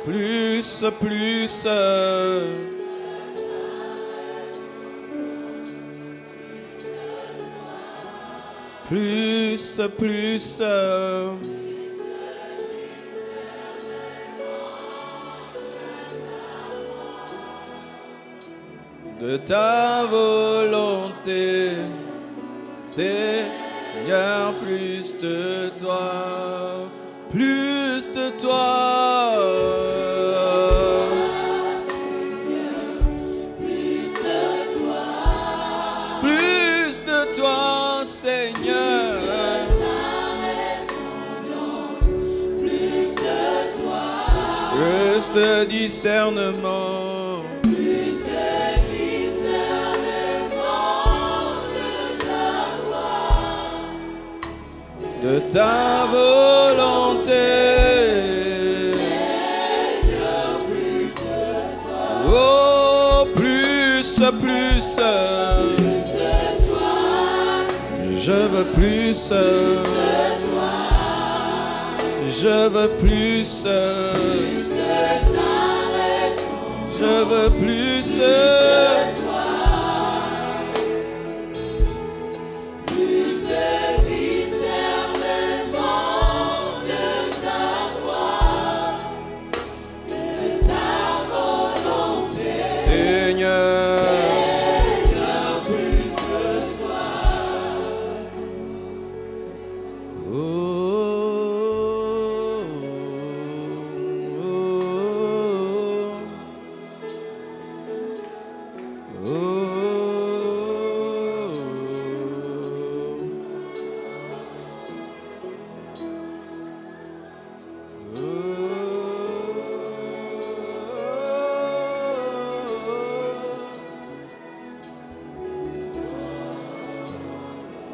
plus, plus. Plus, plus. De ta volonté, Seigneur, plus de toi, plus de toi. Plus de toi, Plus de toi, Seigneur. plus de toi, Plus de discernement. plus de discernement de ta voix, De ta volonté. Seigneur, plus de toi, Oh, plus, plus. plus de toi, Je veux plus. Je veux plus. plus de ta raison, Je veux plus. plus de discernement de ta voix, de ta volonté, Seigneur. Seigneur, plus de toi.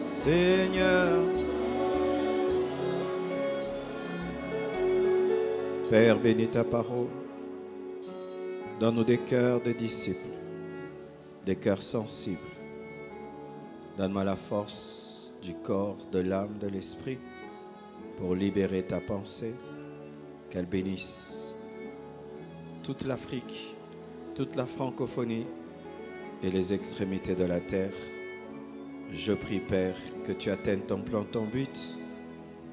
Seigneur. Père, bénis ta parole. Donne-nous des cœurs de disciples, des cœurs sensibles. Donne-moi la force du corps, de l'âme, de l'esprit pour libérer ta pensée. Qu'elle bénisse toute l'Afrique, toute la francophonie et les extrémités de la terre. Je prie, Père, que tu atteignes ton plan, ton but,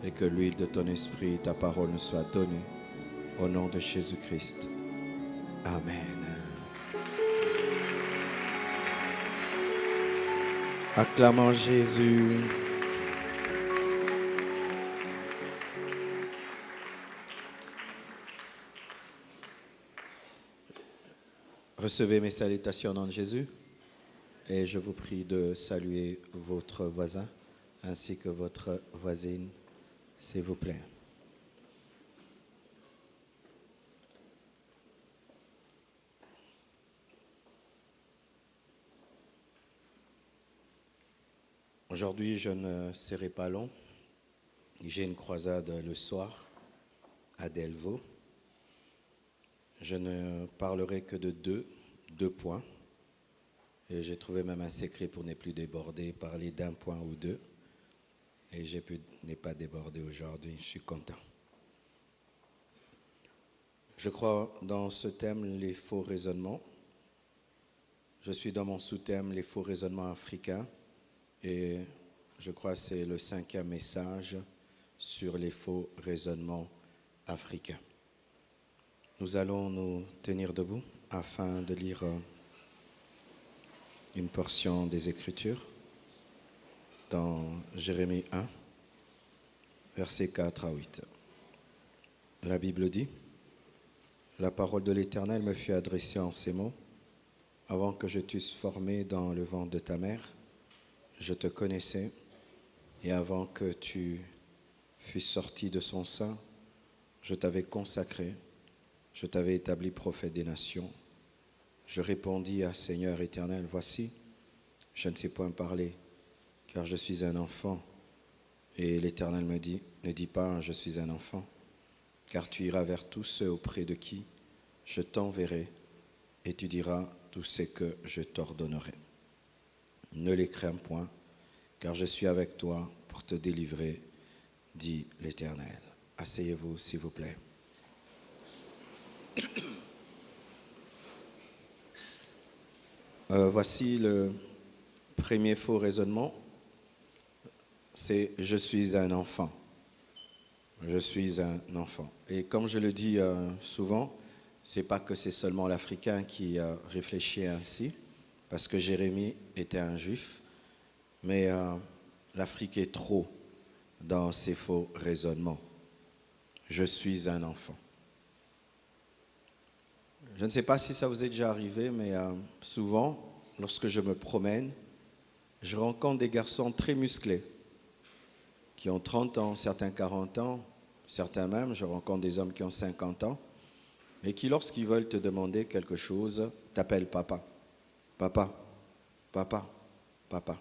et que l'huile de ton esprit, ta parole nous soit donnée. Au nom de Jésus-Christ. Amen. Acclamons Jésus. Recevez mes salutations au nom de Jésus. Et je vous prie de saluer votre voisin ainsi que votre voisine, s'il vous plaît. Aujourd'hui, je ne serai pas long. J'ai une croisade le soir à Delvaux. Je ne parlerai que de deux points. Et j'ai trouvé même un secret pour ne plus déborder, parler d'un point ou deux. Et j'ai pu ne pas déborder aujourd'hui, je suis content. Je crois dans ce thème, les faux raisonnements. Je suis dans mon sous-thème, les faux raisonnements africains. Et je crois que c'est le 5e message sur les faux raisonnements africains. Nous allons nous tenir debout afin de lire une portion des Écritures dans Jérémie 1, versets 4 à 8. La Bible dit: La parole de l'Éternel me fut adressée en ces mots: Avant que je t'eusse formé dans le ventre de ta mère, je te connaissais, et avant que tu fusses sorti de son sein, je t'avais consacré, je t'avais établi prophète des nations. Je répondis à Seigneur éternel, voici, je ne sais point parler, car je suis un enfant. Et l'Éternel me dit, ne dis pas, je suis un enfant, car tu iras vers tous ceux auprès de qui je t'enverrai, et tu diras tout ce que je t'ordonnerai. Ne les crains point, car je suis avec toi pour te délivrer, dit l'Éternel. Asseyez-vous, s'il vous plaît. Voici le premier faux raisonnement. C'est « je suis un enfant ». Je suis un enfant. Et comme je le dis souvent, c'est pas que c'est seulement l'Africain qui réfléchit ainsi, parce que Jérémie était un juif, mais l'Afrique est trop dans ses faux raisonnements. Je suis un enfant. Je ne sais pas si ça vous est déjà arrivé, mais souvent, lorsque je me promène, je rencontre des garçons très musclés, qui ont 30 ans, certains 40 ans, certains même, je rencontre des hommes qui ont 50 ans, mais qui, lorsqu'ils veulent te demander quelque chose, t'appellent papa. Papa, papa, papa.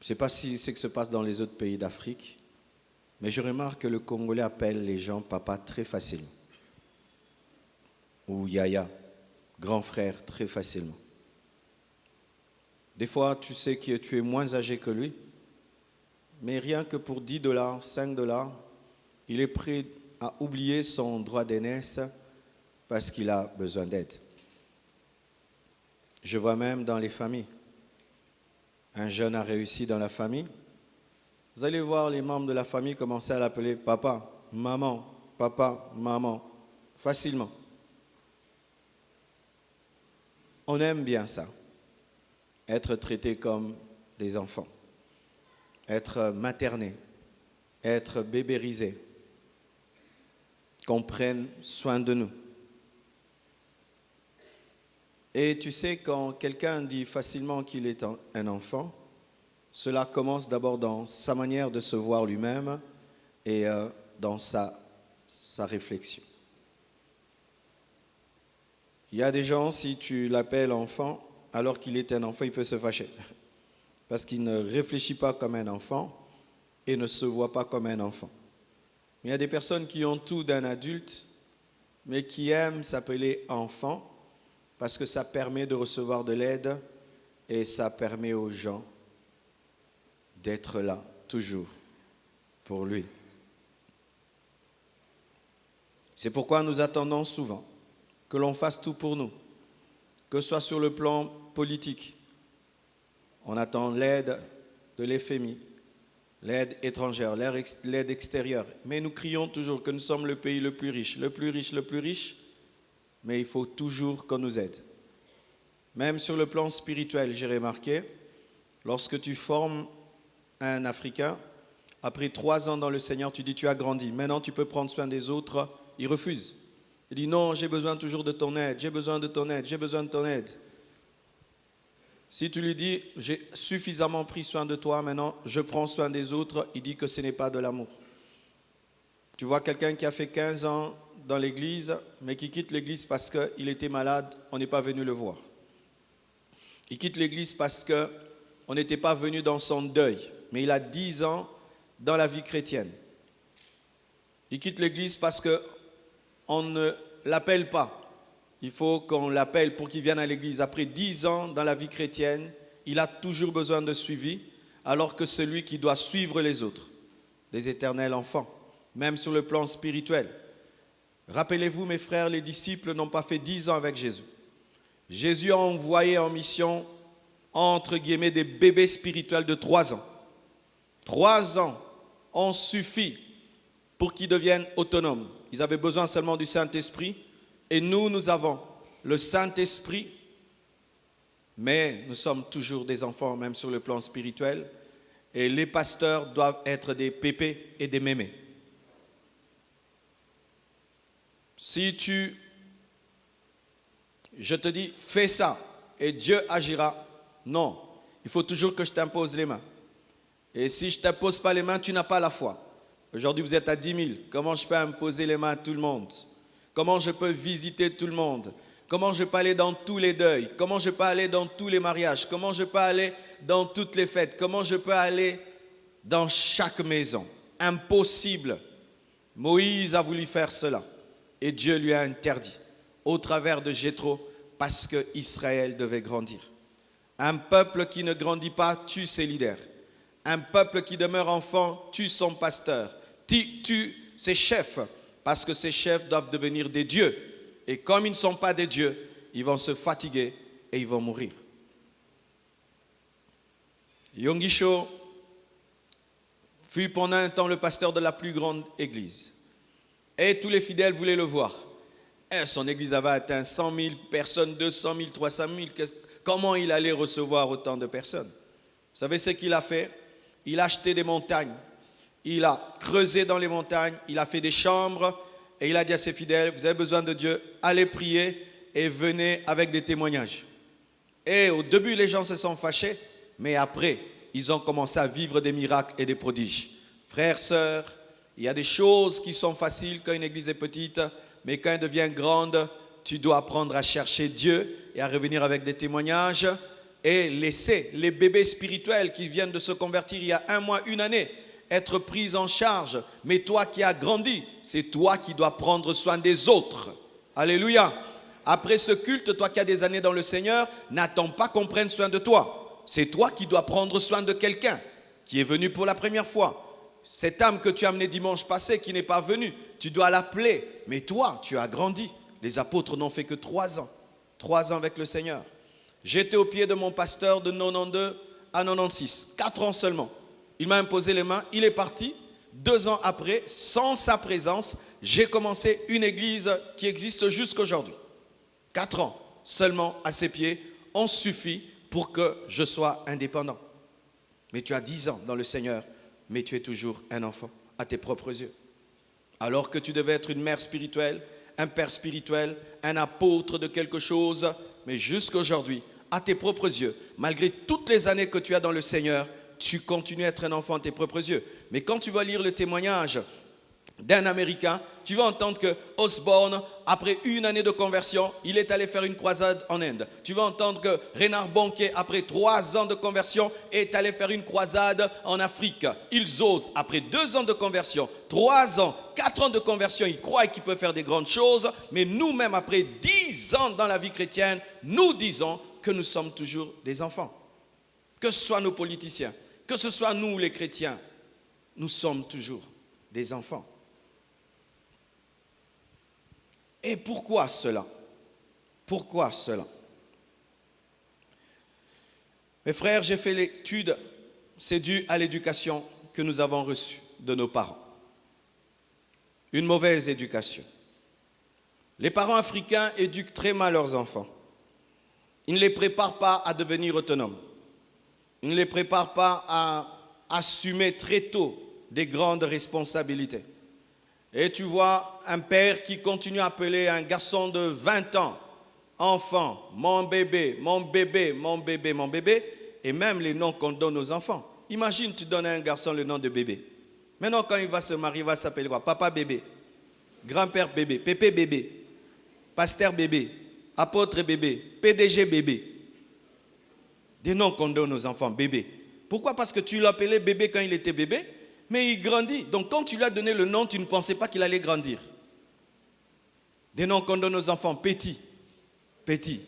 Je ne sais pas si c'est ce qui se passe dans les autres pays d'Afrique, mais je remarque que le Congolais appelle les gens papa très facilement. Ou yaya, grand frère, très facilement. Des fois, tu sais que tu es moins âgé que lui, mais rien que pour 10 $, 5 $, il est prêt à oublier son droit d'aînesse parce qu'il a besoin d'aide. Je vois même dans les familles. Un jeune a réussi dans la famille. Vous allez voir les membres de la famille commencer à l'appeler papa, maman, facilement. On aime bien ça, être traité comme des enfants, être materné, être bébérisé, qu'on prenne soin de nous. Et tu sais, quand quelqu'un dit facilement qu'il est un enfant, cela commence d'abord dans sa manière de se voir lui-même et dans sa réflexion. Il y a des gens, si tu l'appelles enfant, alors qu'il est un enfant, il peut se fâcher. Parce qu'il ne réfléchit pas comme un enfant et ne se voit pas comme un enfant. Mais il y a des personnes qui ont tout d'un adulte, mais qui aiment s'appeler enfant, parce que ça permet de recevoir de l'aide et ça permet aux gens d'être là, toujours, pour lui. C'est pourquoi nous attendons souvent que l'on fasse tout pour nous, que ce soit sur le plan politique. On attend l'aide de l'FMI, l'aide étrangère, l'aide extérieure. Mais nous crions toujours que nous sommes le pays le plus riche, mais il faut toujours qu'on nous aide. Même sur le plan spirituel, j'ai remarqué, lorsque tu formes un Africain, après 3 ans dans le Seigneur, tu dis tu as grandi, maintenant tu peux prendre soin des autres, il refuse. Il dit non, j'ai besoin toujours de ton aide, j'ai besoin de ton aide, j'ai besoin de ton aide. Si tu lui dis j'ai suffisamment pris soin de toi, maintenant je prends soin des autres, il dit que ce n'est pas de l'amour. Tu vois quelqu'un qui a fait 15 ans dans l'église, mais qui quitte l'église parce qu'il était malade, on n'est pas venu le voir. Il quitte l'église parce qu'on n'était pas venu dans son deuil, mais il a 10 ans dans la vie chrétienne. Il quitte l'église parce qu'on ne l'appelle pas. Il faut qu'on l'appelle pour qu'il vienne à l'église. Après 10 ans dans la vie chrétienne, il a toujours besoin de suivi, alors que celui qui doit suivre les autres, les éternels enfants, même sur le plan spirituel. Rappelez-vous, mes frères, les disciples n'ont pas fait 10 ans avec Jésus. Jésus a envoyé en mission, entre guillemets, des bébés spirituels de 3 ans. 3 ans ont suffi pour qu'ils deviennent autonomes. Ils avaient besoin seulement du Saint-Esprit. Et nous avons le Saint-Esprit, mais nous sommes toujours des enfants, même sur le plan spirituel. Et les pasteurs doivent être des pépés et des mémés. Si je te dis, fais ça, et Dieu agira, non. Il faut toujours que je t'impose les mains. Et si je ne t'impose pas les mains, tu n'as pas la foi. Aujourd'hui, vous êtes à 10 000. Comment je peux imposer les mains à tout le monde ? Comment je peux visiter tout le monde? Comment je peux aller dans tous les deuils? Comment je peux aller dans tous les mariages? Comment je peux aller dans toutes les fêtes? Comment je peux aller dans chaque maison? Impossible. Moïse a voulu faire cela et Dieu lui a interdit au travers de Jéthro parce que Israël devait grandir. Un peuple qui ne grandit pas tue ses leaders. Un peuple qui demeure enfant tue son pasteur, tue ses chefs. Parce que ces chefs doivent devenir des dieux. Et comme ils ne sont pas des dieux, ils vont se fatiguer et ils vont mourir. Yonggi fut pendant un temps le pasteur de la plus grande église. Et tous les fidèles voulaient le voir. Et son église avait atteint 100 000 personnes, 200 000, 300 000. Comment il allait recevoir autant de personnes? Vous savez ce qu'il a fait? Il a acheté des montagnes. Il a creusé dans les montagnes. Il a fait des chambres. Et il a dit à ses fidèles, vous avez besoin de Dieu, allez prier et venez avec des témoignages. Et au début, les gens se sont fâchés. Mais après, ils ont commencé à vivre des miracles et des prodiges. Frères, sœurs, il y a des choses qui sont faciles quand une église est petite, mais quand elle devient grande, tu dois apprendre à chercher Dieu et à revenir avec des témoignages et laisser les bébés spirituels qui viennent de se convertir il y a 1 mois, 1 année, être pris en charge. Mais toi qui as grandi, c'est toi qui dois prendre soin des autres. Alléluia. Après ce culte, toi qui as des années dans le Seigneur, n'attends pas qu'on prenne soin de toi. C'est toi qui dois prendre soin de quelqu'un qui est venu pour la première fois. Cette âme que tu as amenée dimanche passé, qui n'est pas venue, tu dois l'appeler. Mais toi, tu as grandi. Les apôtres n'ont fait que 3 ans. 3 ans avec le Seigneur. J'étais au pied de mon pasteur de 92 à 96. 4 ans seulement. Il m'a imposé les mains. Il est parti. 2 ans après, sans sa présence, j'ai commencé une église qui existe jusqu'aujourd'hui. 4 ans seulement à ses pieds ont suffi pour que je sois indépendant. Mais tu as 10 ans dans le Seigneur, mais tu es toujours un enfant à tes propres yeux. Alors que tu devais être une mère spirituelle, un père spirituel, un apôtre de quelque chose, mais jusqu'aujourd'hui, à tes propres yeux, malgré toutes les années que tu as dans le Seigneur, tu continues à être un enfant à tes propres yeux. Mais quand tu vas lire le témoignage d'un Américain, tu vas entendre que Osborne, après 1 année de conversion, il est allé faire une croisade en Inde. Tu vas entendre que Reinhard Bonnke, après 3 ans de conversion, est allé faire une croisade en Afrique. Ils osent, après 2 ans de conversion, 3 ans, 4 ans de conversion, ils croient qu'ils peuvent faire des grandes choses. Mais nous-mêmes, après 10 ans dans la vie chrétienne, nous disons que nous sommes toujours des enfants. Que ce soit nos politiciens, que ce soit nous les chrétiens, nous sommes toujours des enfants. Et pourquoi cela? Pourquoi cela? Mes frères, j'ai fait l'étude, c'est dû à l'éducation que nous avons reçue de nos parents. Une mauvaise éducation. Les parents africains éduquent très mal leurs enfants. Ils ne les préparent pas à devenir autonomes. Ils ne les préparent pas à assumer très tôt des grandes responsabilités. Et tu vois un père qui continue à appeler un garçon de 20 ans, enfant, mon bébé, mon bébé, mon bébé, mon bébé, et même les noms qu'on donne aux enfants. Imagine, tu donnes à un garçon le nom de bébé. Maintenant, quand il va se marier, il va s'appeler quoi? Papa bébé, grand-père bébé, pépé bébé, pasteur bébé, apôtre bébé, PDG bébé. Des noms qu'on donne aux enfants, bébé. Pourquoi? Parce que tu l'appelais bébé quand il était bébé. Mais il grandit. Donc quand tu lui as donné le nom, tu ne pensais pas qu'il allait grandir. Des noms qu'on donne aux enfants, petit, petit,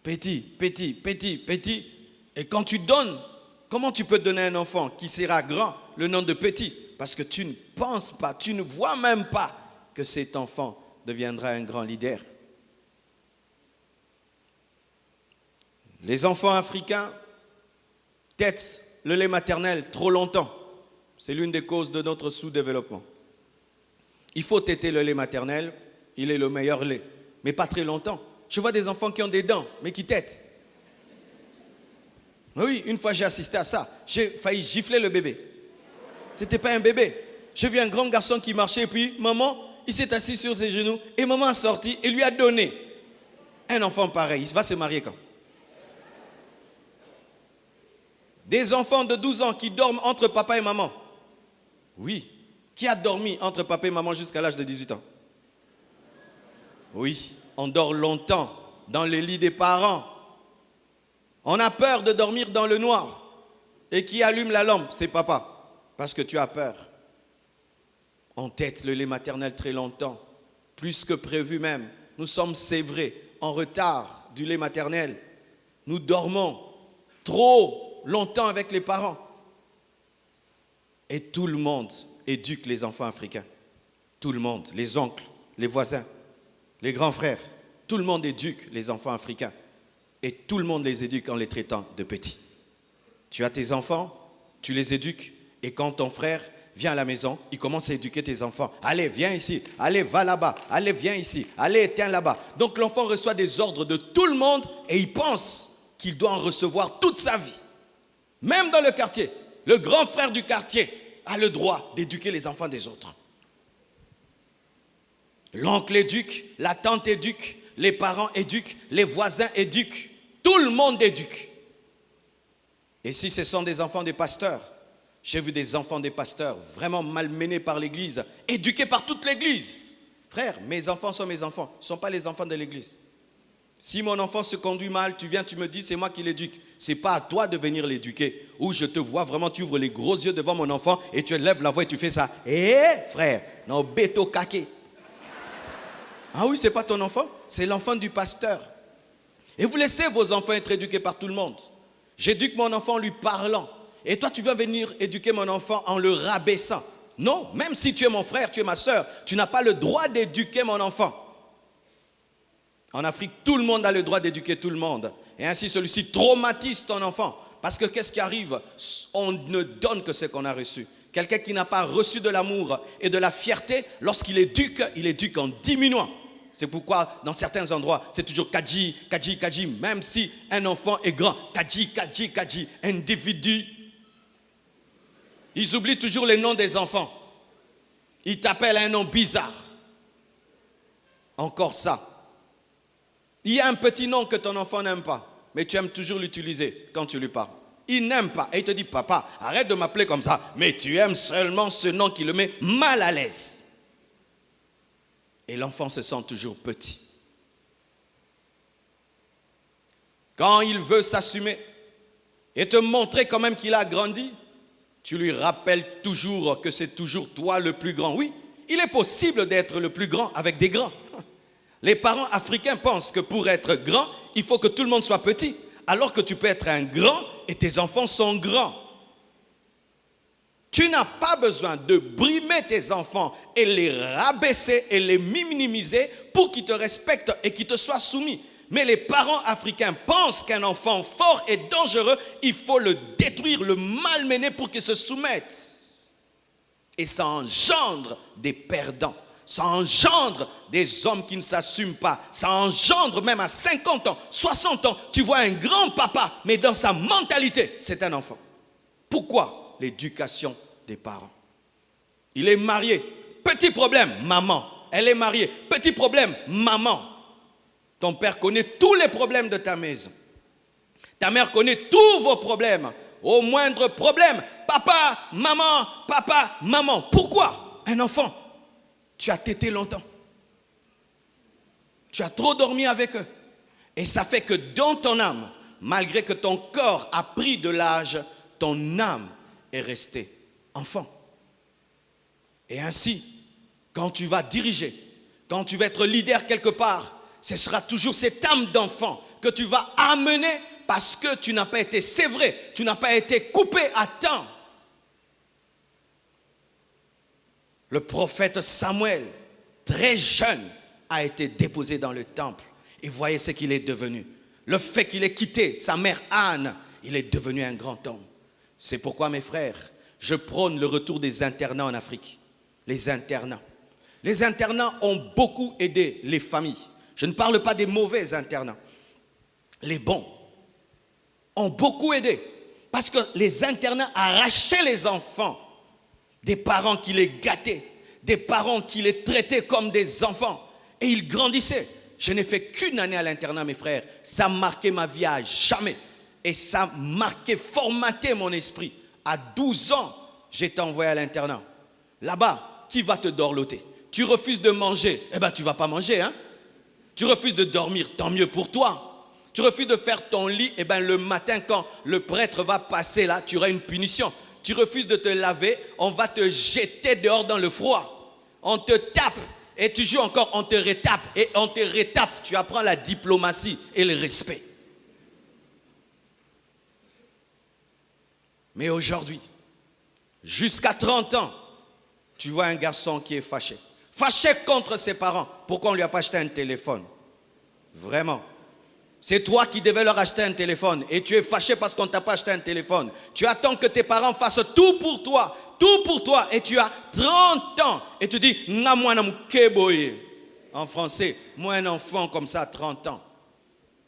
petit, petit, petit, petit. Et quand tu donnes, comment tu peux donner à un enfant qui sera grand le nom de petit? Parce que tu ne penses pas, tu ne vois même pas que cet enfant deviendra un grand leader. Les enfants africains têtent le lait maternel trop longtemps. C'est l'une des causes de notre sous-développement. Il faut téter le lait maternel, il est le meilleur lait, mais pas très longtemps. Je vois des enfants qui ont des dents, mais qui têtent. Oui, une fois j'ai assisté à ça, j'ai failli gifler le bébé. Ce n'était pas un bébé. J'ai vu un grand garçon qui marchait, et puis maman, il s'est assis sur ses genoux, et maman a sorti et lui a donné un enfant pareil. Il va se marier quand? Des enfants de 12 ans qui dorment entre papa et maman. Oui. Qui a dormi entre papa et maman jusqu'à l'âge de 18 ans? Oui. On dort longtemps dans le lit des parents. On a peur de dormir dans le noir. Et qui allume la lampe? C'est papa. Parce que tu as peur. On tète le lait maternel très longtemps. Plus que prévu même. Nous sommes, c'est vrai, en retard du lait maternel. Nous dormons trop longtemps avec les parents. Et tout le monde éduque les enfants africains. Tout le monde, les oncles, les voisins, les grands frères, tout le monde éduque les enfants africains. Et tout le monde les éduque en les traitant de petits. Tu as tes enfants, tu les éduques. Et quand ton frère vient à la maison, il commence à éduquer tes enfants. Allez, viens ici. Allez, va là-bas. Allez, viens ici. Allez, éteins là-bas. Donc l'enfant reçoit des ordres de tout le monde et il pense qu'il doit en recevoir toute sa vie. Même dans le quartier, le grand frère du quartier a le droit d'éduquer les enfants des autres. L'oncle éduque, la tante éduque, les parents éduquent, les voisins éduquent. Tout le monde éduque. Et si ce sont des enfants des pasteurs, j'ai vu des enfants des pasteurs vraiment malmenés par l'église, éduqués par toute l'église. Frère, mes enfants sont mes enfants, ce ne sont pas les enfants de l'église. Si mon enfant se conduit mal, tu viens, tu me dis, c'est moi qui l'éduque. Ce n'est pas à toi de venir l'éduquer. Ou je te vois vraiment, tu ouvres les gros yeux devant mon enfant et tu lèves la voix et tu fais ça. Frère, non, béto kaké. Ah oui, ce n'est pas ton enfant, c'est l'enfant du pasteur. Et vous laissez vos enfants être éduqués par tout le monde. J'éduque mon enfant en lui parlant. Et toi, tu vas venir éduquer mon enfant en le rabaissant. Non, même si tu es mon frère, tu es ma soeur, tu n'as pas le droit d'éduquer mon enfant. En Afrique, tout le monde a le droit d'éduquer tout le monde. Et ainsi, celui-ci traumatise ton enfant. Parce que qu'est-ce qui arrive? On ne donne que ce qu'on a reçu. Quelqu'un qui n'a pas reçu de l'amour et de la fierté, lorsqu'il éduque, il éduque en diminuant. C'est pourquoi, dans certains endroits, c'est toujours Kadji, Kadji, Kadji, même si un enfant est grand. Kadji, Kadji, Kadji, individu. Ils oublient toujours les noms des enfants. Ils t'appellent un nom bizarre. Encore ça. Il y a un petit nom que ton enfant n'aime pas, mais tu aimes toujours l'utiliser quand tu lui parles. Il n'aime pas. Et il te dit, papa, arrête de m'appeler comme ça. Mais tu aimes seulement ce nom qui le met mal à l'aise. Et l'enfant se sent toujours petit. Quand il veut s'assumer et te montrer quand même qu'il a grandi, tu lui rappelles toujours que c'est toujours toi le plus grand. Oui, il est possible d'être le plus grand avec des grands. Les parents africains pensent que pour être grand, il faut que tout le monde soit petit. Alors que tu peux être un grand et tes enfants sont grands. Tu n'as pas besoin de brimer tes enfants et les rabaisser et les minimiser pour qu'ils te respectent et qu'ils te soient soumis. Mais les parents africains pensent qu'un enfant fort et dangereux, il faut le détruire, le malmener pour qu'il se soumette. Et ça engendre des perdants. Ça engendre des hommes qui ne s'assument pas. Ça engendre même à 50 ans, 60 ans. Tu vois un grand papa, mais dans sa mentalité, c'est un enfant. Pourquoi? L'éducation des parents. Il est marié. Petit problème, maman. Elle est mariée. Petit problème, maman. Ton père connaît tous les problèmes de ta maison. Ta mère connaît tous vos problèmes. Au moindre problème, papa, maman. Pourquoi? Un enfant. Tu as tété longtemps. Tu as trop dormi avec eux. Et ça fait que dans ton âme, malgré que ton corps a pris de l'âge, ton âme est restée enfant. Et ainsi, quand tu vas diriger, quand tu vas être leader quelque part, ce sera toujours cette âme d'enfant que tu vas amener parce que tu n'as pas été sévré, tu n'as pas été coupé à temps. Le prophète Samuel, très jeune, a été déposé dans le temple. Et voyez ce qu'il est devenu. Le fait qu'il ait quitté sa mère Anne, il est devenu un grand homme. C'est pourquoi, mes frères, je prône le retour des internats en Afrique. Les internats. Les internats ont beaucoup aidé les familles. Je ne parle pas des mauvais internats. Les bons ont beaucoup aidé. Parce que les internats arrachaient les enfants des parents qui les gâtaient, des parents qui les traitaient comme des enfants. Et ils grandissaient. Je n'ai fait qu'une année à l'internat, mes frères. Ça a marqué ma vie à jamais. Et ça a marqué, formaté mon esprit. À 12 ans, j'étais envoyé à l'internat. Là-bas, qui va te dorloter? Tu refuses de manger, eh bien tu ne vas pas manger. Hein? Tu refuses de dormir, tant mieux pour toi. Tu refuses de faire ton lit, eh bien le matin, quand le prêtre va passer là, tu auras une punition. Tu refuses de te laver, on va te jeter dehors dans le froid. On te tape et tu joues encore, on te retape et on te retape. Tu apprends la diplomatie et le respect. Mais aujourd'hui, jusqu'à 30 ans, tu vois un garçon qui est fâché. fâché contre ses parents. Pourquoi on ne lui a pas acheté un téléphone? Vraiment. C'est toi qui devais leur acheter un téléphone et tu es fâché parce qu'on ne t'a pas acheté un téléphone. Tu attends que tes parents fassent tout pour toi et tu as 30 ans et tu dis en français, moi un enfant comme ça à 30 ans.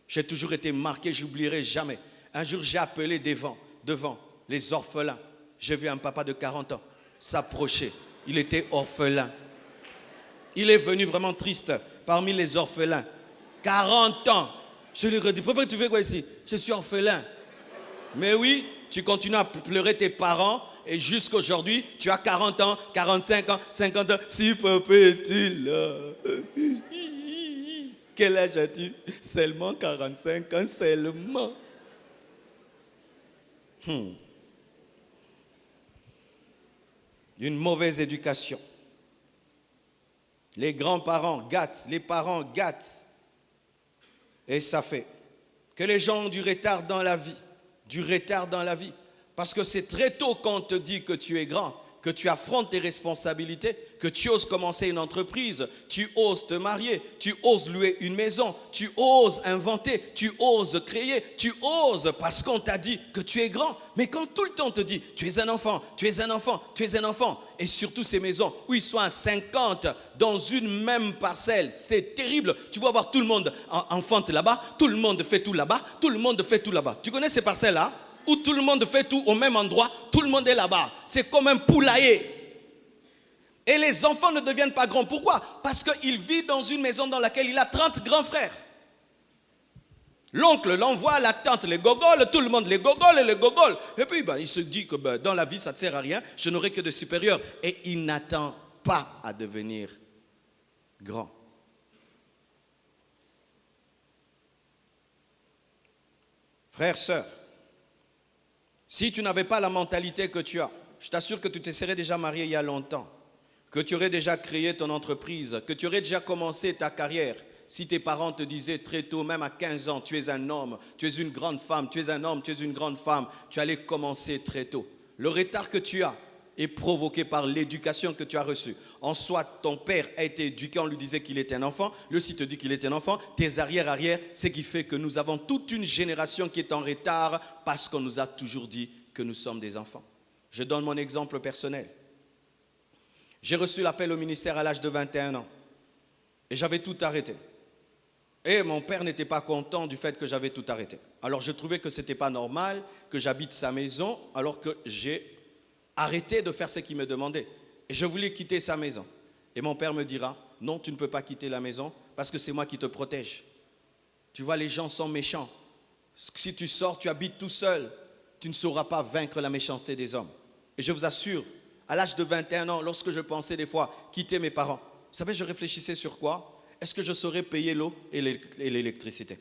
J'ai toujours été marqué, j'oublierai jamais. Un jour j'ai appelé devant les orphelins. J'ai vu un papa de 40 ans s'approcher. Il était orphelin. Il est venu vraiment triste parmi les orphelins. 40 ans. Je lui ai dit, pourquoi tu fais quoi ici? Je suis orphelin. Mais oui, tu continues à pleurer tes parents et jusqu'aujourd'hui, tu as 40 ans, 45 ans, 50 ans. Si papa est-il là? Quel âge as-tu? Seulement 45 ans, seulement. Une mauvaise éducation. Les grands-parents gâtent, les parents gâtent. Et ça fait que les gens ont du retard dans la vie. Du retard dans la vie. Parce que c'est très tôt qu'on te dit que tu es grand, que tu affrontes tes responsabilités, que tu oses commencer une entreprise, tu oses te marier, tu oses louer une maison, tu oses inventer, tu oses créer, tu oses parce qu'on t'a dit que tu es grand. Mais quand tout le temps on te dit, tu es un enfant, tu es un enfant, tu es un enfant, et surtout ces maisons où ils sont à 50 dans une même parcelle, c'est terrible. Tu vas voir tout le monde enfante là-bas, tout le monde fait tout là-bas, tout le monde fait tout là-bas. Tu connais ces parcelles-là? Où tout le monde fait tout au même endroit, tout le monde est là-bas. C'est comme un poulailler. Et les enfants ne deviennent pas grands. Pourquoi? Parce qu'il vit dans une maison dans laquelle il a 30 grands frères. L'oncle l'envoie, la tante les gogoles, tout le monde les gogoles et les gogoles. Et puis il se dit que dans la vie ça ne sert à rien, je n'aurai que de supérieurs. Et il n'attend pas à devenir grand. Frères, sœurs, si tu n'avais pas la mentalité que tu as, je t'assure que tu te serais déjà marié il y a longtemps, que tu aurais déjà créé ton entreprise, que tu aurais déjà commencé ta carrière. Si tes parents te disaient très tôt, même à 15 ans, tu es un homme, tu es une grande femme, tu es un homme, tu es une grande femme, tu allais commencer très tôt. Le retard que tu as est provoqué par l'éducation que tu as reçue. En soit, ton père a été éduqué, on lui disait qu'il était un enfant, lui aussi te dit qu'il était un enfant, tes arrière-arrière, ce qui fait que nous avons toute une génération qui est en retard parce qu'on nous a toujours dit que nous sommes des enfants. Je donne mon exemple personnel. J'ai reçu l'appel au ministère à l'âge de 21 ans et j'avais tout arrêté. Et mon père n'était pas content du fait que j'avais tout arrêté. Alors je trouvais que ce n'était pas normal que j'habite sa maison alors que j'ai arrêté de faire ce qu'il me demandait. Et je voulais quitter sa maison. Et mon père me dira, non, tu ne peux pas quitter la maison parce que c'est moi qui te protège. Tu vois, les gens sont méchants. Si tu sors, tu habites tout seul, tu ne sauras pas vaincre la méchanceté des hommes. Et je vous assure, à l'âge de 21 ans, lorsque je pensais des fois quitter mes parents, vous savez, je réfléchissais sur quoi? Est-ce que je saurais payer l'eau et l'électricité?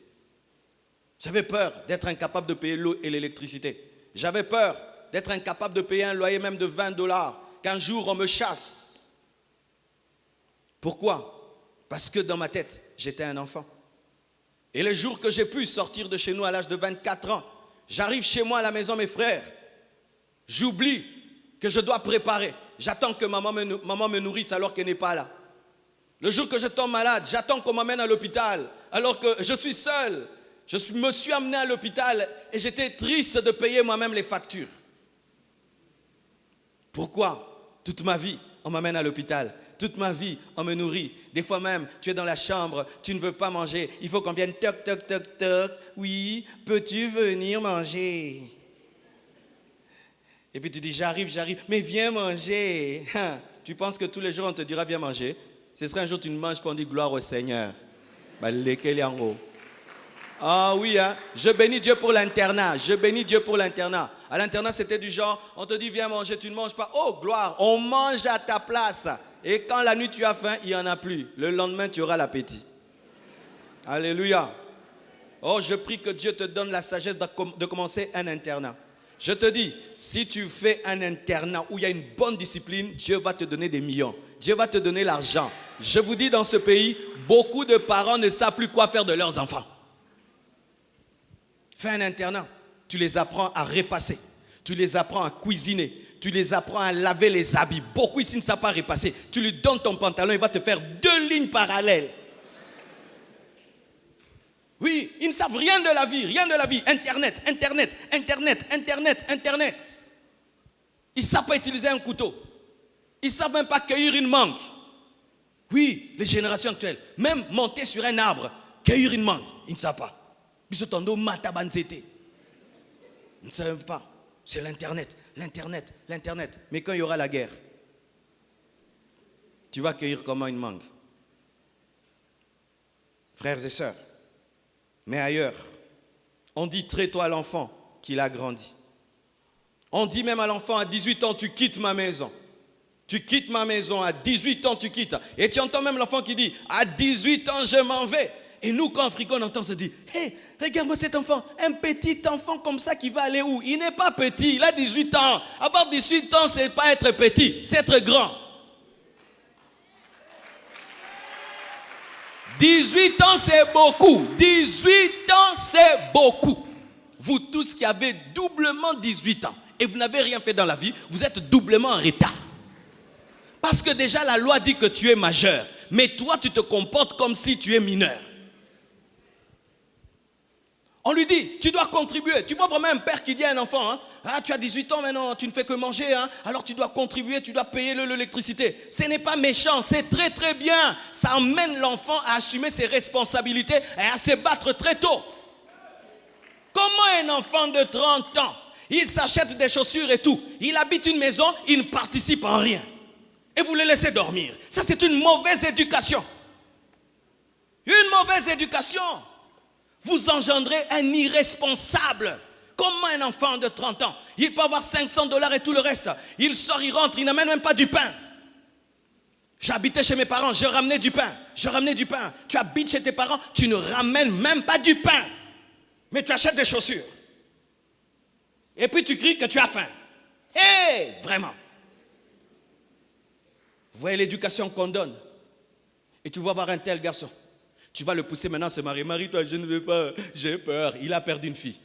J'avais peur d'être incapable de payer l'eau et l'électricité. J'avais peur d'être incapable de payer un loyer même de $20, qu'un jour on me chasse. Pourquoi? Parce que dans ma tête, j'étais un enfant. Et le jour que j'ai pu sortir de chez nous à l'âge de 24 ans, j'arrive chez moi à la maison, mes frères, j'oublie que je dois préparer. J'attends que maman me nourrisse alors qu'elle n'est pas là. Le jour que je tombe malade, j'attends qu'on m'amène à l'hôpital alors que je suis seul. Je me suis amené à l'hôpital et j'étais triste de payer moi-même les factures. Pourquoi? Toute ma vie, on m'amène à l'hôpital. Toute ma vie, on me nourrit. Des fois même, tu es dans la chambre, tu ne veux pas manger. Il faut qu'on vienne toc, toc, toc, toc. Oui, peux-tu venir manger? Et puis tu dis, j'arrive, mais viens manger. Tu penses que tous les jours on te dira, viens manger. Ce serait un jour tu ne manges pas, on dit gloire au Seigneur. Ah oui, hein? Je bénis Dieu pour l'internat. Je bénis Dieu pour l'internat. À l'internat, c'était du genre, on te dit viens manger, tu ne manges pas. Oh gloire, on mange à ta place. Et quand la nuit tu as faim, il n'y en a plus. Le lendemain, tu auras l'appétit. Alléluia. Oh, je prie que Dieu te donne la sagesse de commencer un internat. Je te dis, si tu fais un internat où il y a une bonne discipline, Dieu va te donner des millions. Dieu va te donner l'argent. Je vous dis, dans ce pays, beaucoup de parents ne savent plus quoi faire de leurs enfants. Fais un internat, tu les apprends à repasser, tu les apprends à cuisiner, Tu les apprends à laver les habits. Beaucoup ici ne savent pas repasser. Tu lui donnes ton pantalon, il va te faire 2 lignes parallèles. Oui, ils ne savent rien de la vie, rien de la vie. Internet. Ils ne savent pas utiliser un couteau. Ils ne savent même pas cueillir une mangue. Oui, les générations actuelles, même monter sur un arbre, cueillir une mangue, ils ne savent pas. Ils ne savent même pas. C'est l'internet. Mais quand il y aura la guerre, tu vas cueillir comment une mangue? Frères et sœurs, mais ailleurs, on dit traite-toi à l'enfant qu'il a grandi. On dit même à l'enfant, à 18 ans, tu quittes ma maison. Tu quittes ma maison, à 18 ans, tu quittes. Et tu entends même l'enfant qui dit, à 18 ans, je m'en vais. Et nous, quand Africains, on entend, on se dit, hé, regarde-moi cet enfant, un petit enfant comme ça qui va aller où? Il n'est pas petit, il a 18 ans. Avoir 18 ans, c'est pas être petit, c'est être grand. 18 ans, c'est beaucoup. 18 ans, c'est beaucoup. Vous tous qui avez doublement 18 ans et vous n'avez rien fait dans la vie, vous êtes doublement en retard. Parce que déjà, la loi dit que tu es majeur. Mais toi, tu te comportes comme si tu es mineur. On lui dit, tu dois contribuer. Tu vois vraiment un père qui dit à un enfant, hein, ah, tu as 18 ans maintenant, tu ne fais que manger, hein, alors tu dois contribuer, tu dois payer l'électricité. Ce n'est pas méchant, c'est très très bien. Ça emmène l'enfant à assumer ses responsabilités et à se battre très tôt. Comment un enfant de 30 ans, il s'achète des chaussures et tout, il habite une maison, il ne participe en rien. Et vous le laissez dormir. Ça, c'est une mauvaise éducation. Une mauvaise éducation. Vous engendrez un irresponsable. Comment un enfant de 30 ans, il peut avoir $500 et tout le reste. Il sort, il rentre, il n'amène même pas du pain. J'habitais chez mes parents, je ramenais du pain. Tu habites chez tes parents, tu ne ramènes même pas du pain. Mais tu achètes des chaussures. Et puis tu cries que tu as faim. Hé, vraiment. Vous voyez l'éducation qu'on donne. Et tu vas voir un tel garçon. Tu vas le pousser maintenant à se marier. Marie-toi, je ne veux pas, j'ai peur. Il a perdu une fille.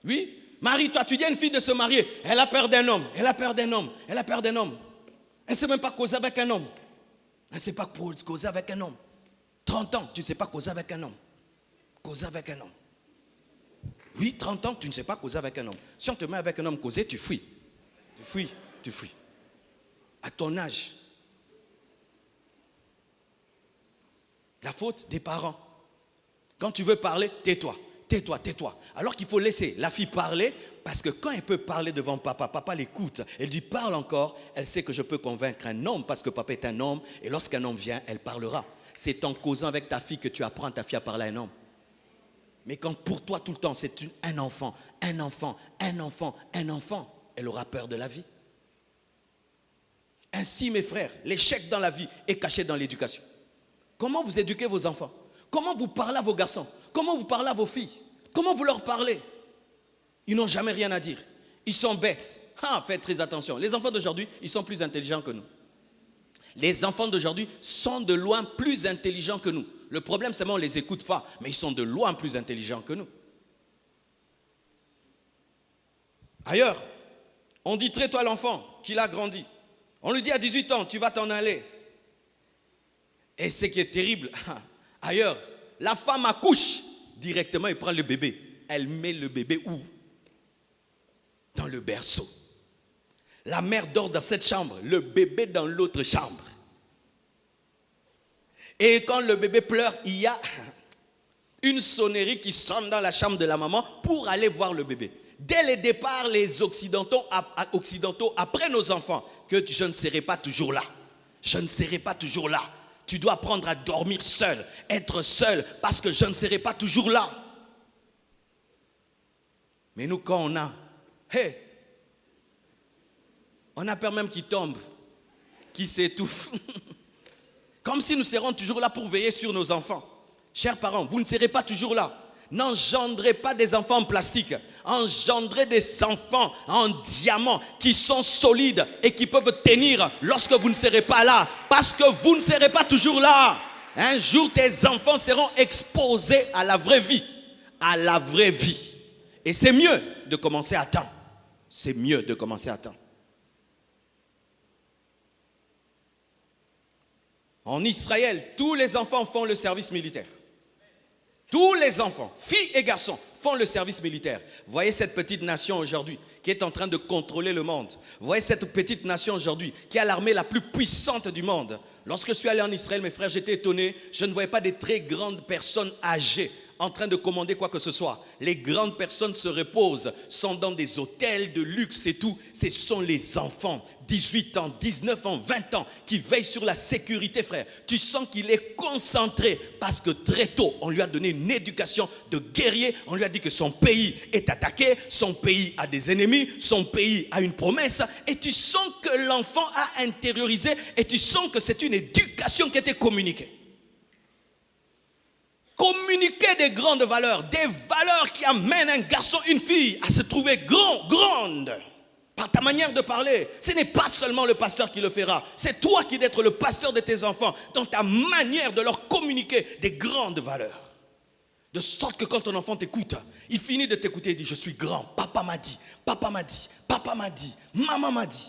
Oui, marie-toi, tu dis à une fille de se marier. Elle a peur d'un homme. Elle ne sait même pas causer avec un homme. Elle ne sait pas causer avec un homme. 30 ans, tu ne sais pas causer avec un homme. Oui, 30 ans, tu ne sais pas causer avec un homme. Si on te met avec un homme causer, tu fuis. À ton âge. La faute des parents. Quand tu veux parler, tais-toi. Alors qu'il faut laisser la fille parler, parce que quand elle peut parler devant papa, papa l'écoute. Elle lui parle encore, elle sait que je peux convaincre un homme, parce que papa est un homme, et lorsqu'un homme vient, elle parlera. C'est en causant avec ta fille que tu apprends à ta fille à parler à un homme. Mais quand pour toi tout le temps, c'est un enfant, elle aura peur de la vie. Ainsi, mes frères, l'échec dans la vie est caché dans l'éducation. Comment vous éduquez vos enfants? Comment vous parlez à vos garçons? Comment vous parlez à vos filles? Comment vous leur parlez? Ils n'ont jamais rien à dire. Ils sont bêtes. Faites très attention. Les enfants d'aujourd'hui, ils sont plus intelligents que nous. Les enfants d'aujourd'hui sont de loin plus intelligents que nous. Le problème, c'est qu'on ne les écoute pas, mais ils sont de loin plus intelligents que nous. Ailleurs, on dit traite-toi à l'enfant qu'il a grandi. On lui dit à 18 ans, tu vas t'en aller. Et ce qui est terrible, ailleurs, la femme accouche directement et prend le bébé. Elle met le bébé où? Dans le berceau. La mère dort dans cette chambre, le bébé dans l'autre chambre. Et quand le bébé pleure, il y a une sonnerie qui sonne dans la chambre de la maman pour aller voir le bébé. Dès le départ, les Occidentaux apprennent aux enfants que je ne serai pas toujours là. Tu dois apprendre à dormir seul, être seul, parce que je ne serai pas toujours là. Mais nous, quand on a peur même qu'il tombe, qu'il s'étouffe. Comme si nous serons toujours là pour veiller sur nos enfants. Chers parents, vous ne serez pas toujours là. N'engendrez pas des enfants en plastique. Engendrez des enfants en diamant qui sont solides et qui peuvent tenir lorsque vous ne serez pas là. Parce que vous ne serez pas toujours là. Un jour, tes enfants seront exposés à la vraie vie. Et c'est mieux de commencer à temps. c'est mieux de commencer à temps. En Israël, tous les enfants font le service militaire. Tous les enfants, filles et garçons, font le service militaire. Voyez cette petite nation aujourd'hui qui est en train de contrôler le monde. Voyez cette petite nation aujourd'hui qui a l'armée la plus puissante du monde. Lorsque je suis allé en Israël, mes frères, j'étais étonné. Je ne voyais pas des très grandes personnes âgées en train de commander quoi que ce soit. Les grandes personnes se reposent, sont dans des hôtels de luxe et tout. Ce sont les enfants, 18 ans, 19 ans, 20 ans, qui veillent sur la sécurité, frère. Tu sens qu'il est concentré parce que très tôt, on lui a donné une éducation de guerrier. On lui a dit que son pays est attaqué, son pays a des ennemis, son pays a une promesse. Et tu sens que l'enfant a intériorisé et tu sens que c'est une éducation qui a été communiquée. Communiquer des grandes valeurs, des valeurs qui amènent un garçon, une fille à se trouver grande. Par ta manière de parler, ce n'est pas seulement le pasteur qui le fera. C'est toi qui dois être le pasteur de tes enfants dans ta manière de leur communiquer des grandes valeurs. De sorte que quand ton enfant t'écoute, il finit de t'écouter et dit « Je suis grand, papa m'a dit, papa m'a dit, papa m'a dit, maman m'a dit. »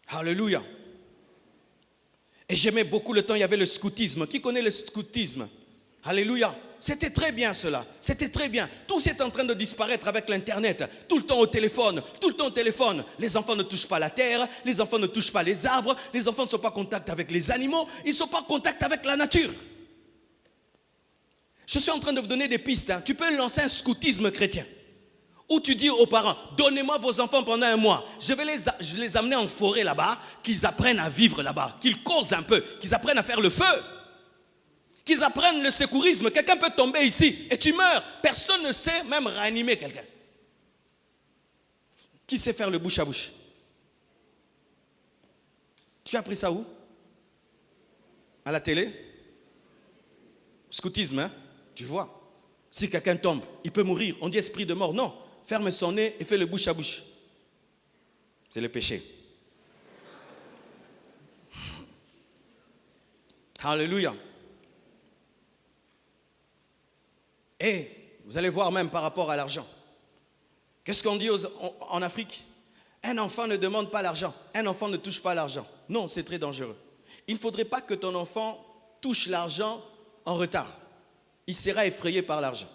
Alléluia. Et j'aimais beaucoup le temps, il y avait le scoutisme. Qui connaît le scoutisme? Alléluia. C'était très bien cela. C'était très bien. Tout c'est en train de disparaître avec l'internet. Tout le temps au téléphone. Tout le temps au téléphone. Les enfants ne touchent pas la terre. Les enfants ne touchent pas les arbres. Les enfants ne sont pas en contact avec les animaux. Ils ne sont pas en contact avec la nature. Je suis en train de vous donner des pistes. Tu peux lancer un scoutisme chrétien. Où tu dis aux parents, donnez-moi vos enfants pendant un mois. Je vais les amener en forêt là-bas, qu'ils apprennent à vivre là-bas, qu'ils causent un peu, qu'ils apprennent à faire le feu, qu'ils apprennent le secourisme. Quelqu'un peut tomber ici et tu meurs. Personne ne sait même réanimer quelqu'un. Qui sait faire le bouche à bouche? Tu as appris ça où? À la télé? Scoutisme, hein? Tu vois. Si quelqu'un tombe, il peut mourir. On dit esprit de mort. Non. Ferme son nez et fais le bouche à bouche. C'est le péché. Alléluia. Et vous allez voir même par rapport à l'argent. Qu'est-ce qu'on dit en Afrique? Un enfant ne demande pas l'argent. Un enfant ne touche pas l'argent. Non, c'est très dangereux. Il ne faudrait pas que ton enfant touche l'argent en retard. Il sera effrayé par l'argent.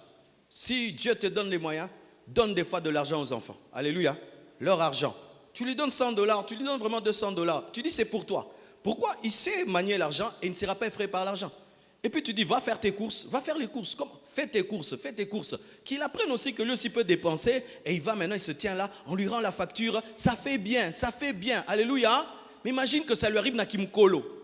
Si Dieu te donne les moyens, donne des fois de l'argent aux enfants. Alléluia. Leur argent. Tu lui donnes $100, tu lui donnes vraiment $200. Tu dis c'est pour toi. Pourquoi? Il sait manier l'argent et il ne sera pas effrayé par l'argent. Et puis tu dis va faire tes courses, va faire les courses. Comment? Fais tes courses, fais tes courses. Qu'il apprenne aussi que lui aussi peut dépenser et il va maintenant, il se tient là, on lui rend la facture. Ça fait bien, ça fait bien. Alléluia. Mais imagine que ça lui arrive Nakimkolo.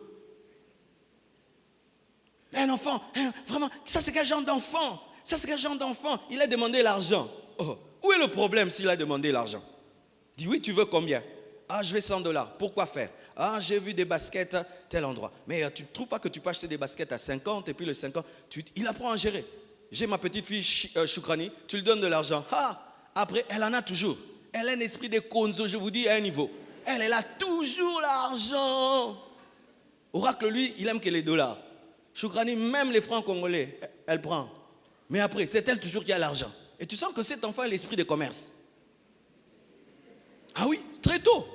Un enfant, vraiment, ça c'est quel genre d'enfant? Ça c'est quel genre d'enfant? Il a demandé l'argent. Oh, où est le problème s'il a demandé l'argent? Dis oui, tu veux combien? Ah, je veux $100. Pourquoi faire? Ah, j'ai vu des baskets à tel endroit. Mais tu ne trouves pas que tu peux acheter des baskets à 50 et puis le 50, il apprend à gérer. J'ai ma petite fille Choukrani, tu lui donnes de l'argent. Ah, après, elle en a toujours. Elle a un esprit de konzo, je vous dis, à un niveau. Elle a toujours l'argent. Oracle, lui, il aime que les dollars. Choukrani, même les francs congolais, elle prend. Mais après, c'est elle toujours qui a l'argent. Et tu sens que cet enfant a l'esprit de commerce. Ah oui, très tôt,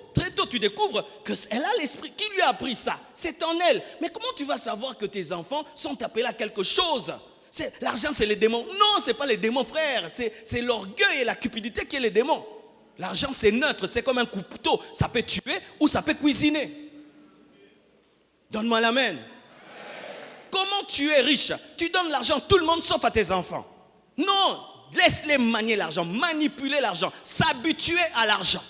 tu découvres qu'elle a l'esprit. Qui lui a appris ça? C'est en elle. Mais comment tu vas savoir que tes enfants sont appelés à quelque chose? L'argent, c'est les démons. Non, ce n'est pas les démons, frère. C'est l'orgueil et la cupidité qui est les démons. L'argent, c'est neutre. C'est comme un couteau. Ça peut tuer ou ça peut cuisiner. Donne-moi l'amen. Comment tu es riche? Tu donnes l'argent à tout le monde sauf à tes enfants. Non, laisse-les manier l'argent, manipuler l'argent, s'habituer à l'argent.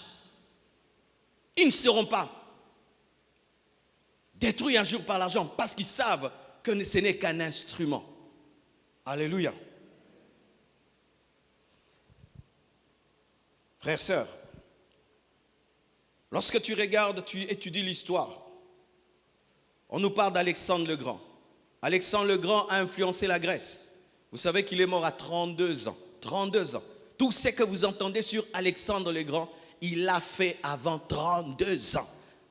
Ils ne seront pas détruits un jour par l'argent parce qu'ils savent que ce n'est qu'un instrument. Alléluia. Frères, sœurs, lorsque tu regardes, tu étudies l'histoire, on nous parle d'Alexandre le Grand. Alexandre le Grand a influencé la Grèce. Vous savez qu'il est mort à 32 ans. 32 ans. Tout ce que vous entendez sur Alexandre le Grand, il l'a fait avant 32 ans.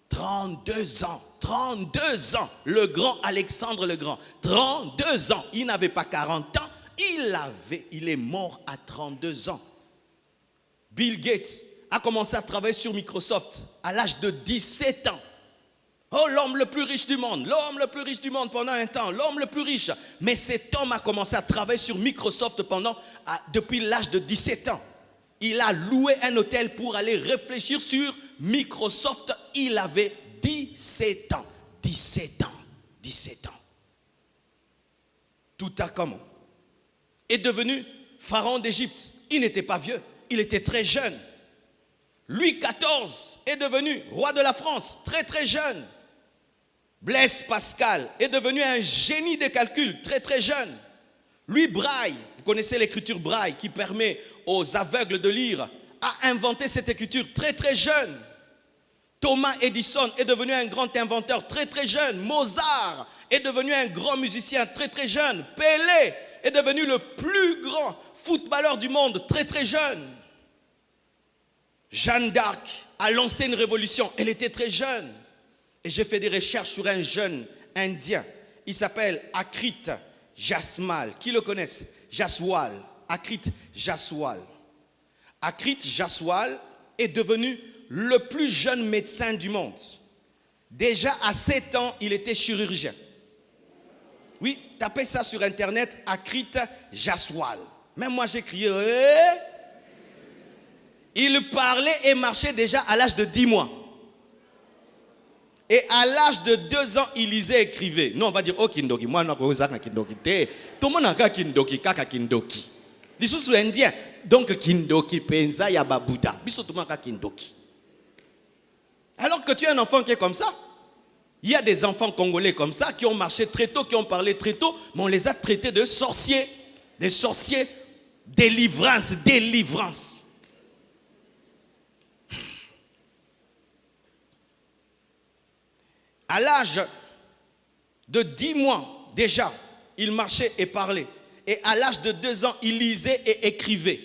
32 ans. 32 ans. Le grand Alexandre le Grand. 32 ans. Il n'avait pas 40 ans. Il est mort à 32 ans. Bill Gates a commencé à travailler sur Microsoft à l'âge de 17 ans. Oh, l'homme le plus riche du monde, pendant un temps, l'homme le plus riche. Mais cet homme a commencé à travailler sur Microsoft depuis l'âge de 17 ans. Il a loué un hôtel pour aller réfléchir sur Microsoft. Il avait 17 ans. 17 ans. 17 ans. Tout à comment est devenu pharaon d'Égypte. Il n'était pas vieux, il était très jeune. Louis XIV est devenu roi de la France, très très jeune. Blaise Pascal est devenu un génie des calculs, très très jeune. Louis Braille, vous connaissez l'écriture Braille qui permet aux aveugles de lire, a inventé cette écriture très très jeune. Thomas Edison est devenu un grand inventeur très très jeune. Mozart est devenu un grand musicien très très jeune. Pelé est devenu le plus grand footballeur du monde très très jeune. Jeanne d'Arc a lancé une révolution, elle était très jeune. Et j'ai fait des recherches sur un jeune indien. Il s'appelle Akrit Jasmal. Qui le connaissent? Jaswal. Akrit Jaswal. Akrit Jaswal est devenu le plus jeune médecin du monde. Déjà à 7 ans, il était chirurgien. Oui, tapez ça sur internet, Akrit Jaswal. Même moi j'ai crié. Il parlait et marchait déjà à l'âge de 10 mois. Et à l'âge de 2 ans, il lisait et écrivait. Non, on va dire, oh Kindoki, moi, non, Kindoki. Tout le monde a Kindoki, kaka Kindoki. Les sous indiens, donc Kindoki, Penza, Yababuda. Biso tout le monde a Kindoki. Alors que tu es un enfant qui est comme ça, il y a des enfants congolais comme ça qui ont marché très tôt, qui ont parlé très tôt, mais on les a traités de sorciers. Des sorciers, délivrance, délivrance. À l'âge de 10 mois, déjà, il marchait et parlait. Et à l'âge de 2 ans, il lisait et écrivait.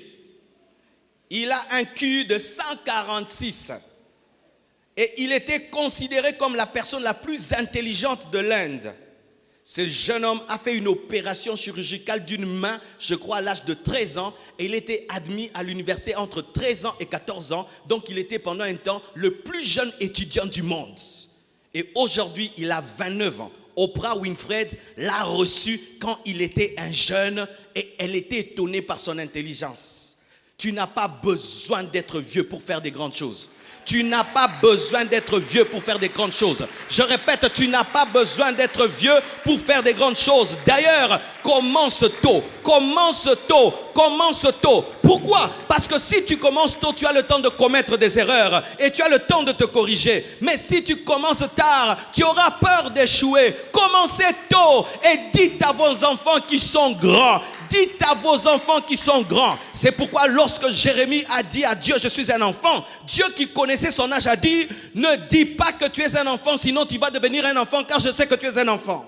Il a un QI de 146. Et il était considéré comme la personne la plus intelligente de l'Inde. Ce jeune homme a fait une opération chirurgicale d'une main, je crois, à l'âge de 13 ans. Et il était admis à l'université entre 13 ans et 14 ans. Donc il était pendant un temps le plus jeune étudiant du monde. Et aujourd'hui, il a 29 ans. Oprah Winfrey l'a reçu quand il était un jeune et elle était étonnée par son intelligence. Tu n'as pas besoin d'être vieux pour faire des grandes choses. Tu n'as pas besoin d'être vieux pour faire des grandes choses. Je répète, tu n'as pas besoin d'être vieux pour faire des grandes choses. D'ailleurs, commence tôt. Commence tôt. Commence tôt. Pourquoi? Parce que si tu commences tôt, tu as le temps de commettre des erreurs et tu as le temps de te corriger. Mais si tu commences tard, tu auras peur d'échouer. Commencez tôt et dites à vos enfants qui sont grands. Dites à vos enfants qui sont grands. C'est pourquoi lorsque Jérémie a dit à Dieu, je suis un enfant, Dieu qui connaissait son âge a dit, ne dis pas que tu es un enfant, sinon tu vas devenir un enfant, car je sais que tu es un enfant.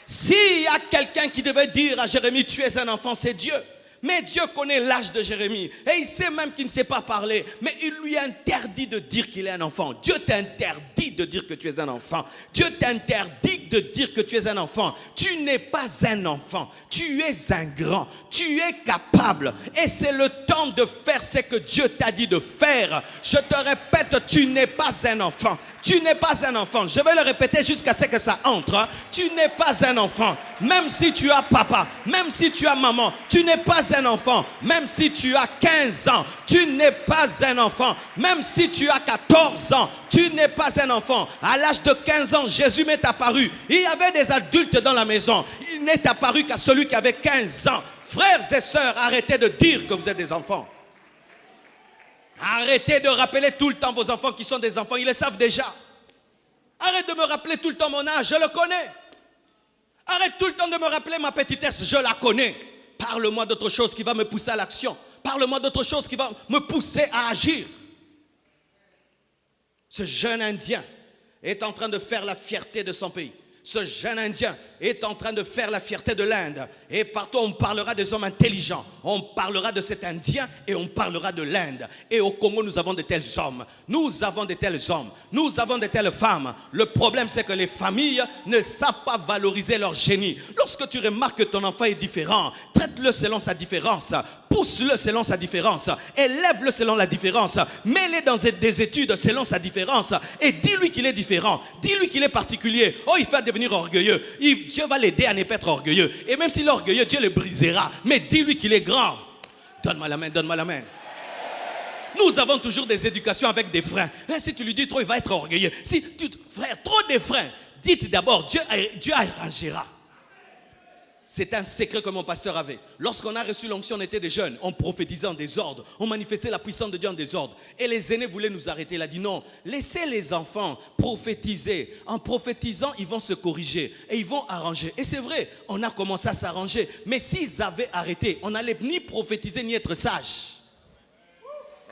S'il y a quelqu'un qui devait dire à Jérémie, tu es un enfant, c'est Dieu. Mais Dieu connaît l'âge de Jérémie. Et il sait même qu'il ne sait pas parler. Mais il lui interdit de dire qu'il est un enfant. Dieu t'interdit de dire que tu es un enfant. Dieu t'interdit de dire que tu es un enfant. Tu n'es pas un enfant. Tu es un grand. Tu es capable. Et c'est le temps de faire ce que Dieu t'a dit de faire. Je te répète, tu n'es pas un enfant. Tu n'es pas un enfant. Je vais le répéter jusqu'à ce que ça entre. Tu n'es pas un enfant. Même si tu as papa, même si tu as maman, tu n'es pas un enfant. Même si tu as 15 ans, tu n'es pas un enfant. Même si tu as 14 ans, tu n'es pas un enfant. À l'âge de 15 ans, Jésus m'est apparu. Il y avait des adultes dans la maison. Il n'est apparu qu'à celui qui avait 15 ans. Frères et sœurs, arrêtez de dire que vous êtes des enfants. Arrêtez de rappeler tout le temps vos enfants qui sont des enfants. Ils le savent déjà. Arrête de me rappeler tout le temps mon âge. Je le connais. Arrête tout le temps de me rappeler ma petitesse. Je la connais. Parle-moi d'autre chose qui va me pousser à l'action. Parle-moi d'autre chose qui va me pousser à agir. Ce jeune Indien est en train de faire la fierté de son pays. Ce jeune Indien est en train de faire la fierté de l'Inde. Et partout, on parlera des hommes intelligents. On parlera de cet Indien et on parlera de l'Inde. Et au Congo, nous avons de tels hommes. Nous avons de tels hommes. Nous avons de telles femmes. Le problème, c'est que les familles ne savent pas valoriser leur génie. Lorsque tu remarques que ton enfant est différent, traite-le selon sa différence. Pousse-le selon sa différence. Élève-le selon la différence. Mets-le dans des études selon sa différence. Et dis-lui qu'il est différent. Dis-lui qu'il est particulier. Oh, il va devenir orgueilleux. Dieu va l'aider à ne pas être orgueilleux. Et même s'il est orgueilleux, Dieu le brisera. Mais dis-lui qu'il est grand. Donne-moi la main, donne-moi la main. Nous avons toujours des éducations avec des freins. Et si tu lui dis trop, il va être orgueilleux. Frère, trop de freins. Dites d'abord, Dieu arrangera. C'est un secret que mon pasteur avait. Lorsqu'on a reçu l'onction, on était des jeunes. On prophétisait en désordre. On manifestait la puissance de Dieu en désordre. Et les aînés voulaient nous arrêter. Il a dit non, laissez les enfants prophétiser. En prophétisant, ils vont se corriger. Et ils vont arranger. Et c'est vrai, on a commencé à s'arranger. Mais s'ils avaient arrêté, on n'allait ni prophétiser ni être sage.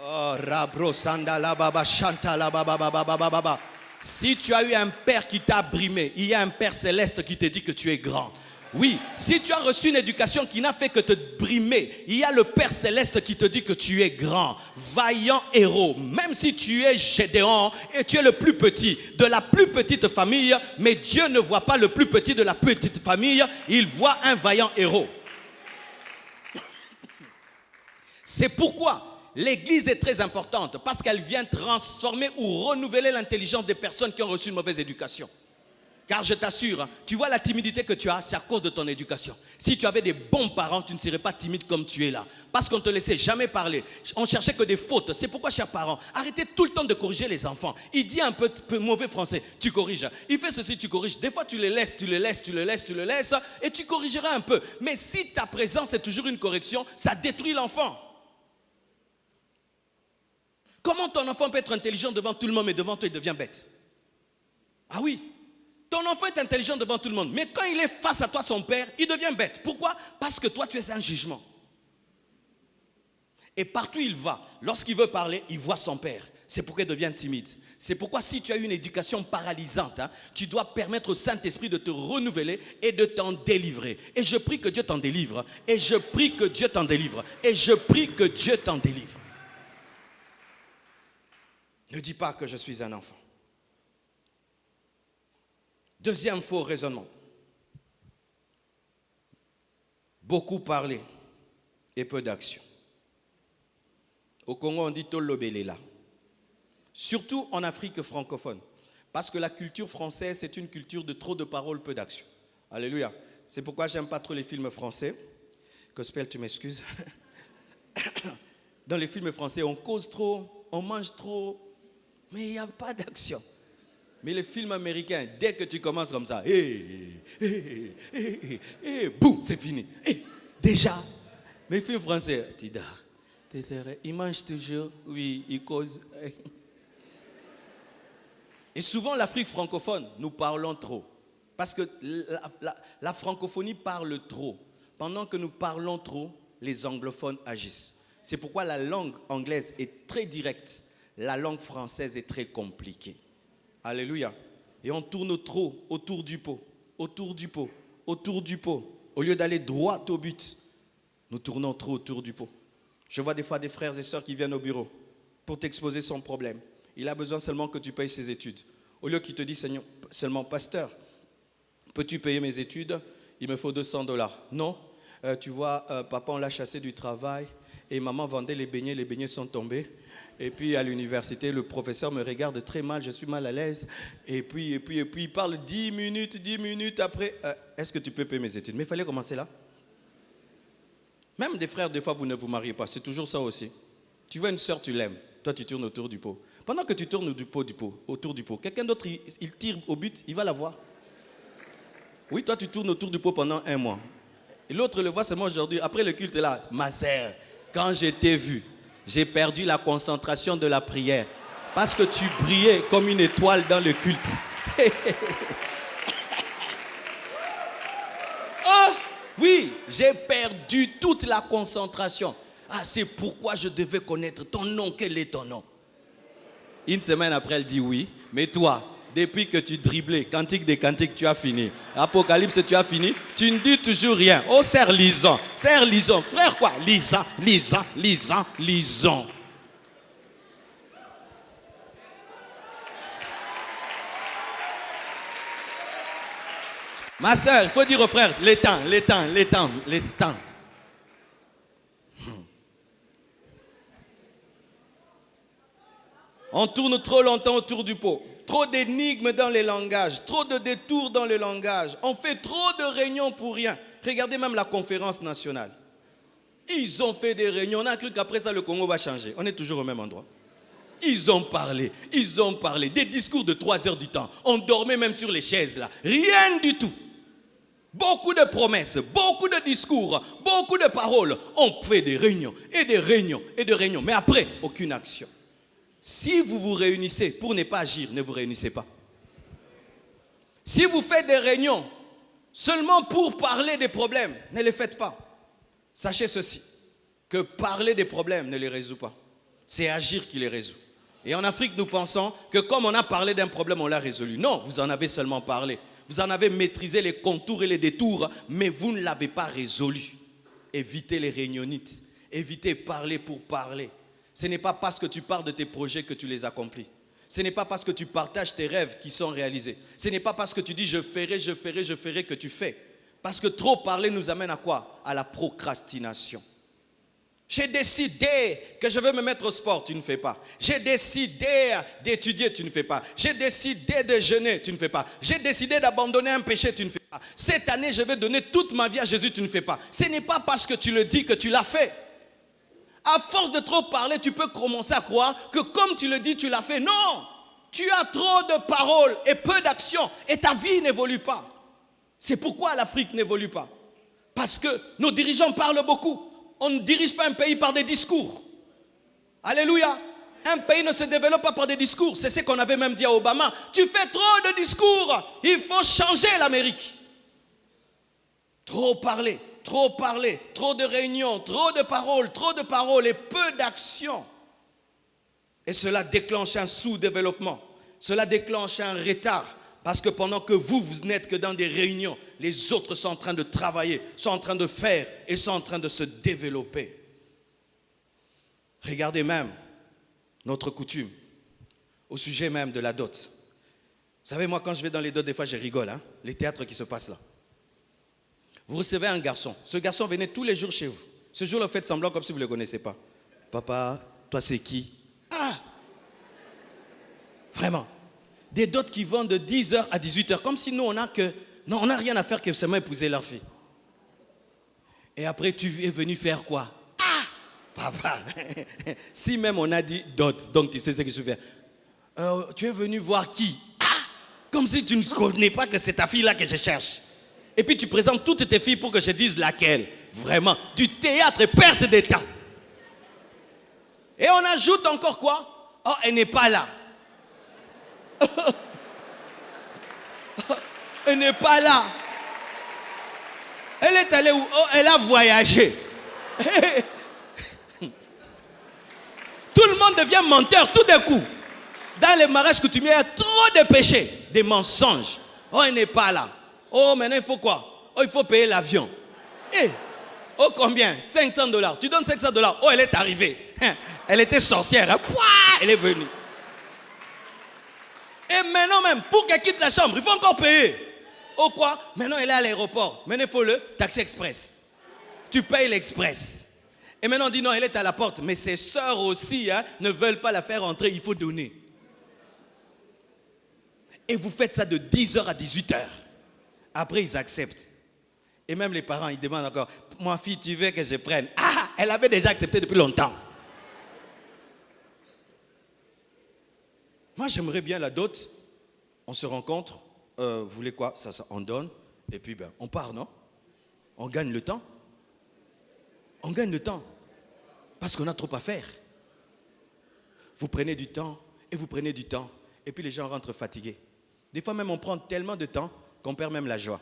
Oh, rabro sandala baba chantala baba baba baba baba. Si tu as eu un père qui t'a brimé, il y a un père céleste qui te dit que tu es grand. Oui, si tu as reçu une éducation qui n'a fait que te brimer, il y a le Père Céleste qui te dit que tu es grand, vaillant héros. Même si tu es Gédéon et tu es le plus petit de la plus petite famille, mais Dieu ne voit pas le plus petit de la petite famille, il voit un vaillant héros. C'est pourquoi l'Église est très importante, parce qu'elle vient transformer ou renouveler l'intelligence des personnes qui ont reçu une mauvaise éducation. Car je t'assure, tu vois la timidité que tu as, c'est à cause de ton éducation. Si tu avais des bons parents, tu ne serais pas timide comme tu es là. Parce qu'on ne te laissait jamais parler. On cherchait que des fautes. C'est pourquoi, chers parents, arrêtez tout le temps de corriger les enfants. Il dit un peu mauvais français, tu corriges. Il fait ceci, tu corriges. Des fois, tu le laisses et tu corrigeras un peu. Mais si ta présence est toujours une correction, ça détruit l'enfant. Comment ton enfant peut être intelligent devant tout le monde, mais devant toi, il devient bête? Ah oui. Ton enfant est intelligent devant tout le monde, mais quand il est face à toi, son père, il devient bête. Pourquoi? Parce que toi, tu es un jugement. Et partout où il va, lorsqu'il veut parler, il voit son père. C'est pourquoi il devient timide. C'est pourquoi si tu as une éducation paralysante, tu dois permettre au Saint-Esprit de te renouveler et de t'en délivrer. Et je prie que Dieu t'en délivre. Et je prie que Dieu t'en délivre. Et je prie que Dieu t'en délivre. Ne dis pas que je suis un enfant. Deuxième faux raisonnement. Beaucoup parler et peu d'action. Au Congo, on dit Tolobelela. Surtout en Afrique francophone. Parce que la culture française, c'est une culture de trop de paroles, peu d'action. Alléluia. C'est pourquoi j'aime pas trop les films français. Gospel, tu m'excuses. Dans les films français, on cause trop, on mange trop, mais il n'y a pas d'action. Mais les films américains, dès que tu commences comme ça, boum, c'est fini. Déjà, mes films français, ils mangent toujours, oui, ils causent. Et souvent, l'Afrique francophone, nous parlons trop. Parce que la francophonie parle trop. Pendant que nous parlons trop, les anglophones agissent. C'est pourquoi la langue anglaise est très directe. La langue française est très compliquée. Alléluia. Et on tourne trop autour du pot, autour du pot, autour du pot. Au lieu d'aller droit au but, nous tournons trop autour du pot. Je vois des fois des frères et sœurs qui viennent au bureau pour t'exposer son problème. Il a besoin seulement que tu payes ses études. Au lieu qu'il te dise seulement, pasteur, peux-tu payer mes études? Il me faut $200. Non, tu vois, papa, on l'a chassé du travail et maman vendait les beignets sont tombés. Et puis à l'université, le professeur me regarde très mal, je suis mal à l'aise. Et puis il parle 10 minutes après. Est-ce que tu peux payer mes études? Mais il fallait commencer là. Même des frères, des fois, vous ne vous mariez pas. C'est toujours ça aussi. Tu vois une sœur, tu l'aimes. Toi, tu tournes autour du pot. Pendant que tu tournes autour du pot, quelqu'un d'autre, il tire au but, il va la voir. Oui, toi, tu tournes autour du pot pendant 1 mois. Et l'autre le voit seulement aujourd'hui. Après le culte, là, ma sœur, quand je t'ai vu, j'ai perdu la concentration de la prière parce que tu brillais comme une étoile dans le culte. Oh, oui, j'ai perdu toute la concentration. Ah, c'est pourquoi je devais connaître ton nom. Quel est ton nom? Une semaine après, elle dit oui. Mais toi, Depuis que tu driblais, cantique des cantiques, tu as fini. Apocalypse, tu as fini. Tu ne dis toujours rien. Oh, sœur, lisons. Sœur, lisons. Frère, quoi? Lisons, lisons, lisons, lisons. Ma sœur, il faut dire au frère, les temps. On tourne trop longtemps autour du pot. Trop d'énigmes dans les langages, trop de détours dans le langage. On fait trop de réunions pour rien. Regardez même la conférence nationale. Ils ont fait des réunions. On a cru qu'après ça, le Congo va changer. On est toujours au même endroit. Ils ont parlé. Des discours de 3 heures du temps. On dormait même sur les chaises là. Rien du tout. Beaucoup de promesses, beaucoup de discours, beaucoup de paroles. On fait des réunions et des réunions et des réunions. Mais après, aucune action. Si vous vous réunissez pour ne pas agir, ne vous réunissez pas. Si vous faites des réunions seulement pour parler des problèmes, ne les faites pas. Sachez ceci, que parler des problèmes ne les résout pas. C'est agir qui les résout. Et en Afrique, nous pensons que comme on a parlé d'un problème, on l'a résolu. Non, vous en avez seulement parlé. Vous en avez maîtrisé les contours et les détours, mais vous ne l'avez pas résolu. Évitez les réunionites. Évitez parler pour parler. Ce n'est pas parce que tu parles de tes projets que tu les accomplis. Ce n'est pas parce que tu partages tes rêves qui sont réalisés. Ce n'est pas parce que tu dis je ferai que tu fais. Parce que trop parler nous amène à quoi? À la procrastination. J'ai décidé que je veux me mettre au sport, tu ne fais pas. J'ai décidé d'étudier, tu ne fais pas. J'ai décidé de jeûner, tu ne fais pas. J'ai décidé d'abandonner un péché, tu ne fais pas. Cette année, je vais donner toute ma vie à Jésus, tu ne fais pas. Ce n'est pas parce que tu le dis que tu l'as fait. À force de trop parler, tu peux commencer à croire que comme tu le dis, tu l'as fait. Non, tu as trop de paroles et peu d'actions et ta vie n'évolue pas. C'est pourquoi l'Afrique n'évolue pas. Parce que nos dirigeants parlent beaucoup. On ne dirige pas un pays par des discours. Alléluia. Un pays ne se développe pas par des discours. C'est ce qu'on avait même dit à Obama. Tu fais trop de discours. Il faut changer l'Amérique. Trop parler, trop de réunions, trop de paroles et peu d'actions. Et cela déclenche un sous-développement. Cela déclenche un retard. Parce que pendant que vous n'êtes que dans des réunions, les autres sont en train de travailler, sont en train de faire et sont en train de se développer. Regardez même notre coutume au sujet même de la dot. Vous savez, moi, quand je vais dans les dots, des fois, je rigole, hein, les théâtres qui se passent là. Vous recevez un garçon. Ce garçon venait tous les jours chez vous. Ce jour-là, faites semblant comme si vous ne le connaissez pas. Papa, toi, c'est qui? Ah! Vraiment. Des dots qui vont de 10h à 18h, comme si nous, on n'a rien à faire que seulement épouser leur fille. Et après, tu es venu faire quoi? Ah! Papa! Si même on a dit dot, donc tu sais ce que je fais. Tu es venu voir qui? Ah! Comme si tu ne connais pas que c'est ta fille-là que je cherche. Et puis tu présentes toutes tes filles pour que je dise laquelle. Vraiment, du théâtre et perte de temps. Et on ajoute encore quoi? Oh, elle n'est pas là. Elle n'est pas là. Elle est allée où? Oh, elle a voyagé. Tout le monde devient menteur tout d'un coup. Dans les mariages coutumiers, il y a trop de péchés, des mensonges. Oh, elle n'est pas là. Oh, maintenant il faut quoi? Oh, il faut payer l'avion. Eh, oh, combien? $500. Tu donnes $500. Oh, elle est arrivée. Elle était sorcière. Hein? Pouah, elle est venue. Et maintenant même, pour qu'elle quitte la chambre, il faut encore payer. Oh quoi? Maintenant elle est à l'aéroport. Maintenant il faut le taxi express. Tu payes l'express. Et maintenant on dit non, elle est à la porte. Mais ses sœurs aussi ne veulent pas la faire entrer, il faut donner. Et vous faites ça de 10h à 18h. Après ils acceptent. Et même les parents, ils demandent encore, ma fille, tu veux que je prenne? Ah, elle avait déjà accepté depuis longtemps. Moi, j'aimerais bien la dot. On se rencontre. Vous voulez quoi? Ça, on donne. Et puis, on part, non? On gagne le temps. On gagne le temps. Parce qu'on a trop à faire. Vous prenez du temps et vous prenez du temps. Et puis, les gens rentrent fatigués. Des fois, même, on prend tellement de temps qu'on perd même la joie.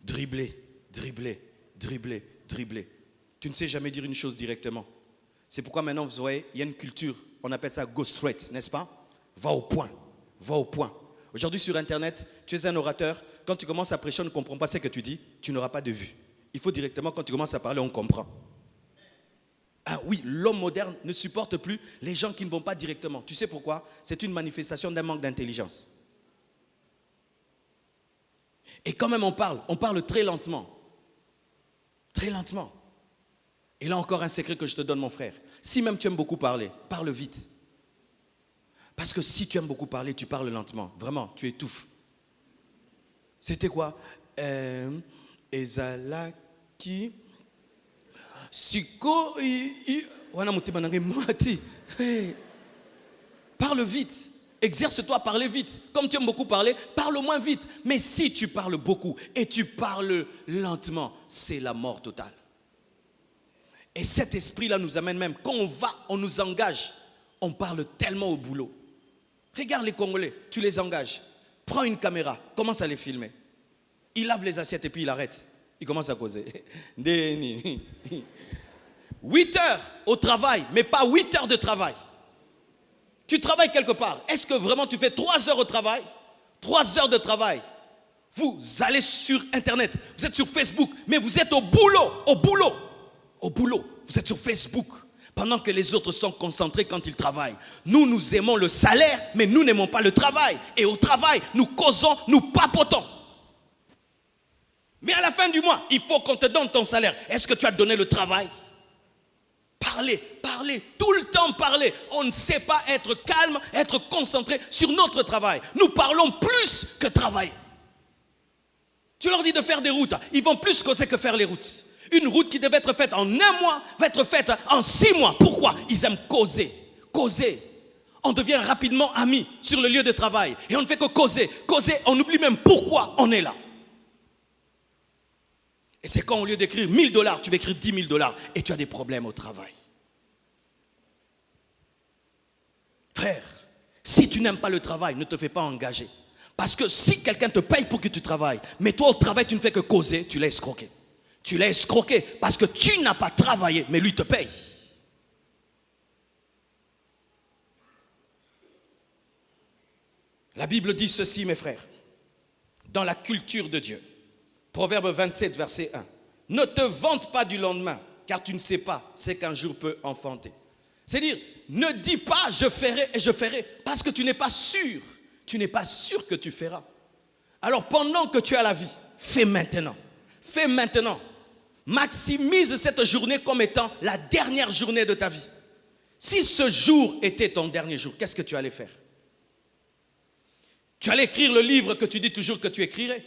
Dribbler. Tu ne sais jamais dire une chose directement. C'est pourquoi maintenant, vous voyez, il y a une culture on appelle ça go straight, n'est-ce pas? Va au point, va au point. Aujourd'hui sur Internet, tu es un orateur, quand tu commences à prêcher, on ne comprend pas ce que tu dis, tu n'auras pas de vue. Il faut directement, quand tu commences à parler, on comprend. Ah oui, l'homme moderne ne supporte plus les gens qui ne vont pas directement. Tu sais pourquoi? C'est une manifestation d'un manque d'intelligence. Et quand même on parle très lentement. Très lentement. Et là encore un secret que je te donne mon frère. Si même tu aimes beaucoup parler, parle vite. Parce que si tu aimes beaucoup parler, tu parles lentement. Vraiment, tu étouffes. C'était quoi? Ezalaki... Siko, parle vite, exerce-toi à parler vite. Comme tu aimes beaucoup parler, parle moins vite. Mais si tu parles beaucoup et tu parles lentement, c'est la mort totale. Et cet esprit-là nous amène même, quand on nous engage, on parle tellement au boulot. Regarde les Congolais, tu les engages. Prends une caméra, commence à les filmer. Il lave les assiettes et puis il arrête. Il commence à causer. 8 heures au travail, mais pas 8 heures de travail. Tu travailles quelque part. Est-ce que vraiment tu fais 3 heures au travail? 3 heures de travail. Vous allez sur Internet, vous êtes sur Facebook, mais vous êtes au boulot. Vous êtes sur Facebook. Pendant que les autres sont concentrés quand ils travaillent. Nous aimons le salaire, mais nous n'aimons pas le travail. Et au travail, nous causons, nous papotons. Mais à la fin du mois, il faut qu'on te donne ton salaire. Est-ce que tu as donné le travail? Parler, tout le temps parler. On ne sait pas être calme, être concentré sur notre travail. Nous parlons plus que travailler. Tu leur dis de faire des routes, ils vont plus causer que faire les routes. Une route qui devait être faite en 1 mois va être faite en 6 mois. Pourquoi? Ils aiment causer. On devient rapidement amis sur le lieu de travail. Et on ne fait que causer. On oublie même pourquoi on est là. Et c'est quand au lieu d'écrire $1000, tu vas écrire $10 000 et tu as des problèmes au travail. Frère, si tu n'aimes pas le travail, ne te fais pas engager. Parce que si quelqu'un te paye pour que tu travailles, mais toi au travail tu ne fais que causer, tu l'as escroqué. Tu l'as escroqué parce que tu n'as pas travaillé, mais lui te paye. La Bible dit ceci, mes frères, dans la culture de Dieu. Proverbe 27, verset 1. Ne te vante pas du lendemain, car tu ne sais pas ce qu'un jour peut enfanter. C'est-à-dire, ne dis pas je ferai et je ferai, parce que tu n'es pas sûr. Tu n'es pas sûr que tu feras. Alors pendant que tu as la vie, fais maintenant. Fais maintenant. Maximise cette journée comme étant la dernière journée de ta vie. Si ce jour était ton dernier jour, qu'est-ce que tu allais faire? Tu allais écrire le livre que tu dis toujours que tu écrirais.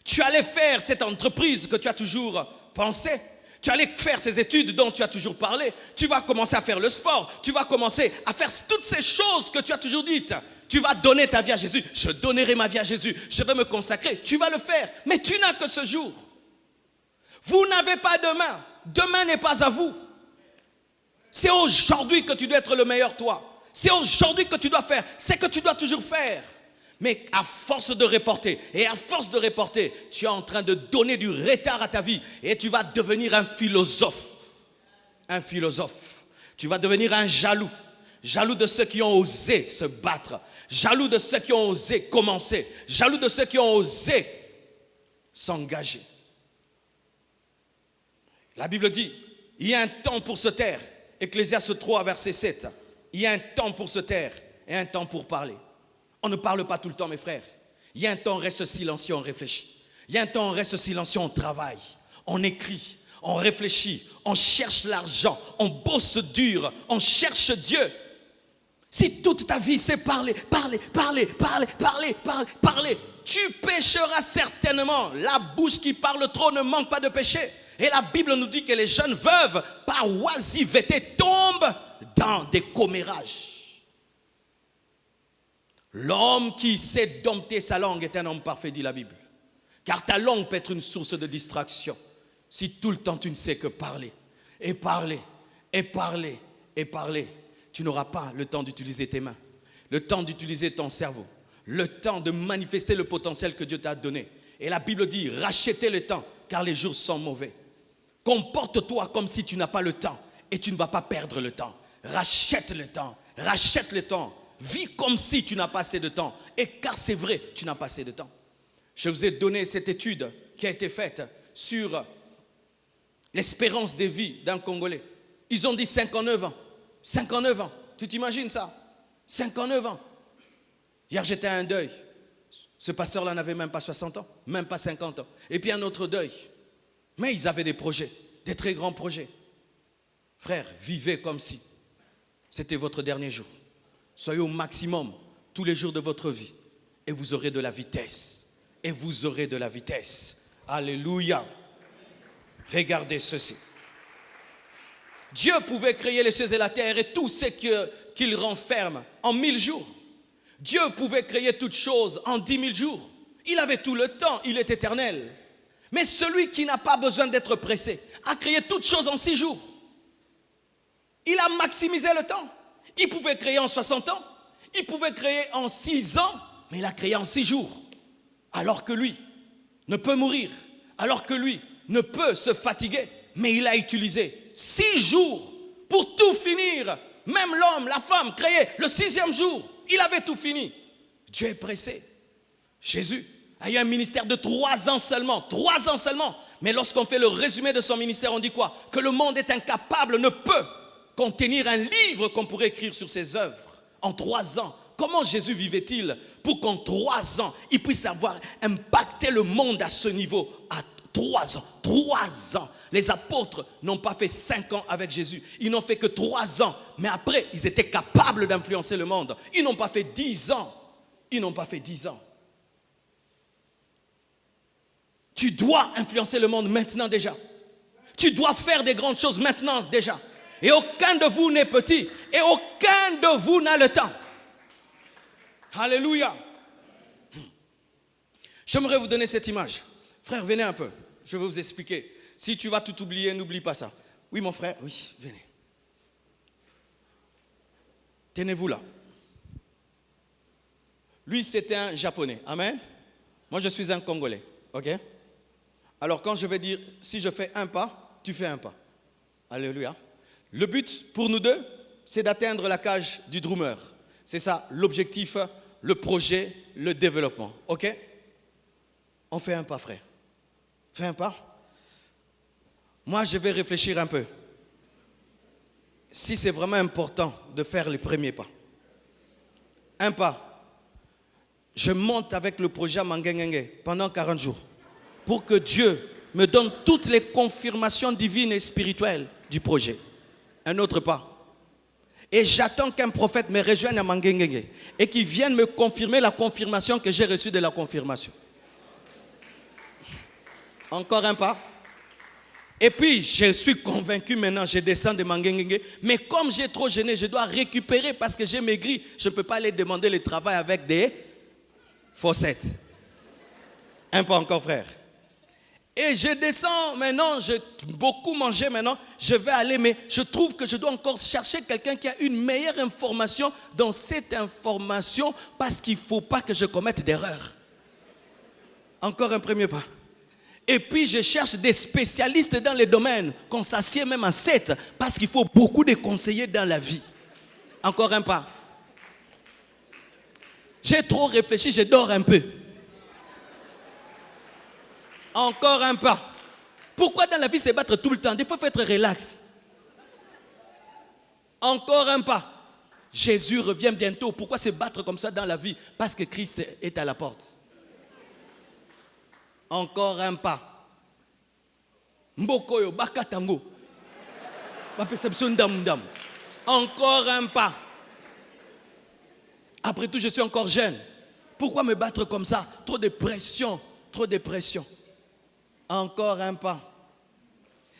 Tu allais faire cette entreprise que tu as toujours pensé. Tu allais faire ces études dont tu as toujours parlé. Tu vas commencer à faire le sport. Tu vas commencer à faire toutes ces choses que tu as toujours dites. Tu vas donner ta vie à Jésus. Je donnerai ma vie à Jésus. Je vais me consacrer. Tu vas le faire. Mais tu n'as que ce jour. Vous n'avez pas demain. Demain n'est pas à vous. C'est aujourd'hui que tu dois être le meilleur toi. C'est aujourd'hui que tu dois faire. C'est que tu dois toujours faire. Mais à force de reporter, et à force de reporter, tu es en train de donner du retard à ta vie. Et tu vas devenir un philosophe. Un philosophe. Tu vas devenir un jaloux. Jaloux de ceux qui ont osé se battre. Jaloux de ceux qui ont osé commencer. Jaloux de ceux qui ont osé s'engager. La Bible dit, il y a un temps pour se taire. Ecclésiaste 3, verset 7. Il y a un temps pour se taire et un temps pour parler. On ne parle pas tout le temps, mes frères. Il y a un temps, on reste silencieux, on réfléchit. Il y a un temps, on reste silencieux, on travaille. On écrit, on réfléchit, on cherche l'argent, on bosse dur, on cherche Dieu. Si toute ta vie c'est parler, tu pécheras certainement. La bouche qui parle trop ne manque pas de péché. Et la Bible nous dit que les jeunes veuves, par oisiveté, tombent dans des commérages. L'homme qui sait dompter sa langue est un homme parfait, dit la Bible. Car ta langue peut être une source de distraction. Si tout le temps tu ne sais que parler, et parler, tu n'auras pas le temps d'utiliser tes mains, le temps d'utiliser ton cerveau, le temps de manifester le potentiel que Dieu t'a donné. Et la Bible dit, rachetez le temps, car les jours sont mauvais. Comporte-toi comme si tu n'as pas le temps, et tu ne vas pas perdre le temps. Rachète le temps. Rachète le temps. Vis comme si tu n'as pas assez de temps. Et car c'est vrai, tu n'as pas assez de temps. Je vous ai donné cette étude qui a été faite sur l'espérance de vie d'un Congolais. Ils ont dit 59 ans. 59 ans. Tu t'imagines ça? 59 ans. Hier, j'étais à un deuil. Ce pasteur-là n'avait même pas 60 ans, même pas 50 ans. Et puis un autre deuil. Mais ils avaient des projets, des très grands projets. Frères, vivez comme si c'était votre dernier jour. Soyez au maximum tous les jours de votre vie. Et vous aurez de la vitesse. Et vous aurez de la vitesse. Alléluia. Regardez ceci. Dieu pouvait créer les cieux et la terre et tout ce qu'il renferme en 1000 jours. Dieu pouvait créer toutes choses en 10 000 jours. Il avait tout le temps, il est éternel. Mais celui qui n'a pas besoin d'être pressé a créé toutes choses en 6 jours. Il a maximisé le temps. Il pouvait créer en 60 ans, il pouvait créer en 6 ans, mais il a créé en 6 jours. Alors que lui ne peut mourir, alors que lui ne peut se fatiguer, mais il a utilisé 6 jours pour tout finir. Même l'homme, la femme, créé le 6e jour. Il avait tout fini. Dieu est pressé. Jésus a eu un ministère de 3 ans seulement. 3 ans seulement. Mais lorsqu'on fait le résumé de son ministère, on dit quoi? Que le monde est incapable, ne peut contenir un livre qu'on pourrait écrire sur ses œuvres. En 3 ans. Comment Jésus vivait-il pour qu'en 3 ans, il puisse avoir impacté le monde à ce niveau? À 3 ans. 3 ans. Les apôtres n'ont pas fait 5 ans avec Jésus. Ils n'ont fait que 3 ans. Mais après, ils étaient capables d'influencer le monde. Ils n'ont pas fait 10 ans. Ils n'ont pas fait 10 ans. Tu dois influencer le monde maintenant déjà. Tu dois faire des grandes choses maintenant déjà. Et aucun de vous n'est petit. Et aucun de vous n'a le temps. Alléluia. J'aimerais vous donner cette image. Frère, venez un peu. Je vais vous expliquer. Si tu vas tout oublier, n'oublie pas ça. Oui, mon frère, oui, venez. Tenez-vous là. Lui, c'était un Japonais. Amen. Moi, je suis un Congolais. OK? Alors, quand je vais dire, si je fais un pas, tu fais un pas. Alléluia. Le but pour nous deux, c'est d'atteindre la cage du drummer. C'est ça, l'objectif, le projet, le développement. OK? On fait un pas, frère. Fais un pas. Moi, je vais réfléchir un peu. Si c'est vraiment important de faire les premiers pas. Un pas. Je monte avec le projet Mangengenge pendant 40 jours pour que Dieu me donne toutes les confirmations divines et spirituelles du projet. Un autre pas. Et j'attends qu'un prophète me rejoigne à Mangengenge et qu'il vienne me confirmer la confirmation que j'ai reçue de la confirmation. Encore un pas. Et puis, je suis convaincu maintenant, je descends de Mangengenge. Mais comme j'ai trop gêné, je dois récupérer parce que j'ai maigri. Je ne peux pas aller demander le travail avec des fossettes. Un pas encore, frère. Et je descends maintenant, j'ai beaucoup mangé maintenant. Je vais aller, mais je trouve que je dois encore chercher quelqu'un qui a une meilleure information dans cette information parce qu'il ne faut pas que je commette d'erreur. Encore un premier pas. Et puis, je cherche des spécialistes dans les domaines, qu'on s'assied même à 7, parce qu'il faut beaucoup de conseillers dans la vie. Encore un pas. J'ai trop réfléchi, je dors un peu. Encore un pas. Pourquoi dans la vie se battre tout le temps? Des fois, il faut être relax. Encore un pas. Jésus revient bientôt. Pourquoi se battre comme ça dans la vie? Parce que Christ est à la porte. Encore un pas. Mbokoyo, bakatango. Encore un pas. Après tout, je suis encore jeune. Pourquoi me battre comme ça? Trop de pression, trop de pression. Encore un pas.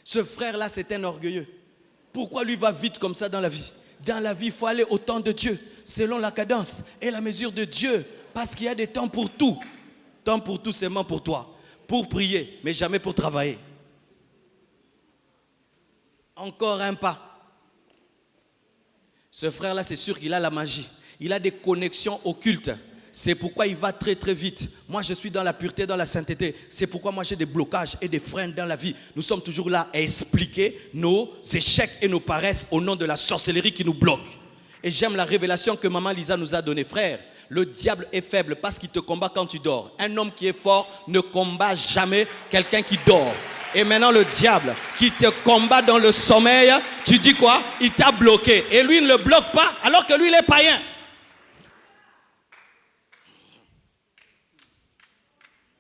Ce frère-là, c'est un orgueilleux. Pourquoi lui va vite comme ça dans la vie? Dans la vie, il faut aller au temps de Dieu, selon la cadence et la mesure de Dieu. Parce qu'il y a des temps pour tout. Temps pour tout, seulement pour toi. Pour prier, mais jamais pour travailler. Encore un pas. Ce frère-là, c'est sûr qu'il a la magie. Il a des connexions occultes. C'est pourquoi il va très très vite. Moi, je suis dans la pureté, dans la sainteté. C'est pourquoi moi, j'ai des blocages et des freins dans la vie. Nous sommes toujours là à expliquer nos échecs et nos paresses au nom de la sorcellerie qui nous bloque. Et j'aime la révélation que maman Lisa nous a donnée. Frère, le diable est faible parce qu'il te combat quand tu dors. Un homme qui est fort ne combat jamais quelqu'un qui dort. Et maintenant le diable qui te combat dans le sommeil, tu dis quoi? Il t'a bloqué. Et lui ne le bloque pas alors que lui il est païen.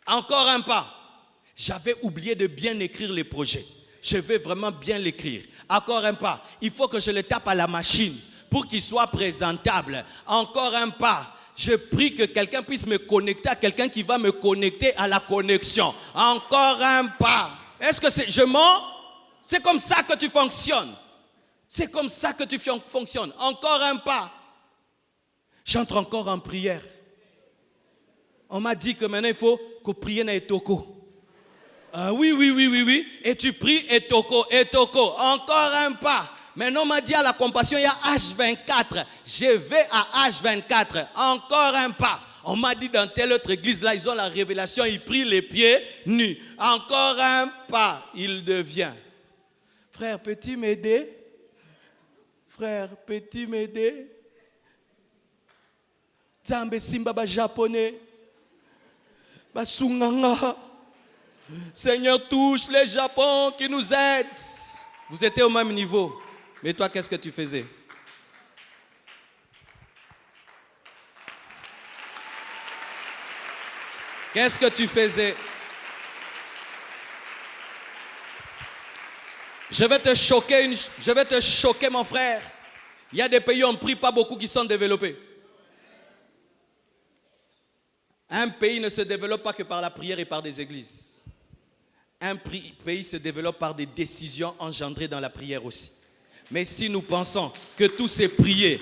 Encore un pas. J'avais oublié de bien écrire les projets. Je vais vraiment bien l'écrire. Encore un pas. Il faut que je le tape à la machine pour qu'il soit présentable. Encore un pas. Je prie que quelqu'un puisse me connecter à quelqu'un qui va me connecter à la connexion. Encore un pas. Est-ce que je mens? C'est comme ça que tu fonctionnes. C'est comme ça que tu fonctionnes. Encore un pas. J'entre encore en prière. On m'a dit que maintenant il faut que prier na etoko. Oui. Et tu pries etoko. Encore un pas. Maintenant on m'a dit à la compassion, il y a H24. Je vais à H24. Encore un pas. On m'a dit dans telle autre église, là, ils ont la révélation, ils prient les pieds nus. Encore un pas, il devient. Frère, peux-tu m'aider? Frère, peux-tu m'aider? Zambe Simba ba japonais. Ba Sunganga. Seigneur, touche les Japon qui nous aident. Vous étiez au même niveau. Mais toi, qu'est-ce que tu faisais? Qu'est-ce que tu faisais? Je vais te choquer, mon frère. Il y a des pays où on ne prie pas beaucoup qui sont développés. Un pays ne se développe pas que par la prière et par des églises. Un pays se développe par des décisions engendrées dans la prière aussi. Mais si nous pensons que tous ces prières,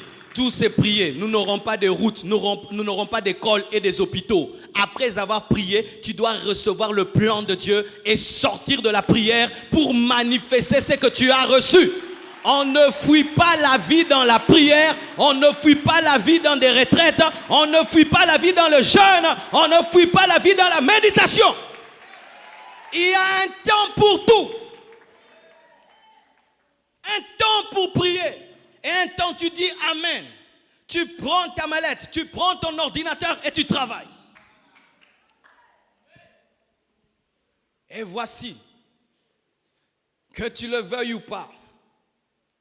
nous n'aurons pas de routes, nous n'aurons pas d'écoles et des hôpitaux. Après avoir prié, tu dois recevoir le plan de Dieu et sortir de la prière pour manifester ce que tu as reçu. On ne fuit pas la vie dans la prière, on ne fuit pas la vie dans des retraites, on ne fuit pas la vie dans le jeûne, on ne fuit pas la vie dans la méditation. Il y a un temps pour tout. Un temps pour prier. Et un temps tu dis Amen. Tu prends ta mallette, tu prends ton ordinateur et tu travailles. Et voici, que tu le veuilles ou pas,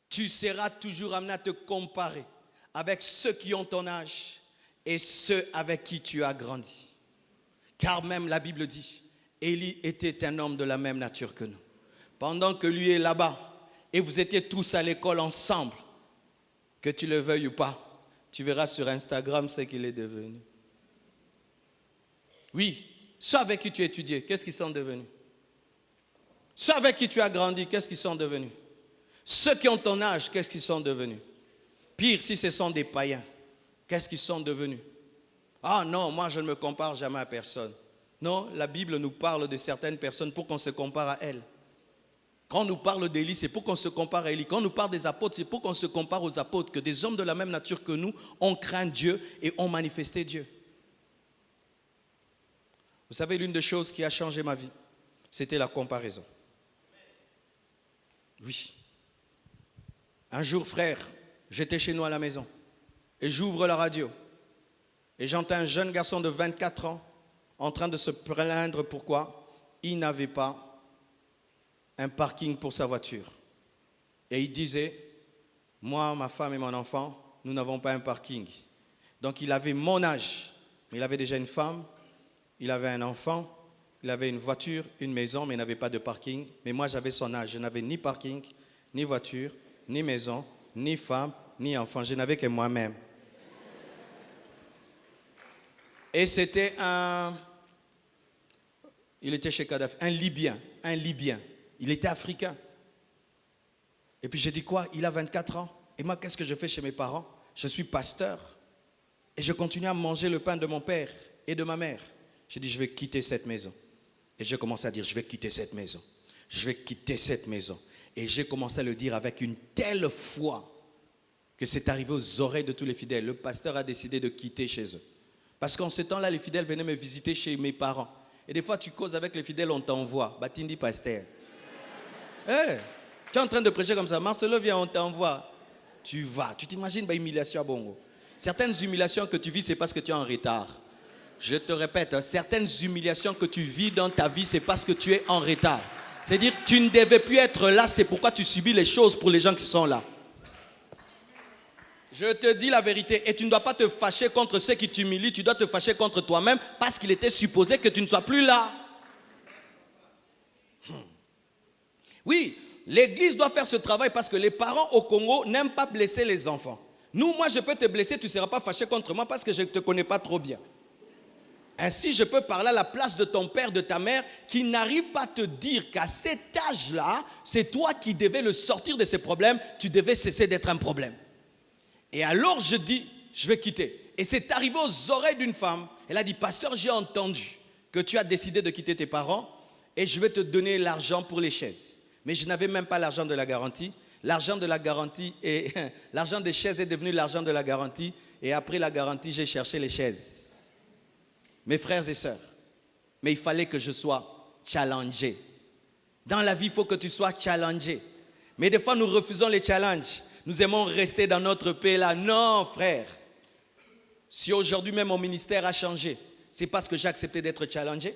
tu seras toujours amené à te comparer avec ceux qui ont ton âge et ceux avec qui tu as grandi. Car même la Bible dit, Élie était un homme de la même nature que nous. Pendant que lui est là-bas, et vous étiez tous à l'école ensemble, que tu le veuilles ou pas, tu verras sur Instagram ce qu'il est devenu. Oui, ceux avec qui tu étudiais, qu'est-ce qu'ils sont devenus? Ceux avec qui tu as grandi, qu'est-ce qu'ils sont devenus? Ceux qui ont ton âge, qu'est-ce qu'ils sont devenus? Pire, si ce sont des païens, qu'est-ce qu'ils sont devenus? Ah non, moi je ne me compare jamais à personne. Non, la Bible nous parle de certaines personnes pour qu'on se compare à elles. Quand on nous parle d'Élie, c'est pour qu'on se compare à Élie. Quand on nous parle des apôtres, c'est pour qu'on se compare aux apôtres, que des hommes de la même nature que nous ont craint Dieu et ont manifesté Dieu. Vous savez, l'une des choses qui a changé ma vie, c'était la comparaison. Oui. Un jour, frère, j'étais chez nous à la maison et j'ouvre la radio et j'entends un jeune garçon de 24 ans en train de se plaindre pourquoi il n'avait pas un parking pour sa voiture. Et il disait, moi, ma femme et mon enfant, nous n'avons pas un parking. Donc il avait mon âge, mais il avait déjà une femme, il avait un enfant, il avait une voiture, une maison, mais il n'avait pas de parking. Mais moi, j'avais son âge, je n'avais ni parking, ni voiture, ni maison, ni femme, ni enfant. Je n'avais que moi-même. Et c'était il était chez Kadhafi, un Libyen. Il était africain. Et puis j'ai dit quoi? Il a 24 ans. Et moi, qu'est-ce que je fais chez mes parents? Je suis pasteur. Et je continue à manger le pain de mon père et de ma mère. J'ai dit, je vais quitter cette maison. Et j'ai commencé à dire, je vais quitter cette maison. Je vais quitter cette maison. Et j'ai commencé à le dire avec une telle foi que c'est arrivé aux oreilles de tous les fidèles. Le pasteur a décidé de quitter chez eux. Parce qu'en ce temps-là, les fidèles venaient me visiter chez mes parents. Et des fois, tu causes avec les fidèles, on t'envoie. Batindi pasteur. Hey, tu es en train de prêcher comme ça. Marcelo vient, on t'envoie. tu vas. Tu t'imagines humiliation à bongo. Certaines humiliations que tu vis, c'est parce que tu es en retard. Je te répète, certaines humiliations que tu vis dans ta vie, c'est parce que tu es en retard. C'est-à-dire que tu ne devais plus être là, c'est pourquoi tu subis les choses pour les gens qui sont là. Je te dis la vérité, et tu ne dois pas te fâcher contre ceux qui t'humilient, tu dois te fâcher contre toi-même parce qu'il était supposé que tu ne sois plus là. Oui, l'église doit faire ce travail parce que les parents au Congo n'aiment pas blesser les enfants. Nous, moi, je peux te blesser, tu ne seras pas fâché contre moi parce que je ne te connais pas trop bien. Ainsi, je peux parler à la place de ton père, de ta mère, qui n'arrive pas à te dire qu'à cet âge-là, c'est toi qui devais le sortir de ces problèmes, tu devais cesser d'être un problème. Et alors je dis, je vais quitter. Et c'est arrivé aux oreilles d'une femme. Elle a dit, pasteur, j'ai entendu que tu as décidé de quitter tes parents et je vais te donner l'argent pour les chaises. Mais je n'avais même pas l'argent de la garantie. L'argent de la garantie et l'argent des chaises est devenu l'argent de la garantie. Et après la garantie, j'ai cherché les chaises. Mes frères et sœurs, mais il fallait que je sois challengé. Dans la vie, il faut que tu sois challengé. Mais des fois, nous refusons les challenges. Nous aimons rester dans notre paix là. Non, frère. Si aujourd'hui même mon ministère a changé, c'est parce que j'ai accepté d'être challengé.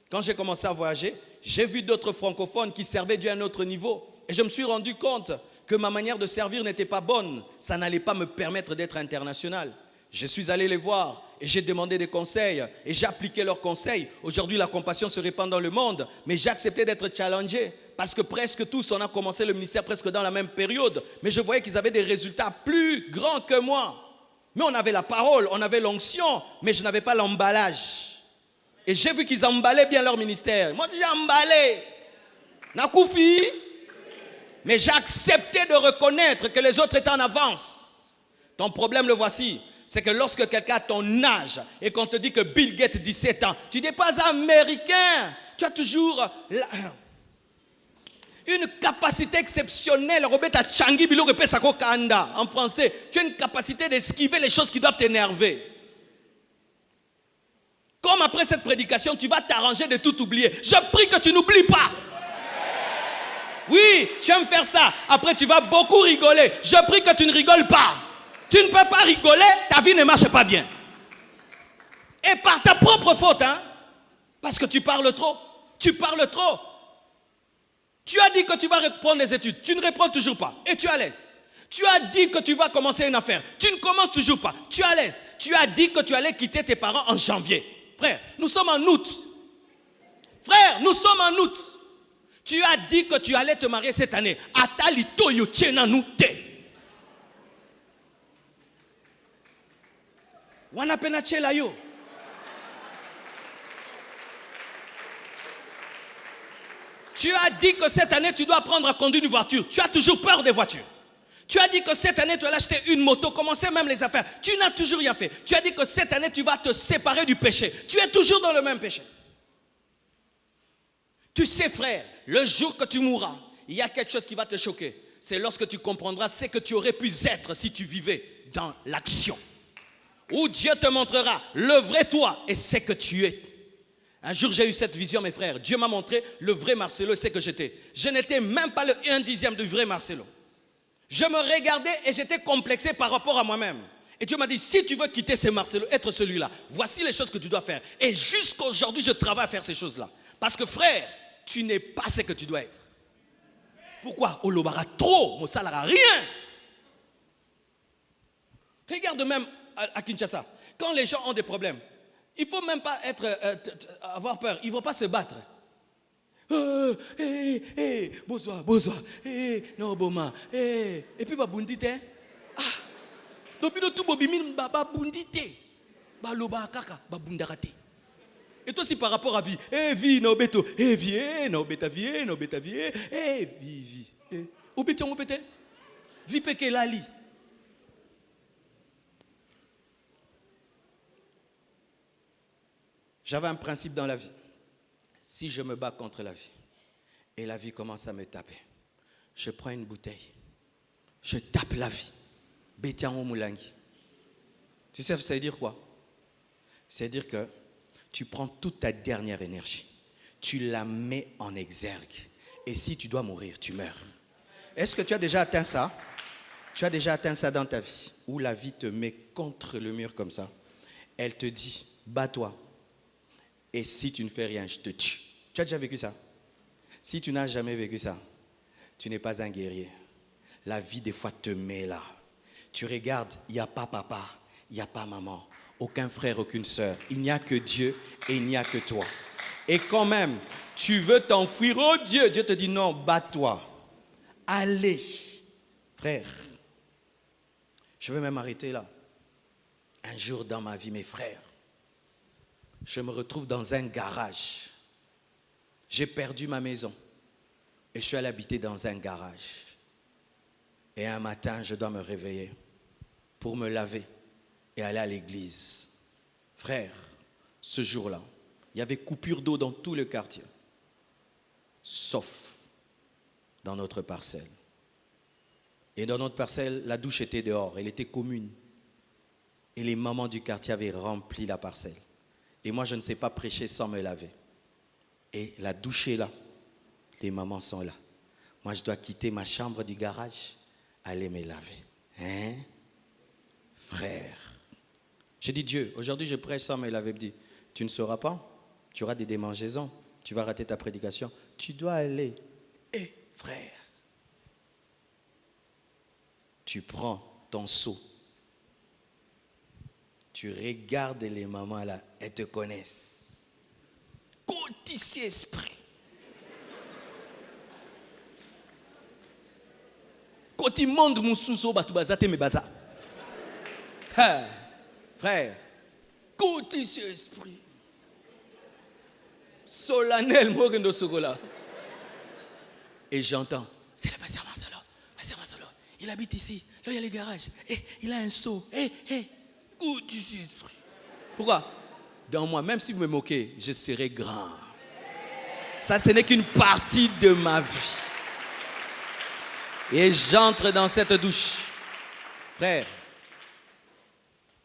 Quand j'ai commencé à voyager, j'ai vu d'autres francophones qui servaient Dieu à un autre niveau. Et je me suis rendu compte que ma manière de servir n'était pas bonne. Ça n'allait pas me permettre d'être international. Je suis allé les voir et j'ai demandé des conseils et j'ai appliqué leurs conseils. Aujourd'hui, la compassion se répand dans le monde, mais j'ai accepté d'être challengé parce que presque tous, on a commencé le ministère presque dans la même période. Mais je voyais qu'ils avaient des résultats plus grands que moi. Mais on avait la parole, on avait l'onction, mais je n'avais pas l'emballage. Et j'ai vu qu'ils emballaient bien leur ministère. Moi, j'ai emballé. Nakoufi. Mais j'ai accepté de reconnaître que les autres étaient en avance. Ton problème, le voici. C'est que lorsque quelqu'un a ton âge et qu'on te dit que Bill Gates 17 ans, tu n'es pas américain. Tu as toujours une capacité exceptionnelle. Robeta Changi Bilo Repesako Kanda en français. Tu as une capacité d'esquiver les choses qui doivent t'énerver. Comme après cette prédication, tu vas t'arranger de tout oublier. Je prie que tu n'oublies pas. Oui, tu aimes faire ça. Après, tu vas beaucoup rigoler. Je prie que tu ne rigoles pas. Tu ne peux pas rigoler, ta vie ne marche pas bien. Et par ta propre faute, hein, parce que tu parles trop. Tu parles trop. Tu as dit que tu vas reprendre les études. Tu ne reprends toujours pas. Et tu es à l'aise. Tu as dit que tu vas commencer une affaire. Tu ne commences toujours pas. Tu es à l'aise. Tu as dit que tu allais quitter tes parents en janvier. Frère, nous sommes en août. Frère, nous sommes en août. Tu as dit que tu allais te marier cette année. Atalito yo tchena nous te. Wanapena chela yo. Tu as dit que cette année tu dois apprendre à conduire une voiture. Tu as toujours peur des voitures. Tu as dit que cette année tu allais acheter une moto, commencer même les affaires. Tu n'as toujours rien fait. Tu as dit que cette année tu vas te séparer du péché. Tu es toujours dans le même péché. Tu sais, frère, le jour que tu mourras, il y a quelque chose qui va te choquer. C'est lorsque tu comprendras ce que tu aurais pu être si tu vivais dans l'action. Où Dieu te montrera le vrai toi et ce que tu es. Un jour, j'ai eu cette vision, mes frères. Dieu m'a montré le vrai Marcelo et ce que j'étais. Je n'étais même pas le 1/10 du vrai Marcelo. Je me regardais et j'étais complexé par rapport à moi-même. Et Dieu m'a dit, si tu veux quitter ce Marcelo, être celui-là, voici les choses que tu dois faire. Et jusqu'à aujourd'hui, je travaille à faire ces choses-là. Parce que frère, tu n'es pas ce que tu dois être. Pourquoi? Olobara trop, mon salaire rien. Regarde même à Kinshasa, quand les gens ont des problèmes, il ne faut même pas avoir peur, ils ne vont pas se battre. Bonsoir, non, boma, et puis, bundite. Ah, depuis le tout, bobimin, bundite. Baloba kaka, bundarate. Et toi aussi par rapport à vie, vie, no beto, vie, no beta vie, no beta vie, vie. Où bêtons, où bêtons? Vie peke lali. J'avais un principe dans la vie. Si je me bats contre la vie, et la vie commence à me taper, je prends une bouteille, je tape la vie. Bétian Moulangi. Tu sais, ça veut dire quoi? C'est dire que tu prends toute ta dernière énergie, tu la mets en exergue. Et si tu dois mourir, tu meurs. Est-ce que tu as déjà atteint ça? Tu as déjà atteint ça dans ta vie, où la vie te met contre le mur comme ça. Elle te dit, bats-toi. Et si tu ne fais rien, je te tue. Tu as déjà vécu ça? Si tu n'as jamais vécu ça, tu n'es pas un guerrier. La vie, des fois, te met là. Tu regardes, il n'y a pas papa, il n'y a pas maman, aucun frère, aucune sœur. Il n'y a que Dieu et il n'y a que toi. Et quand même, tu veux t'enfuir. Oh Dieu, Dieu te dit non, bats-toi. Allez, frère. Je veux même arrêter là. Un jour dans ma vie, mes frères, je me retrouve dans un garage. J'ai perdu ma maison et je suis allé habiter dans un garage. Et un matin, je dois me réveiller pour me laver et aller à l'église. Frère, ce jour-là, il y avait coupure d'eau dans tout le quartier, sauf dans notre parcelle. Et dans notre parcelle, la douche était dehors, elle était commune. Et les mamans du quartier avaient rempli la parcelle. Et moi, je ne sais pas prêcher sans me laver. Et la douche est là, les mamans sont là. Moi, je dois quitter ma chambre du garage, aller me laver. Hein? Frère. J'ai dit, Dieu, aujourd'hui je prêche sans me laver. Il me dit, tu ne sauras pas, tu auras des démangeaisons, tu vas rater ta prédication. Tu dois aller. Et frère, tu prends ton seau, tu regardes les mamans là, elles te connaissent. Côtissier esprit. Quand il monte mon sous-so, tu vas me baza. Frère, côtissier esprit. Solennel, moi que nous sommes là. Et j'entends, c'est le pasteur Marcelo. Pasteur Marcelo, il habite ici. Là, il y a les garages. Et il a un seau. Côtissier esprit. Pourquoi? Dans moi, même si vous me moquez, je serai grand. Ça, ce n'est qu'une partie de ma vie. Et j'entre dans cette douche. Frère,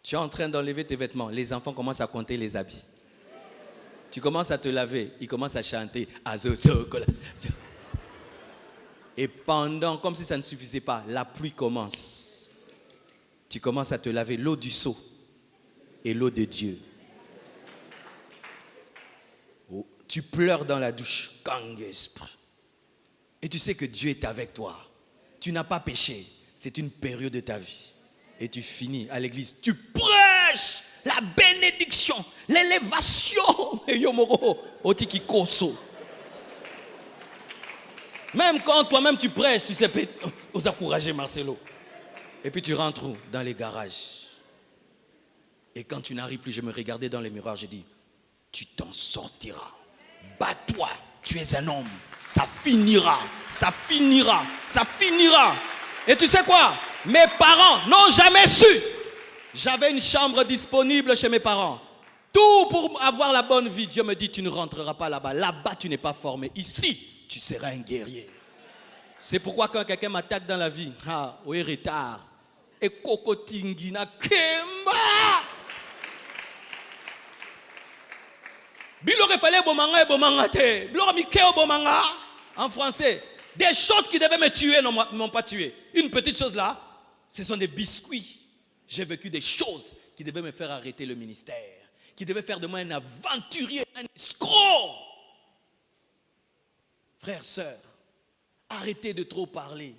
tu es en train d'enlever tes vêtements. Les enfants commencent à compter les habits. Tu commences à te laver. Ils commencent à chanter. Et pendant, comme si ça ne suffisait pas, la pluie commence. Tu commences à te laver l'eau du seau et l'eau de Dieu. Oh, tu pleures dans la douche. Et tu sais que Dieu est avec toi. Tu n'as pas péché. C'est une période de ta vie. Et tu finis à l'église. Tu prêches la bénédiction, l'élévation. Même quand toi-même tu prêches, tu sais, aux encourager Marcelo. Et puis tu rentres où? Dans les garages. Et quand tu n'arrives plus, je me regardais dans les miroirs, j'ai dit, tu t'en sortiras. Bats-toi, tu es un homme. Ça finira, ça finira, ça finira. Et tu sais quoi? Mes parents n'ont jamais su. J'avais une chambre disponible chez mes parents. Tout pour avoir la bonne vie. Dieu me dit, tu ne rentreras pas là-bas. Là-bas, tu n'es pas formé. Ici, tu seras un guerrier. C'est pourquoi quand quelqu'un m'attaque dans la vie, oui, retard. Et kokotingina kemba. En français, des choses qui devaient me tuer ne m'ont pas tué. Une petite chose là, ce sont des biscuits. J'ai vécu des choses qui devaient me faire arrêter le ministère, qui devaient faire de moi un aventurier, un escroc. Frères, sœurs, arrêtez de trop parler.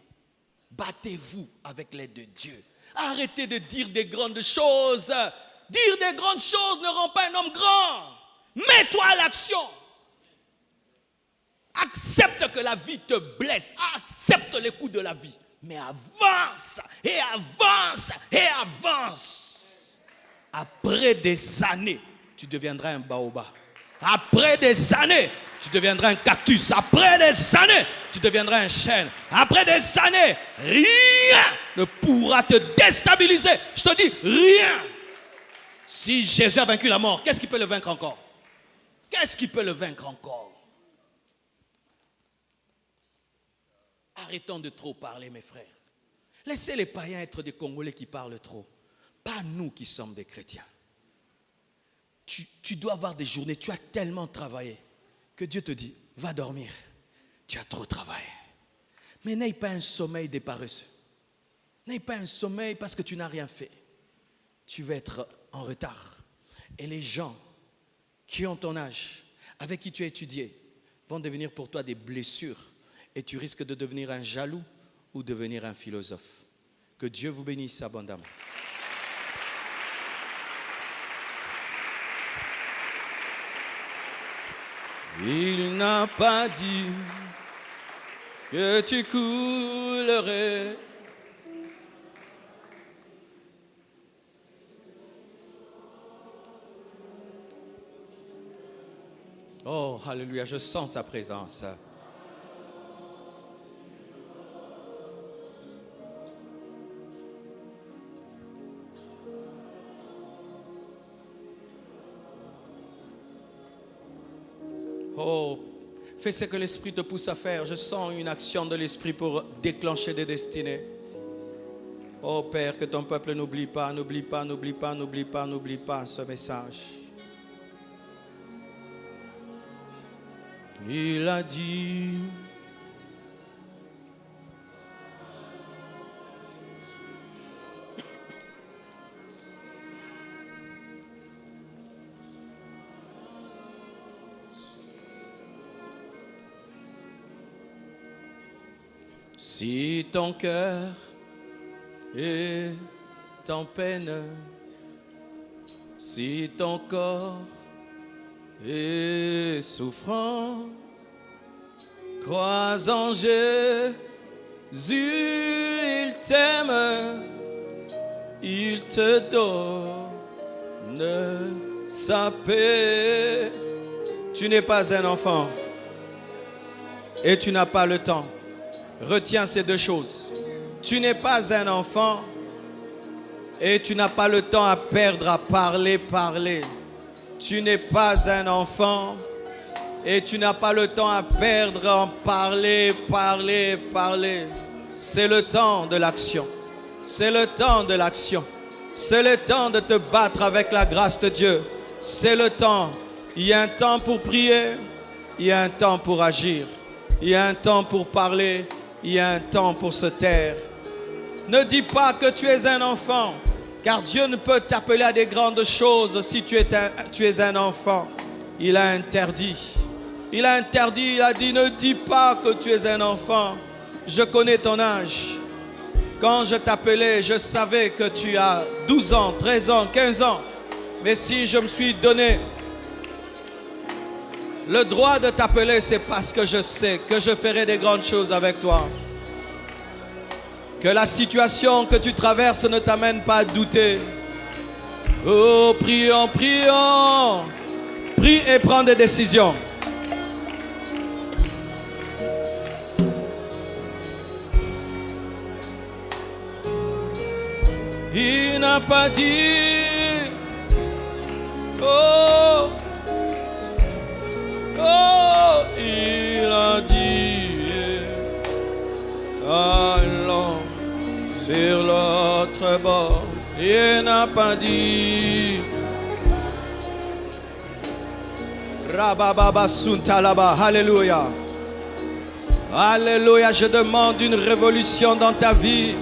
Battez-vous avec l'aide de Dieu. Arrêtez de dire des grandes choses. Dire des grandes choses ne rend pas un homme grand. Mets-toi à l'action. Accepte que la vie te blesse. Accepte les coups de la vie. Mais avance et avance et avance. Après des années, tu deviendras un baobab. Après des années, tu deviendras un cactus. Après des années, tu deviendras un chêne. Après des années, rien ne pourra te déstabiliser. Je te dis, rien. Si Jésus a vaincu la mort, qu'est-ce qui peut le vaincre encore? Qu'est-ce qui peut le vaincre encore? Arrêtons de trop parler, mes frères. Laissez les païens être des Congolais qui parlent trop. Pas nous qui sommes des chrétiens. Tu dois avoir des journées, tu as tellement travaillé que Dieu te dit, va dormir. Tu as trop travaillé. Mais n'aie pas un sommeil des paresseux. N'aie pas un sommeil parce que tu n'as rien fait. Tu vas être en retard. Et les gens qui ont ton âge, avec qui tu as étudié, vont devenir pour toi des blessures. Et tu risques de devenir un jaloux ou devenir un philosophe. Que Dieu vous bénisse abondamment. Il n'a pas dit que tu coulerais. Oh, alléluia, je sens sa présence. Oh, fais ce que l'Esprit te pousse à faire. Je sens une action de l'Esprit pour déclencher des destinées. Oh Père, que ton peuple n'oublie pas, n'oublie pas, n'oublie pas, n'oublie pas, n'oublie pas ce message. Il a dit, si ton cœur est en peine, si ton corps est souffrant, crois en Jésus, il t'aime, il te donne sa paix. Tu n'es pas un enfant et tu n'as pas le temps. Retiens ces deux choses. Tu n'es pas un enfant et tu n'as pas le temps à perdre à parler. Tu n'es pas un enfant et tu n'as pas le temps à perdre en parler. C'est le temps de l'action. C'est le temps de l'action. C'est le temps de te battre avec la grâce de Dieu. C'est le temps. Il y a un temps pour prier. Il y a un temps pour agir. Il y a un temps pour parler. Il y a un temps pour se taire. Ne dis pas que tu es un enfant, car Dieu ne peut t'appeler à des grandes choses si tu es un enfant. Il a interdit. Il a interdit, il a dit, ne dis pas que tu es un enfant. Je connais ton âge. Quand je t'appelais, je savais que tu as 12 ans, 13 ans, 15 ans. Mais si je me suis donné le droit de t'appeler, c'est parce que je sais que je ferai des grandes choses avec toi. Que la situation que tu traverses ne t'amène pas à douter. Oh, prions, prions. Prie et prends des décisions. Il n'a pas dit. Oh. Oh, il a dit, allons sur l'autre bord. Il n'a pas dit, Rabababa Suntalaba, alléluia. Alléluia, je demande une révolution dans ta vie.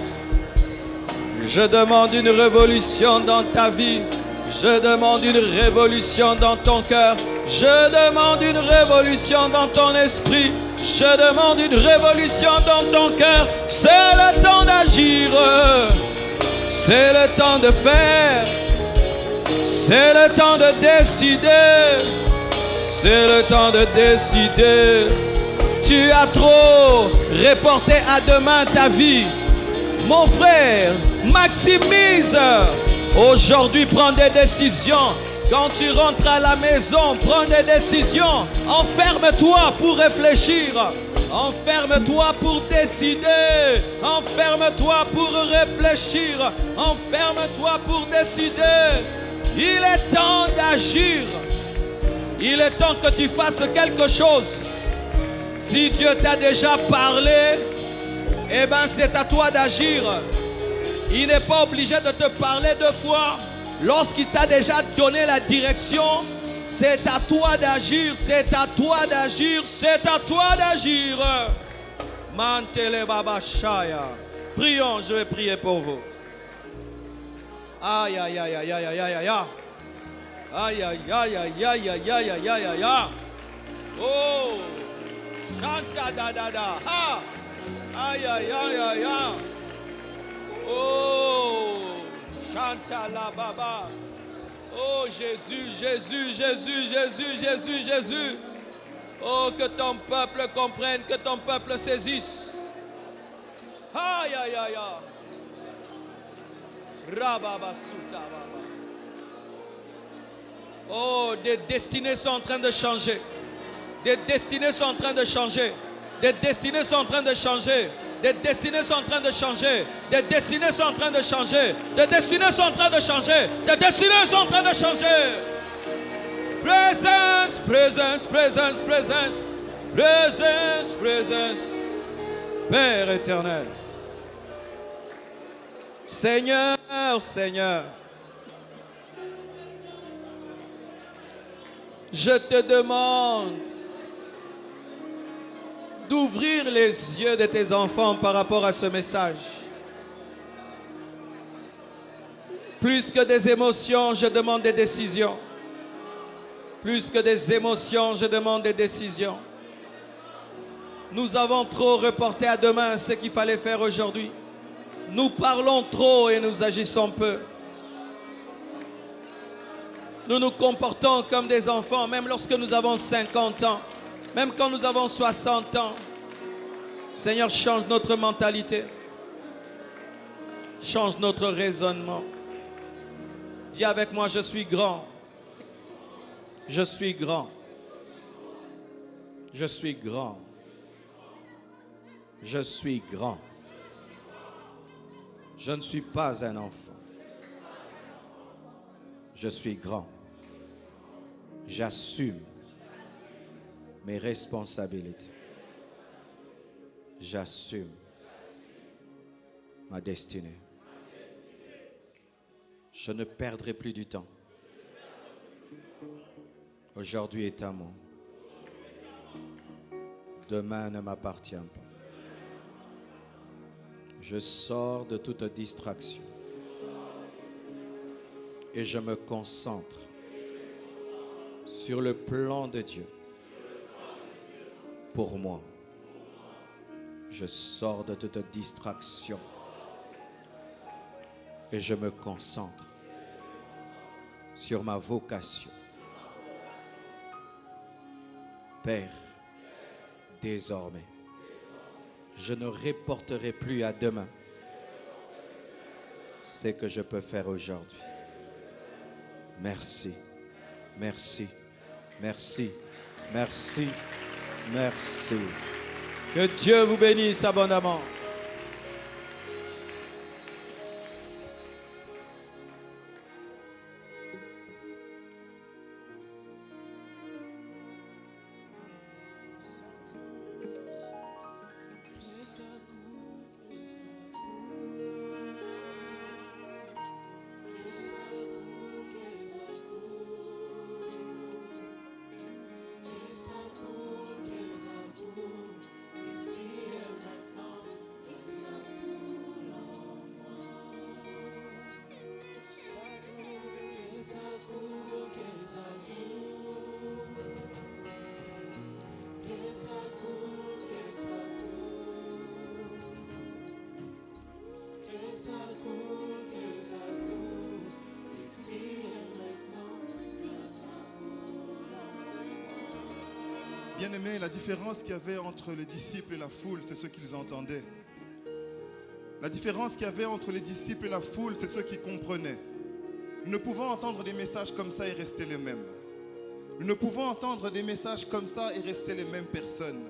Je demande une révolution dans ta vie. Je demande une révolution dans ton cœur. Je demande une révolution dans ton esprit. Je demande une révolution dans ton cœur. C'est le temps d'agir. C'est le temps de faire. C'est le temps de décider. C'est le temps de décider. Tu as trop reporté à demain ta vie. Mon frère, maximise. Aujourd'hui, prends des décisions. Quand tu rentres à la maison, prends des décisions. Enferme-toi pour réfléchir. Enferme-toi pour décider. Enferme-toi pour réfléchir. Enferme-toi pour décider. Il est temps d'agir. Il est temps que tu fasses quelque chose. Si Dieu t'a déjà parlé, eh bien c'est à toi d'agir. Il n'est pas obligé de te parler deux fois. Lorsqu'il t'a déjà donné la direction, c'est à toi d'agir, c'est à toi d'agir, c'est à toi d'agir. Mantele Baba Shaya. Prions, je vais prier pour vous. Aïe, aïe, aïe, aïe, aïe, aïe, aïe, aïe. Aïe, aïe, aïe, aïe, aïe, aïe, aïe, aïe, aïe, aïe, aïe. Oh, chanta da da da. Ah. Aïe, aïe, aïe, aïe, aïe. Oh, chanta la baba. Oh, Jésus, Jésus, Jésus, Jésus, Jésus, Jésus. Oh, que ton peuple comprenne, que ton peuple saisisse. Aïe, aïe, aïe, aïe. Rababa suta baba. Oh, des destinées sont en train de changer. Des destinées sont en train de changer. Des destinées sont en train de changer. Des destinées sont en train de changer. Des destinées sont en train de changer. Des destinées sont en train de changer. Des destinées sont en train de changer. Présence, présence, présence, présence. Présence, présence. Père éternel. Seigneur, Seigneur. Je te demande d'ouvrir les yeux de tes enfants par rapport à ce message. Plus que des émotions, je demande des décisions. Plus que des émotions, je demande des décisions. Nous avons trop reporté à demain ce qu'il fallait faire aujourd'hui. Nous parlons trop et nous agissons peu. Nous nous comportons comme des enfants, même lorsque nous avons 50 ans, même quand nous avons 60 ans. Seigneur, change notre mentalité. Change notre raisonnement. Dis avec moi, je suis grand. Je suis grand. Je suis grand. Je suis grand. Je ne suis pas un enfant. Je suis grand. J'assume mes responsabilités. J'assume ma destinée. Je ne perdrai plus du temps. Aujourd'hui est à moi. Demain ne m'appartient pas. Je sors de toute distraction et je me concentre sur le plan de Dieu pour moi. Je sors de toute distraction et je me concentre sur ma vocation. Père, désormais, je ne reporterai plus à demain ce que je peux faire aujourd'hui. Merci, merci, merci, merci, merci. Que Dieu vous bénisse abondamment. Bien-aimés, la différence qu'il y avait entre les disciples et la foule, c'est ce qu'ils entendaient. La différence qu'il y avait entre les disciples et la foule, c'est ce qu'ils comprenaient. Nous ne pouvons entendre des messages comme ça et rester les mêmes. Nous ne pouvons entendre des messages comme ça et rester les mêmes personnes.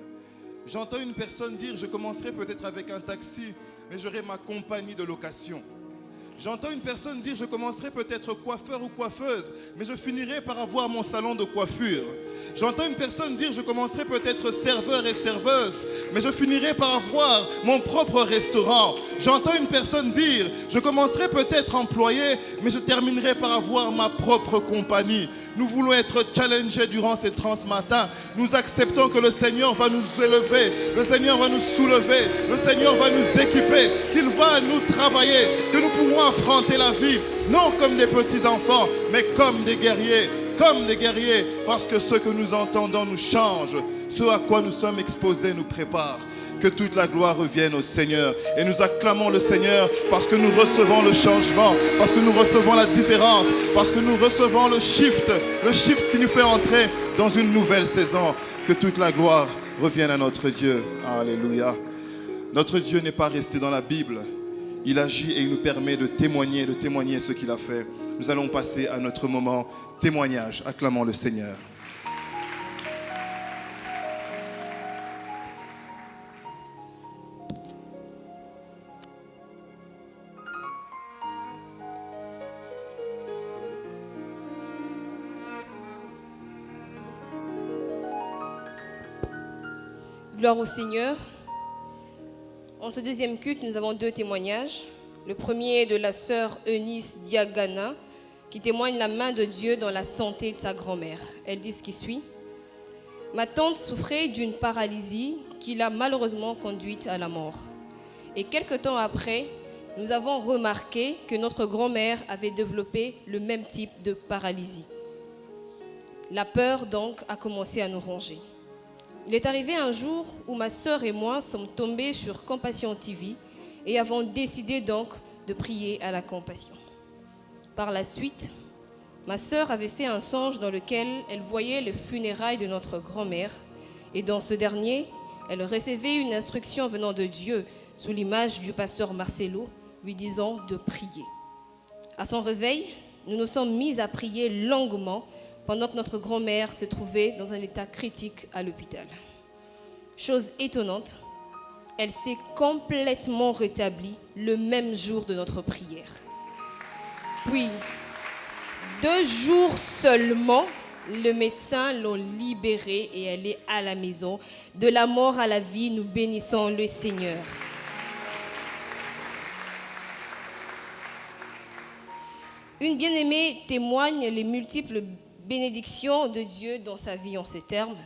J'entends une personne dire, je commencerai peut-être avec un taxi, mais j'aurai ma compagnie de location. J'entends une personne dire, je commencerai peut-être coiffeur ou coiffeuse, mais je finirai par avoir mon salon de coiffure. J'entends une personne dire, je commencerai peut-être serveur et serveuse, mais je finirai par avoir mon propre restaurant. J'entends une personne dire, je commencerai peut-être employé, mais je terminerai par avoir ma propre compagnie. Nous voulons être challengés durant ces 30 matins. Nous acceptons que le Seigneur va nous élever, le Seigneur va nous soulever, le Seigneur va nous équiper, qu'il va nous travailler, que nous pourrons affronter la vie, non comme des petits enfants, mais comme des guerriers, parce que ce que nous entendons nous change, ce à quoi nous sommes exposés nous prépare. Que toute la gloire revienne au Seigneur. Et nous acclamons le Seigneur parce que nous recevons le changement, parce que nous recevons la différence, parce que nous recevons le shift qui nous fait entrer dans une nouvelle saison. Que toute la gloire revienne à notre Dieu. Alléluia. Notre Dieu n'est pas resté dans la Bible. Il agit et il nous permet de témoigner ce qu'il a fait. Nous allons passer à notre moment témoignage. Acclamons le Seigneur. Gloire au Seigneur. En ce deuxième culte, nous avons 2 témoignages. Le premier est de la sœur Eunice Diagana, qui témoigne la main de Dieu dans la santé de sa grand-mère. Elle dit ce qui suit. Ma tante souffrait d'une paralysie qui l'a malheureusement conduite à la mort. Et quelque temps après, nous avons remarqué que notre grand-mère avait développé le même type de paralysie. La peur donc a commencé à nous ronger. Il est arrivé un jour où ma sœur et moi sommes tombés sur Compassion TV et avons décidé donc de prier à la compassion. Par la suite, ma sœur avait fait un songe dans lequel elle voyait les funérailles de notre grand-mère et dans ce dernier, elle recevait une instruction venant de Dieu sous l'image du pasteur Marcelo lui disant de prier. À son réveil, nous nous sommes mis à prier longuement pendant que notre grand-mère se trouvait dans un état critique à l'hôpital. Chose étonnante, elle s'est complètement rétablie le même jour de notre prière. Puis, 2 jours seulement, le médecin l'a libérée et elle est à la maison. De la mort à la vie, nous bénissons le Seigneur. Une bien-aimée témoigne les multiples bénédiction de Dieu dans sa vie en ces termes.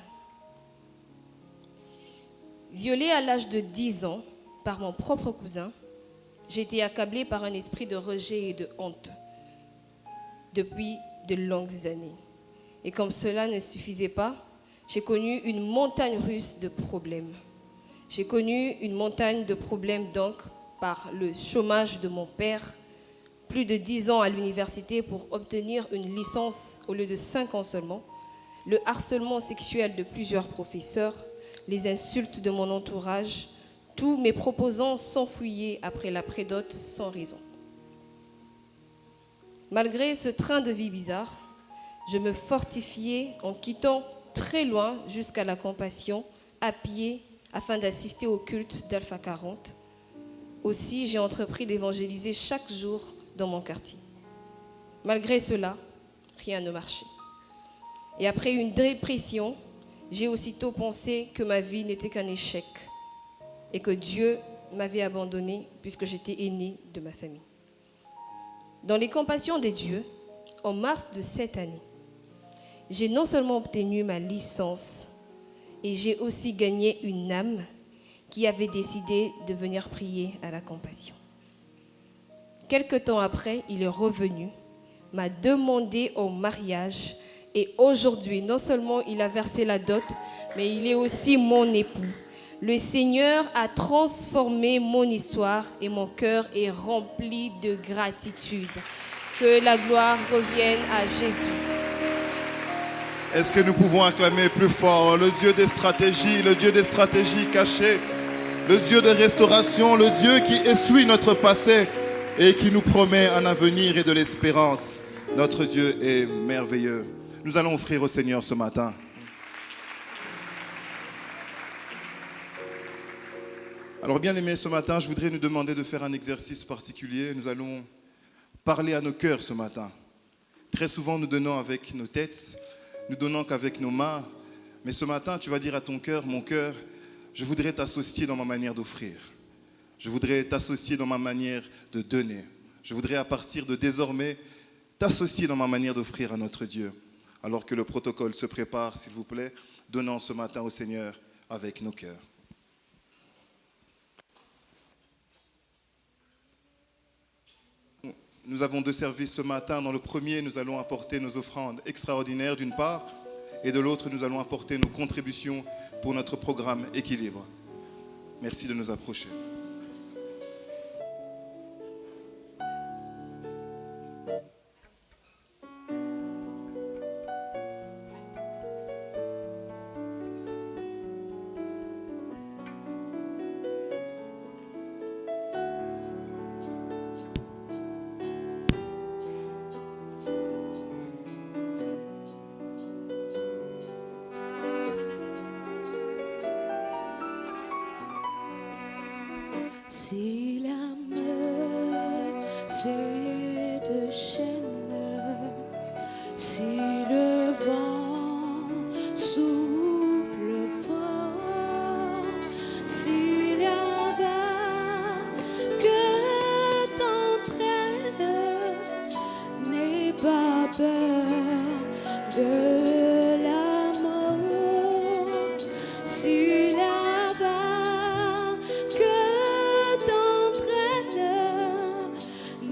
Violée à l'âge de 10 ans par mon propre cousin, j'ai été accablée par un esprit de rejet et de honte depuis de longues années. Et comme cela ne suffisait pas, j'ai connu une montagne russe de problèmes. J'ai connu une montagne de problèmes donc par le chômage de mon père, plus de 10 ans à l'université pour obtenir une licence au lieu de 5 ans seulement, le harcèlement sexuel de plusieurs professeurs, les insultes de mon entourage, tous mes proposants s'enfuyaient après la prédote sans raison. Malgré ce train de vie bizarre, je me fortifiais en quittant très loin jusqu'à la Compassion, à pied, afin d'assister au culte d'Alpha 40. Aussi, j'ai entrepris d'évangéliser chaque jour dans mon quartier. Malgré cela, rien ne marchait. Et après une dépression, j'ai aussitôt pensé que ma vie n'était qu'un échec et que Dieu m'avait abandonnée puisque j'étais aînée de ma famille. Dans les compassions des dieux, en mars de cette année, j'ai non seulement obtenu ma licence, et j'ai aussi gagné une âme qui avait décidé de venir prier à la compassion. Quelque temps après, il est revenu, m'a demandé au mariage et aujourd'hui, non seulement il a versé la dot, mais il est aussi mon époux. Le Seigneur a transformé mon histoire et mon cœur est rempli de gratitude. Que la gloire revienne à Jésus. Est-ce que nous pouvons acclamer plus fort le Dieu des stratégies cachées, le Dieu de restauration, le Dieu qui essuie notre passé et qui nous promet un avenir et de l'espérance. Notre Dieu est merveilleux. Nous allons offrir au Seigneur ce matin. Alors bien aimés, ce matin, je voudrais nous demander de faire un exercice particulier. Nous allons parler à nos cœurs ce matin. Très souvent, nous donnons avec nos têtes, nous donnons qu'avec nos mains. Mais ce matin, tu vas dire à ton cœur, mon cœur, je voudrais t'associer dans ma manière d'offrir. Je voudrais t'associer dans ma manière de donner. Je voudrais à partir de désormais t'associer dans ma manière d'offrir à notre Dieu. Alors que le protocole se prépare, s'il vous plaît, donnons ce matin au Seigneur avec nos cœurs. Nous avons 2 services ce matin. Dans le premier, nous allons apporter nos offrandes extraordinaires d'une part, et de l'autre, nous allons apporter nos contributions pour notre programme Équilibre. Merci de nous approcher. Si la mer c'est de chaîne, si le vent souffle fort, si la vague t'entraîne, n'aie pas peur de la mort. Si la vague t'entraîne,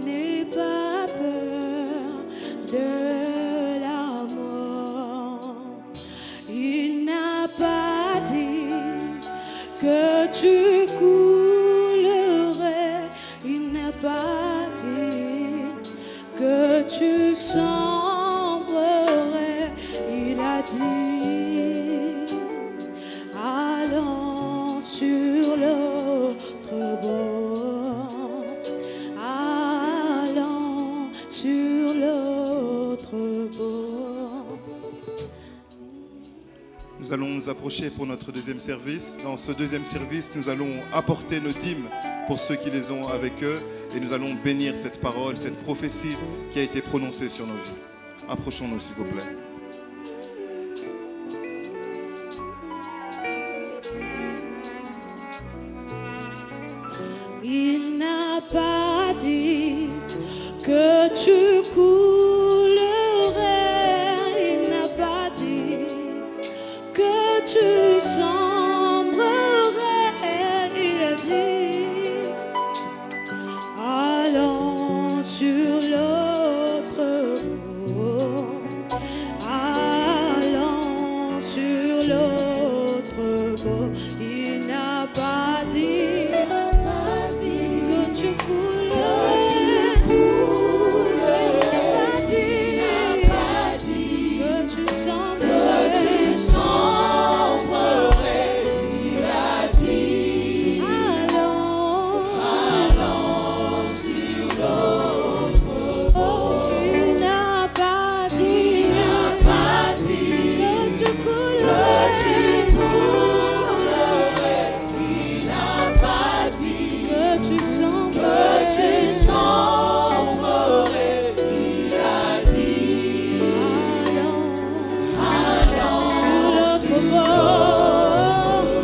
n'aie pas peur de la mort. Il n'a pas dit que tu coulerais, il n'a pas dit que tu sombrerais, il a dit allons sur l'autre bord, allons sur l'autre bord. Nous allons nous approcher pour notre deuxième service. Dans ce deuxième service, nous allons apporter nos dîmes pour ceux qui les ont avec eux et nous allons bénir cette parole, cette prophétie qui a été prononcée sur nos vies. Approchons-nous, s'il vous plaît. Il n'a pas dit que tu coulerais, il n'a pas dit que tu sombrerais, il a dit allons sur l'autre bord, allons sur l'autre bord. Il n'a pas dit que tu coulerais, il n'a pas dit que tu sombrerais, il a dit allons sur l'autre bord. Il n'a pas dit que tu coulerais, il n'a pas dit que tu sombrerais, il a dit allons sur l'autre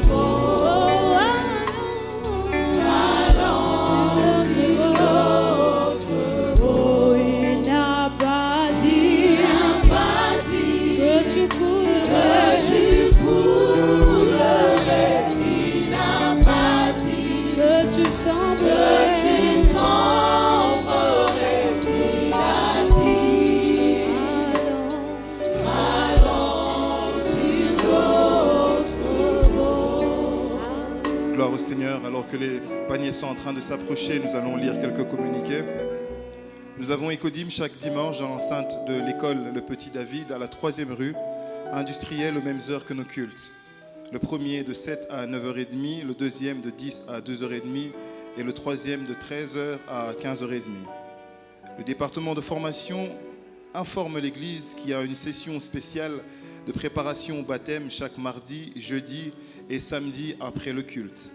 bord, allons sur l'autre bord. Il n'a pas dit que tu coulerais, il n'a pas dit que tu sombrerais, il a dit allons sur l'autre bord. Gloire au Seigneur. Alors que les paniers sont en train de s'approcher, nous allons lire quelques communiqués. Nous avons Écodim chaque dimanche dans l'enceinte de l'école Le Petit David à la 3e rue, industrielle aux mêmes heures que nos cultes. Le premier de 7 à 9h30, le deuxième de 10 à 2h30 et le troisième de 13h à 15h30. Le département de formation informe l'Église qu'il y a une session spéciale de préparation au baptême chaque mardi, jeudi et samedi après le culte.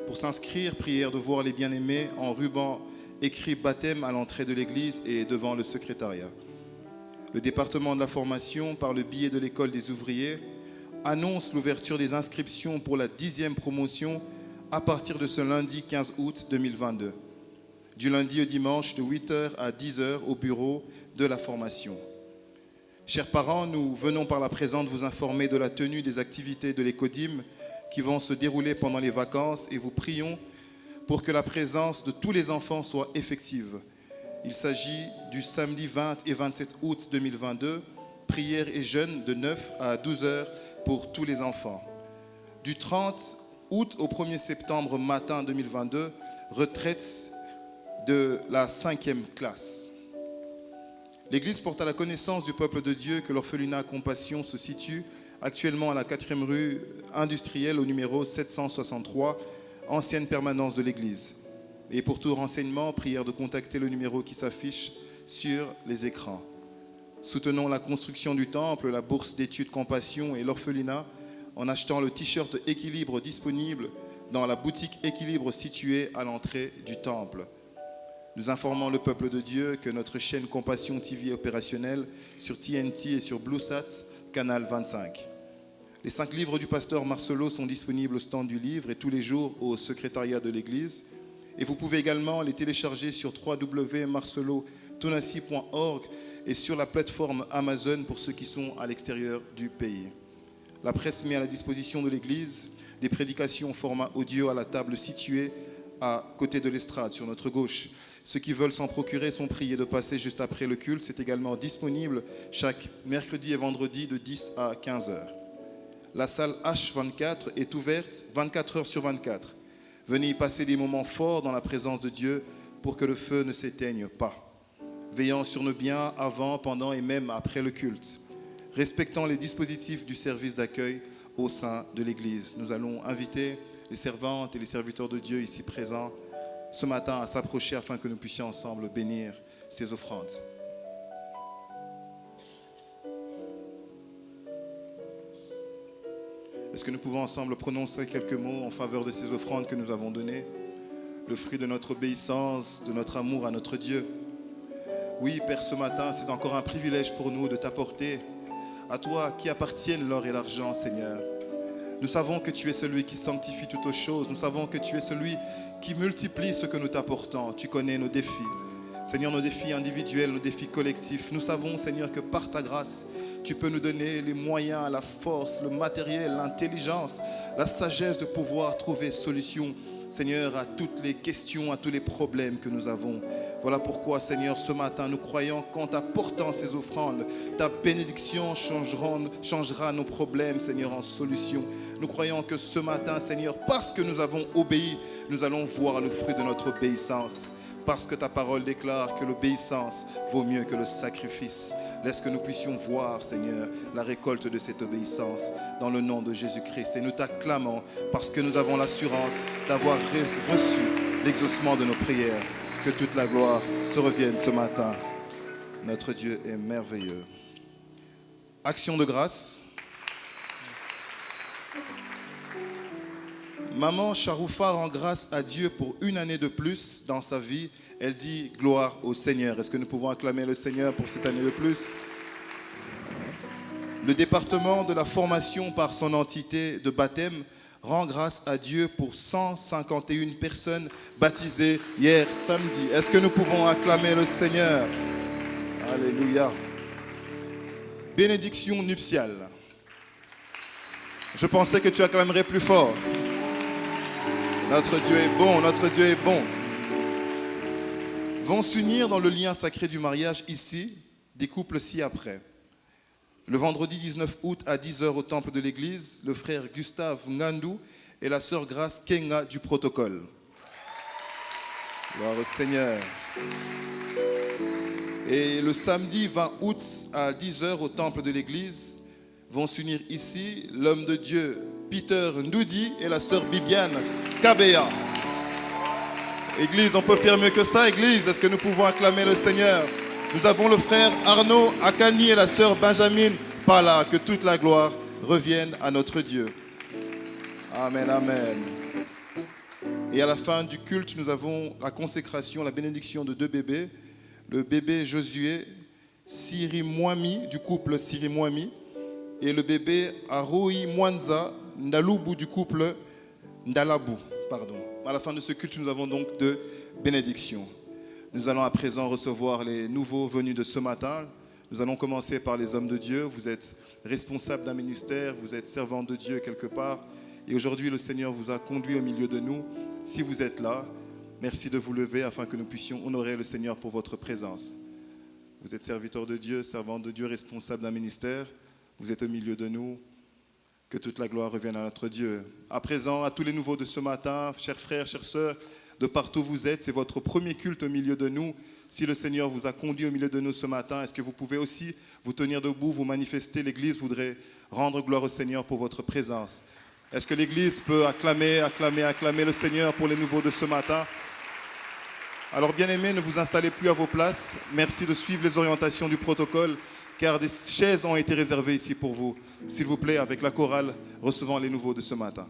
Pour s'inscrire, prière de voir les bien-aimés en ruban écrit baptême à l'entrée de l'église et devant le secrétariat. Le département de la formation, par le biais de l'école des ouvriers, annonce l'ouverture des inscriptions pour la 10e promotion à partir de ce lundi 15 août 2022. Du lundi au dimanche de 8h à 10h au bureau de la formation. Chers parents, nous venons par la présente vous informer de la tenue des activités de l'Écodim qui vont se dérouler pendant les vacances et vous prions pour que la présence de tous les enfants soit effective. Il s'agit du samedi 20 et 27 août 2022, prières et jeûnes de 9 à 12 heures pour tous les enfants. Du 30 août au 1er septembre matin 2022, retraite de la 5e classe. L'Église porte à la connaissance du peuple de Dieu que l'orphelinat Compassion se situe actuellement à la 4e rue industrielle au numéro 763, ancienne permanence de l'Église. Et pour tout renseignement, prière de contacter le numéro qui s'affiche sur les écrans. Soutenons la construction du temple, la bourse d'études Compassion et l'orphelinat en achetant le t-shirt Équilibre disponible dans la boutique Équilibre située à l'entrée du temple. Nous informons le peuple de Dieu que notre chaîne Compassion TV est opérationnelle sur TNT et sur BlueSat, canal 25. Les 5 livres du pasteur Marcelo sont disponibles au stand du livre et tous les jours au secrétariat de l'Église. Et vous pouvez également les télécharger sur www.marcelotonassi.org et sur la plateforme Amazon pour ceux qui sont à l'extérieur du pays. La presse met à la disposition de l'Église des prédications au format audio à la table située à côté de l'estrade, sur notre gauche. Ceux qui veulent s'en procurer sont priés de passer juste après le culte. C'est également disponible chaque mercredi et vendredi de 10 à 15 heures. La salle H24 est ouverte 24 heures sur 24. Venez y passer des moments forts dans la présence de Dieu pour que le feu ne s'éteigne pas. Veillant sur nos biens avant, pendant et même après le culte. Respectant les dispositifs du service d'accueil au sein de l'Église. Nous allons inviter les servantes et les serviteurs de Dieu ici présents ce matin à s'approcher afin que nous puissions ensemble bénir ces offrandes. Est-ce que nous pouvons ensemble prononcer quelques mots en faveur de ces offrandes que nous avons données, le fruit de notre obéissance, de notre amour à notre Dieu? Oui, Père, ce matin, c'est encore un privilège pour nous de t'apporter à toi qui appartiennent l'or et l'argent, Seigneur. Nous savons que tu es celui qui sanctifie toutes choses. Nous savons que tu es celui qui multiplie ce que nous t'apportons. Tu connais nos défis. Seigneur, nos défis individuels, nos défis collectifs. Nous savons, Seigneur, que par ta grâce, tu peux nous donner les moyens, la force, le matériel, l'intelligence, la sagesse de pouvoir trouver solution, Seigneur, à toutes les questions, à tous les problèmes que nous avons. Voilà pourquoi, Seigneur, ce matin, nous croyons qu'en t'apportant ces offrandes, ta bénédiction changera nos problèmes, Seigneur, en solution. Nous croyons que ce matin, Seigneur, parce que nous avons obéi, nous allons voir le fruit de notre obéissance. Parce que ta parole déclare que l'obéissance vaut mieux que le sacrifice. Laisse que nous puissions voir, Seigneur, la récolte de cette obéissance dans le nom de Jésus-Christ. Et nous t'acclamons parce que nous avons l'assurance d'avoir reçu l'exaucement de nos prières. Que toute la gloire te revienne ce matin. Notre Dieu est merveilleux. Action de grâce. Maman Charoufa rend grâce à Dieu pour une année de plus dans sa vie. Elle dit gloire au Seigneur. Est-ce que nous pouvons acclamer le Seigneur pour cette année de plus? Le département de la formation par son entité de baptême rend grâce à Dieu pour 151 personnes baptisées hier samedi. Est-ce que nous pouvons acclamer le Seigneur? Alléluia. Bénédiction nuptiale. Je pensais que tu acclamerais plus fort. Notre Dieu est bon, notre Dieu est bon. Vont s'unir dans le lien sacré du mariage ici, des couples ci-après. Le vendredi 19 août à 10h au temple de l'église, le frère Gustave Ngandou et la sœur Grace Kenga du protocole. Gloire au Seigneur. Et le samedi 20 août à 10h au temple de l'église, vont s'unir ici l'homme de Dieu Peter Ndoudi et la sœur Bibiane Kabea. Église, on peut faire mieux que ça, Église. Est-ce que nous pouvons acclamer le Seigneur? Nous avons le frère Arnaud Akani et la sœur Benjamin Pala. Que toute la gloire revienne à notre Dieu. Amen, amen. Et à la fin du culte, nous avons la consécration, la bénédiction de 2 bébés. Le bébé Josué Sirimwami, du couple Sirimwami, et le bébé Aroi Mwanza Ndalubu, du couple Ndalabu. À la fin de ce culte, nous avons donc 2 bénédictions. Nous allons à présent recevoir les nouveaux venus de ce matin. Nous allons commencer par les hommes de Dieu. Vous êtes responsables d'un ministère, vous êtes servants de Dieu quelque part. Et aujourd'hui, le Seigneur vous a conduit au milieu de nous. Si vous êtes là, merci de vous lever afin que nous puissions honorer le Seigneur pour votre présence. Vous êtes serviteur de Dieu, servant de Dieu, responsable d'un ministère. Vous êtes au milieu de nous. Que toute la gloire revienne à notre Dieu. À présent, à tous les nouveaux de ce matin, chers frères, chères sœurs, de partout où vous êtes, c'est votre premier culte au milieu de nous. Si le Seigneur vous a conduit au milieu de nous ce matin, est-ce que vous pouvez aussi vous tenir debout, vous manifester? L'Église voudrait rendre gloire au Seigneur pour votre présence. Est-ce que l'Église peut acclamer le Seigneur pour les nouveaux de ce matin? Alors, bien-aimés, ne vous installez plus à vos places. Merci de suivre les orientations du protocole, car des chaises ont été réservées ici pour vous. S'il vous plaît, avec la chorale, recevons les nouveaux de ce matin.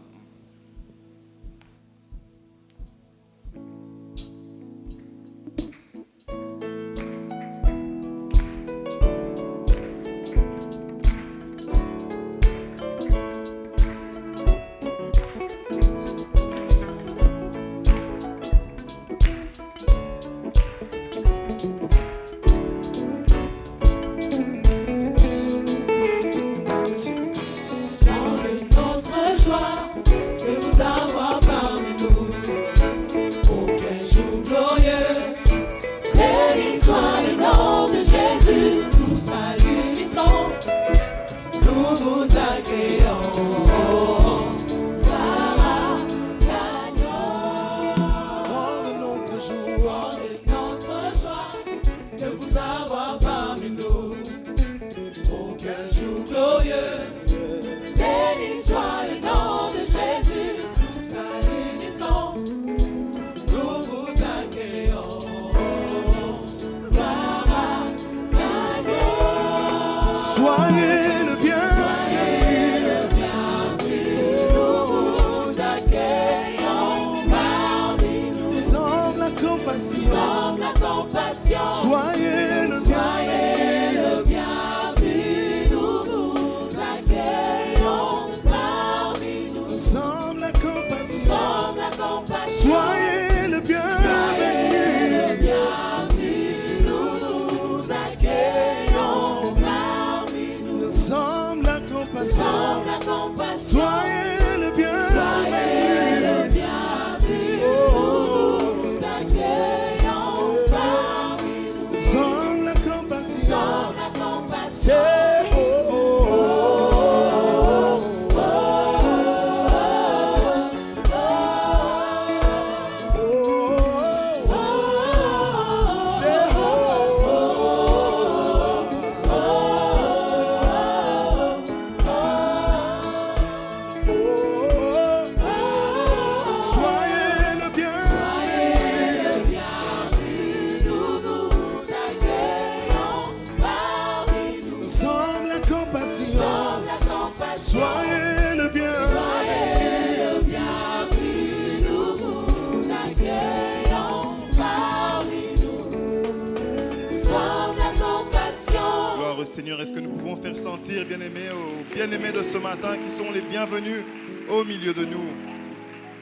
Seigneur, est-ce que nous pouvons faire sentir, bien-aimés, aux bien-aimés de ce matin qui sont les bienvenus au milieu de nous.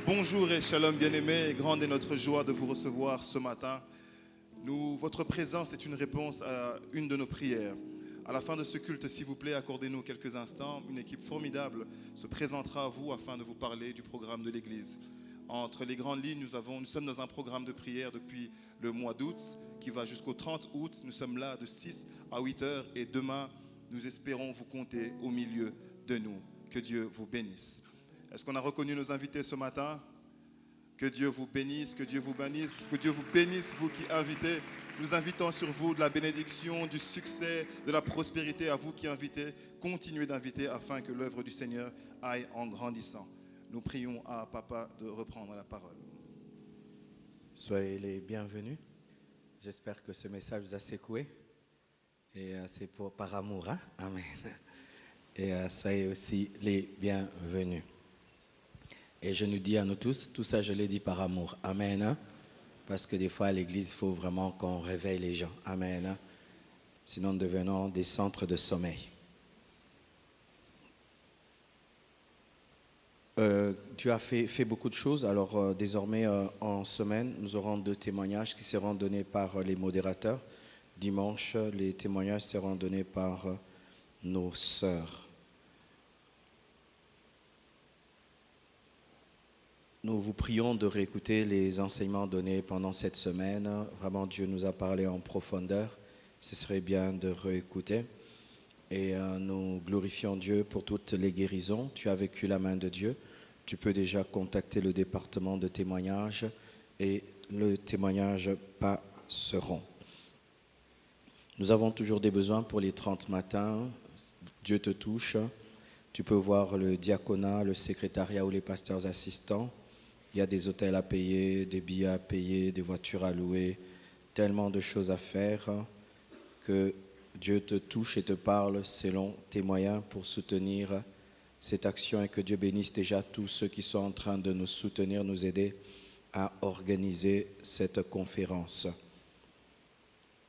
Bonjour et shalom, bien-aimés, grande est notre joie de vous recevoir ce matin. Votre présence est une réponse à une de nos prières. À la fin de ce culte, s'il vous plaît, accordez-nous quelques instants. Une équipe formidable se présentera à vous afin de vous parler du programme de l'Église. Entre les grandes lignes, nous sommes dans un programme de prière depuis le mois d'août qui va jusqu'au 30 août. Nous sommes là de 6 à 8 heures et demain, nous espérons vous compter au milieu de nous. Que Dieu vous bénisse. Est-ce qu'on a reconnu nos invités ce matin? Que Dieu vous bénisse, que Dieu vous bénisse, que Dieu vous bénisse, vous qui invitez. Nous invitons sur vous de la bénédiction, du succès, de la prospérité à vous qui invitez. Continuez d'inviter afin que l'œuvre du Seigneur aille en grandissant. Nous prions à Papa de reprendre la parole. Soyez les bienvenus. J'espère que ce message vous a secoué. Et c'est par amour. Hein? Amen. Et soyez aussi les bienvenus. Et je nous dis à nous tous, tout ça je l'ai dit par amour. Amen. Hein? Parce que des fois à l'église, il faut vraiment qu'on réveille les gens. Amen. Hein? Sinon nous devenons des centres de sommeil. Tu as fait beaucoup de choses. Alors désormais en semaine, nous aurons 2 témoignages qui seront donnés par les modérateurs. dimanche, les témoignages seront donnés par nos sœurs. Nous vous prions de réécouter les enseignements donnés pendant cette semaine. Vraiment, Dieu nous a parlé en profondeur. Ce serait bien de réécouter. Et nous glorifions Dieu pour toutes les guérisons. Tu as vécu la main de Dieu. Tu peux déjà contacter le département de témoignage et le témoignage passeront. Nous avons toujours des besoins pour les 30 matins. Dieu te touche. Tu peux voir le diaconat, le secrétariat ou les pasteurs assistants. Il y a des hôtels à payer, des billets à payer, des voitures à louer, tellement de choses à faire que Dieu te touche et te parle selon tes moyens pour soutenir cette action et que Dieu bénisse déjà tous ceux qui sont en train de nous soutenir, nous aider à organiser cette conférence.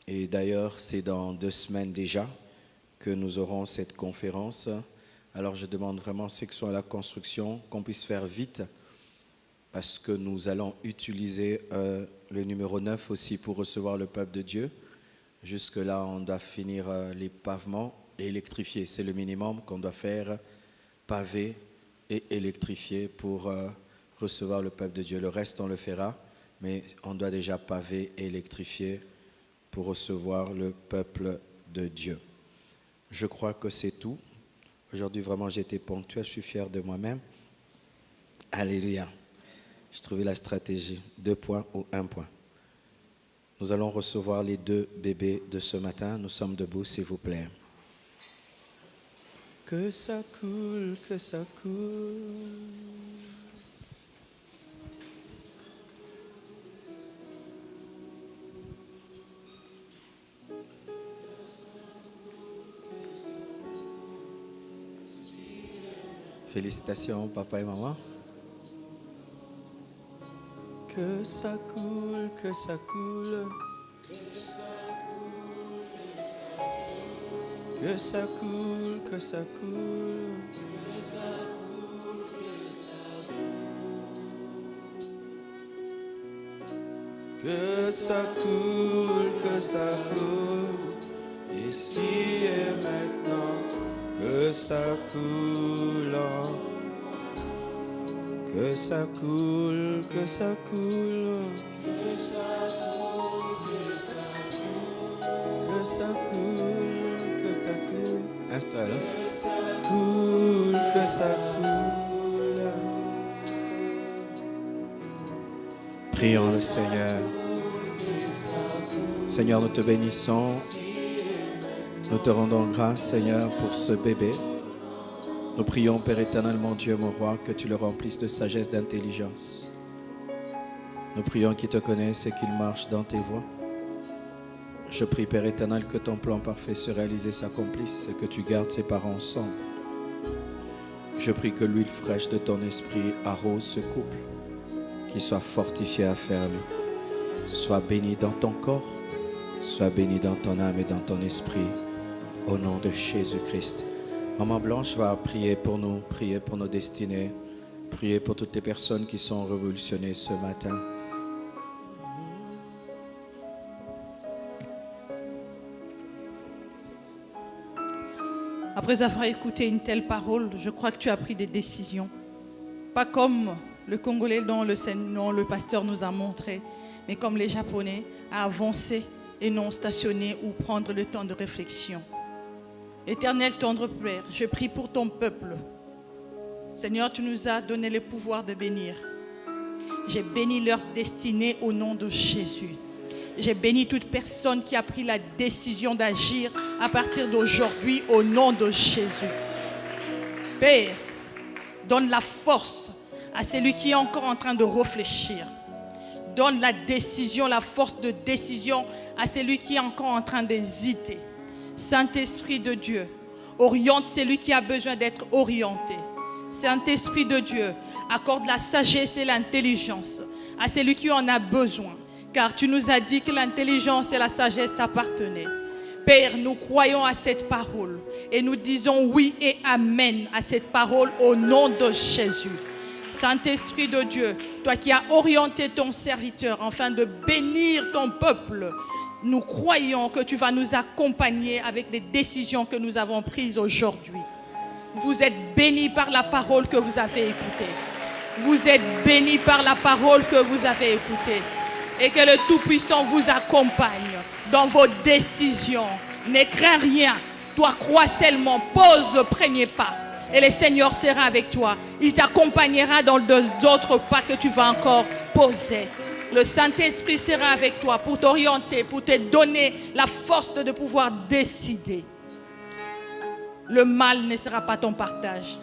Et d'ailleurs, c'est dans 2 semaines déjà que nous aurons cette conférence. Alors je demande vraiment ceux qui sont à la construction qu'on puisse faire vite parce que nous allons utiliser le numéro 9 aussi pour recevoir le peuple de Dieu. Jusque-là, on doit finir les pavements et électrifier. C'est le minimum qu'on doit faire, paver et électrifier pour recevoir le peuple de Dieu. Le reste, on le fera, mais on doit déjà paver et électrifier pour recevoir le peuple de Dieu. Je crois que c'est tout. Aujourd'hui, vraiment, j'ai été ponctuel. Je suis fier de moi-même. Alléluia. J'ai trouvé la stratégie. 2 points ou 1 point. Nous allons recevoir les 2 bébés de ce matin. Nous sommes debout, s'il vous plaît. Que ça coule, que ça coule. Félicitations, papa et maman. Que ça coule, que ça coule. Que ça coule, que ça coule. Que ça coule, que ça coule. Ici et maintenant. Que ça coule. Que ça coule, que ça coule. Que ça coule, que ça coule. Que ça coule, que ça coule. Installe. Que ça coule, que ça coule. Prions le Seigneur. Seigneur, nous te bénissons. Nous te rendons grâce, Seigneur, pour ce bébé. Nous prions, Père éternel, mon Dieu, mon roi, que tu le remplisses de sagesse, d'intelligence. Nous prions qu'il te connaisse et qu'il marche dans tes voies. Je prie, Père éternel, que ton plan parfait se réalise et s'accomplisse et que tu gardes ses parents ensemble. Je prie que l'huile fraîche de ton esprit arrose ce couple, qu'il soit fortifié à faire lui. Sois béni dans ton corps, sois béni dans ton âme et dans ton esprit, au nom de Jésus-Christ. Maman Blanche va prier pour nous, prier pour nos destinées, prier pour toutes les personnes qui sont révolutionnées ce matin. Après avoir écouté une telle parole, je crois que tu as pris des décisions. Pas comme le Congolais dont le pasteur nous a montré, mais comme les Japonais, à avancer et non stationner ou prendre le temps de réflexion. Éternel tendre Père, je prie pour ton peuple. Seigneur, tu nous as donné le pouvoir de bénir. J'ai béni leur destinée au nom de Jésus. J'ai béni toute personne qui a pris la décision d'agir à partir d'aujourd'hui au nom de Jésus. Père, donne la force à celui qui est encore en train de réfléchir. Donne la décision, la force de décision à celui qui est encore en train d'hésiter. Saint-Esprit de Dieu, oriente celui qui a besoin d'être orienté. Saint-Esprit de Dieu, accorde la sagesse et l'intelligence à celui qui en a besoin. Car tu nous as dit que l'intelligence et la sagesse t'appartenaient. Père, nous croyons à cette parole et nous disons oui et amen à cette parole au nom de Jésus. Saint-Esprit de Dieu, toi qui as orienté ton serviteur afin de bénir ton peuple, nous croyons que tu vas nous accompagner avec les décisions que nous avons prises aujourd'hui. Vous êtes bénis par la parole que vous avez écoutée. Vous êtes bénis par la parole que vous avez écoutée. Et que le Tout-Puissant vous accompagne dans vos décisions. Ne crains rien. Toi, crois seulement. Pose le premier pas. Et le Seigneur sera avec toi. Il t'accompagnera dans d'autres pas que tu vas encore poser. Le Saint-Esprit sera avec toi pour t'orienter, pour te donner la force de pouvoir décider. Le mal ne sera pas ton partage.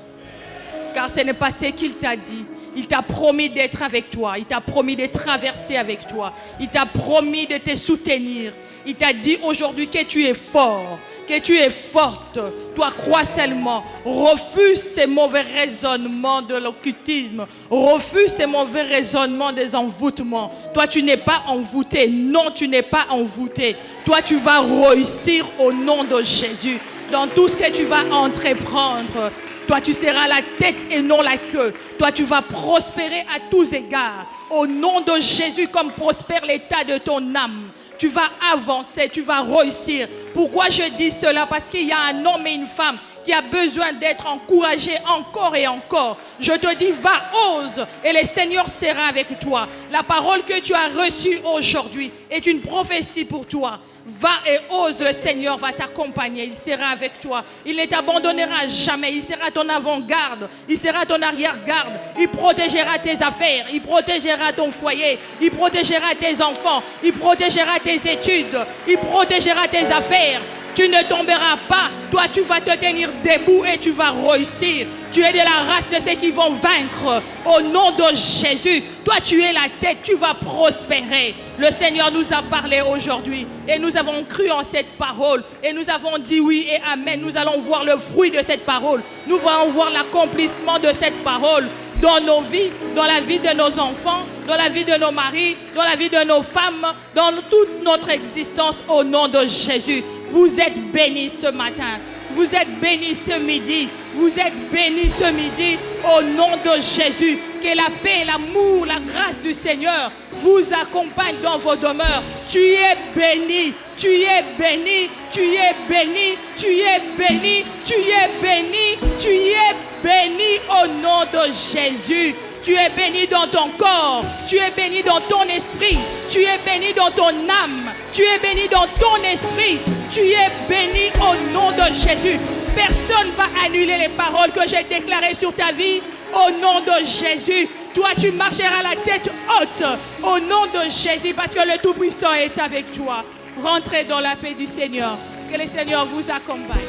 Car ce n'est pas ce qu'il t'a dit. Il t'a promis d'être avec toi. Il t'a promis de traverser avec toi. Il t'a promis de te soutenir. Il t'a dit aujourd'hui que tu es fort, que tu es forte. Toi, crois seulement. Refuse ces mauvais raisonnements de l'occultisme. Refuse ces mauvais raisonnements des envoûtements. Toi, tu n'es pas envoûté. Non, tu n'es pas envoûté. Toi, tu vas réussir au nom de Jésus. Dans tout ce que tu vas entreprendre, toi, tu seras la tête et non la queue. Toi, tu vas prospérer à tous égards. Au nom de Jésus, comme prospère l'état de ton âme. Tu vas avancer, tu vas réussir. Pourquoi je dis cela? Parce qu'il y a un homme et une femme qui a besoin d'être encouragé encore et encore. Je te dis, va, ose, et le Seigneur sera avec toi. La parole que tu as reçue aujourd'hui est une prophétie pour toi. Va et ose, le Seigneur va t'accompagner. Il sera avec toi. Il ne t'abandonnera jamais. Il sera ton avant-garde. Il sera ton arrière-garde. Il protégera tes affaires. Il protégera ton foyer. Il protégera tes enfants. Il protégera tes études. Il protégera tes affaires. Tu ne tomberas pas. Toi, tu vas te tenir debout et tu vas réussir. Tu es de la race de ceux qui vont vaincre. Au nom de Jésus, toi, tu es la tête. Tu vas prospérer. Le Seigneur nous a parlé aujourd'hui. Et nous avons cru en cette parole. Et nous avons dit oui et amen. Nous allons voir le fruit de cette parole. Nous allons voir l'accomplissement de cette parole dans nos vies, dans la vie de nos enfants, dans la vie de nos maris, dans la vie de nos femmes, dans toute notre existence au nom de Jésus. Vous êtes bénis ce matin. Vous êtes bénis ce midi. Vous êtes bénis ce midi au nom de Jésus. Que la paix, l'amour, la grâce du Seigneur vous accompagne dans vos demeures. Tu es béni. Tu es béni. Tu es béni. Tu es béni. Tu es béni. Tu es béni au nom de Jésus. Tu es béni dans ton corps. Tu es béni dans ton esprit. Tu es béni dans ton âme. Tu es béni dans ton esprit. Tu es béni au nom de Jésus. Personne ne va annuler les paroles que j'ai déclarées sur ta vie. Au nom de Jésus, toi tu marcheras la tête haute. Au nom de Jésus, parce que le Tout-Puissant est avec toi. Rentrez dans la paix du Seigneur. Que le Seigneur vous accompagne.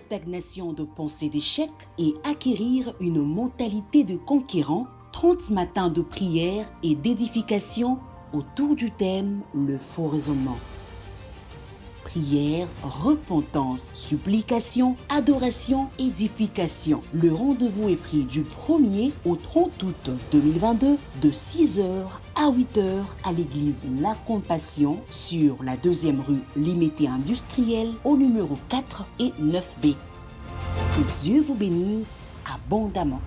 stagnation de pensée d'échec et acquérir une mentalité de conquérant. 30 matins de prière et d'édification autour du thème le faux raisonnement. Prière, repentance, supplication, adoration, édification. Le rendez-vous est pris du 1er au 30 août 2022 de 6h à 8h à l'église La Compassion sur la 2e rue Limitée Industrielle au numéro 4 et 9B. Que Dieu vous bénisse abondamment.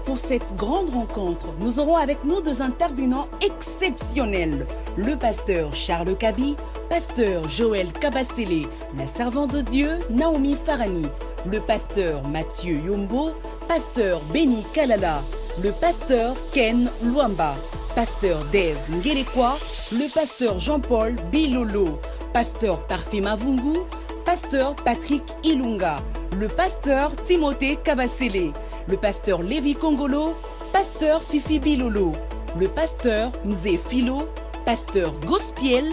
Pour cette grande rencontre, nous aurons avec nous deux intervenants exceptionnels. Le pasteur Charles Kabi, pasteur Joël Kabasele, la servante de Dieu Naomi Farani, le pasteur Mathieu Yombo, pasteur Benny Kalala, le pasteur Ken Luamba, pasteur Dave Ngelekwa, le pasteur Jean-Paul Bilolo, pasteur Parfait Mavungu, pasteur Patrick Ilunga, le pasteur Timothée Kabasele, le pasteur Lévi Kongolo, pasteur Fifi Bilolo, le pasteur Mzé Philo, pasteur Gospiel,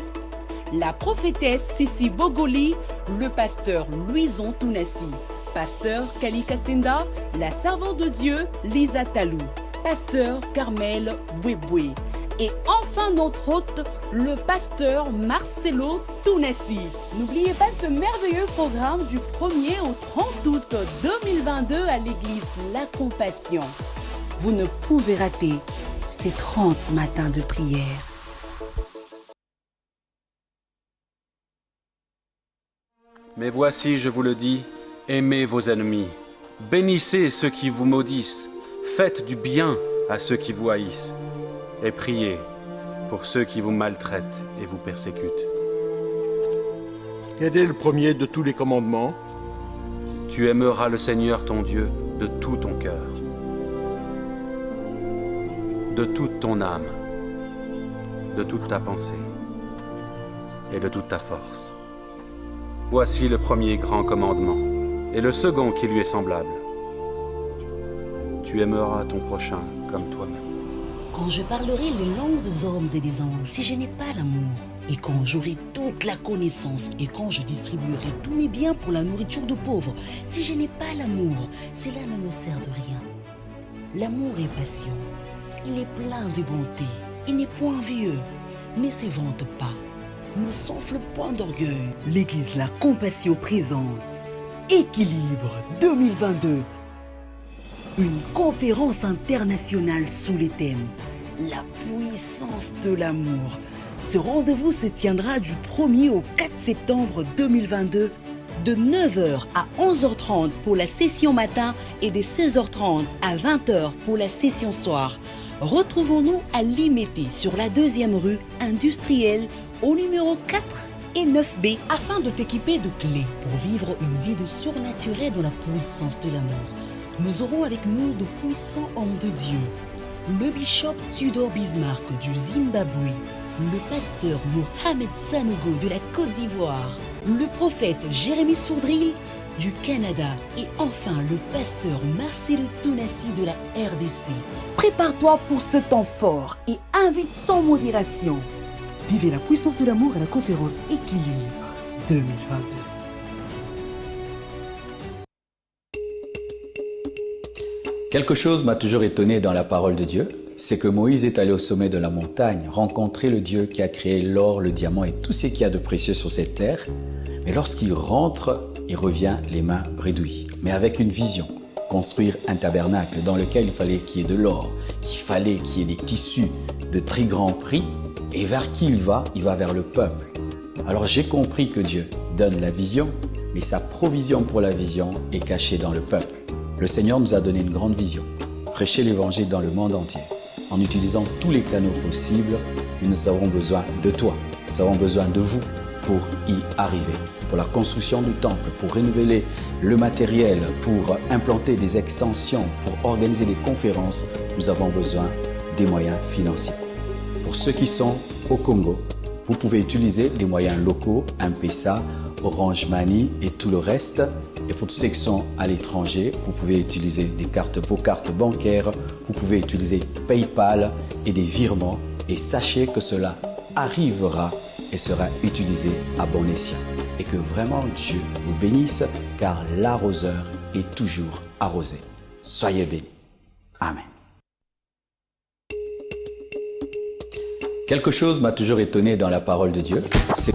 la prophétesse Sissi Bogoli, le pasteur Louison Tounassi, pasteur Kali Kassenda, la servante de Dieu Lisa Talou, pasteur Carmel Bouéboué. Et enfin notre hôte, le pasteur Marcelo Tounassi. N'oubliez pas ce merveilleux programme du 1er au 30 août 2022 à l'église La Compassion. Vous ne pouvez rater ces 30 matins de prière. Mais voici, je vous le dis, aimez vos ennemis, bénissez ceux qui vous maudissent, faites du bien à ceux qui vous haïssent, et priez pour ceux qui vous maltraitent et vous persécutent. Quel est le premier de tous les commandements? Tu aimeras le Seigneur ton Dieu de tout ton cœur, de toute ton âme, de toute ta pensée et de toute ta force. Voici le premier grand commandement et le second qui lui est semblable. Tu aimeras ton prochain comme toi-même. Quand je parlerai les langues des hommes et des anges, si je n'ai pas l'amour, et quand j'aurai toute la connaissance, et quand je distribuerai tous mes biens pour la nourriture de pauvres, si je n'ai pas l'amour, cela ne me sert de rien. L'amour est patient, il est plein de bonté, il n'est point envieux, ne se vante pas, ne s'enfle point d'orgueil. L'église La Compassion présente Équilibre 2022. Une conférence internationale sous les thèmes La puissance de l'amour. Ce rendez-vous se tiendra du 1er au 4 septembre 2022 de 9h à 11h30 pour la session matin et de 16h30 à 20h pour la session soir. Retrouvons-nous à Limété sur la 2e rue Industrielle au numéro 4 et 9B afin de t'équiper de clés pour vivre une vie de surnaturel dans la puissance de l'amour. Nous aurons avec nous de puissants hommes de Dieu. Le bishop Tudor Bismarck du Zimbabwe, le pasteur Mohamed Sanogo de la Côte d'Ivoire, le prophète Jérémy Sourdril du Canada et enfin le pasteur Marcelo Tounassi de la RDC. Prépare-toi pour ce temps fort et invite sans modération. Vivez la puissance de l'amour à la conférence Équilibre 2022. Quelque chose m'a toujours étonné dans la parole de Dieu, c'est que Moïse est allé au sommet de la montagne, rencontrer le Dieu qui a créé l'or, le diamant et tout ce qu'il y a de précieux sur cette terre. Mais lorsqu'il rentre, il revient les mains bredouilles, mais avec une vision, construire un tabernacle dans lequel il fallait qu'il y ait de l'or, qu'il fallait qu'il y ait des tissus de très grand prix. Et vers qui il va vers le peuple. Alors j'ai compris que Dieu donne la vision, mais sa provision pour la vision est cachée dans le peuple. Le Seigneur nous a donné une grande vision, prêcher l'évangile dans le monde entier, en utilisant tous les canaux possibles, mais nous avons besoin de toi, nous avons besoin de vous pour y arriver, pour la construction du temple, pour renouveler le matériel, pour implanter des extensions, pour organiser des conférences, nous avons besoin des moyens financiers. Pour ceux qui sont au Congo, vous pouvez utiliser les moyens locaux, M-Pesa, Orange Money et tout le reste. Et pour tous ceux qui sont à l'étranger, vous pouvez utiliser vos cartes bancaires, vous pouvez utiliser PayPal et des virements. Et sachez que cela arrivera et sera utilisé à bon escient. et que vraiment Dieu vous bénisse, car l'arroseur est toujours arrosé. Soyez bénis. Amen. Quelque chose m'a toujours étonné dans la parole de Dieu, c'est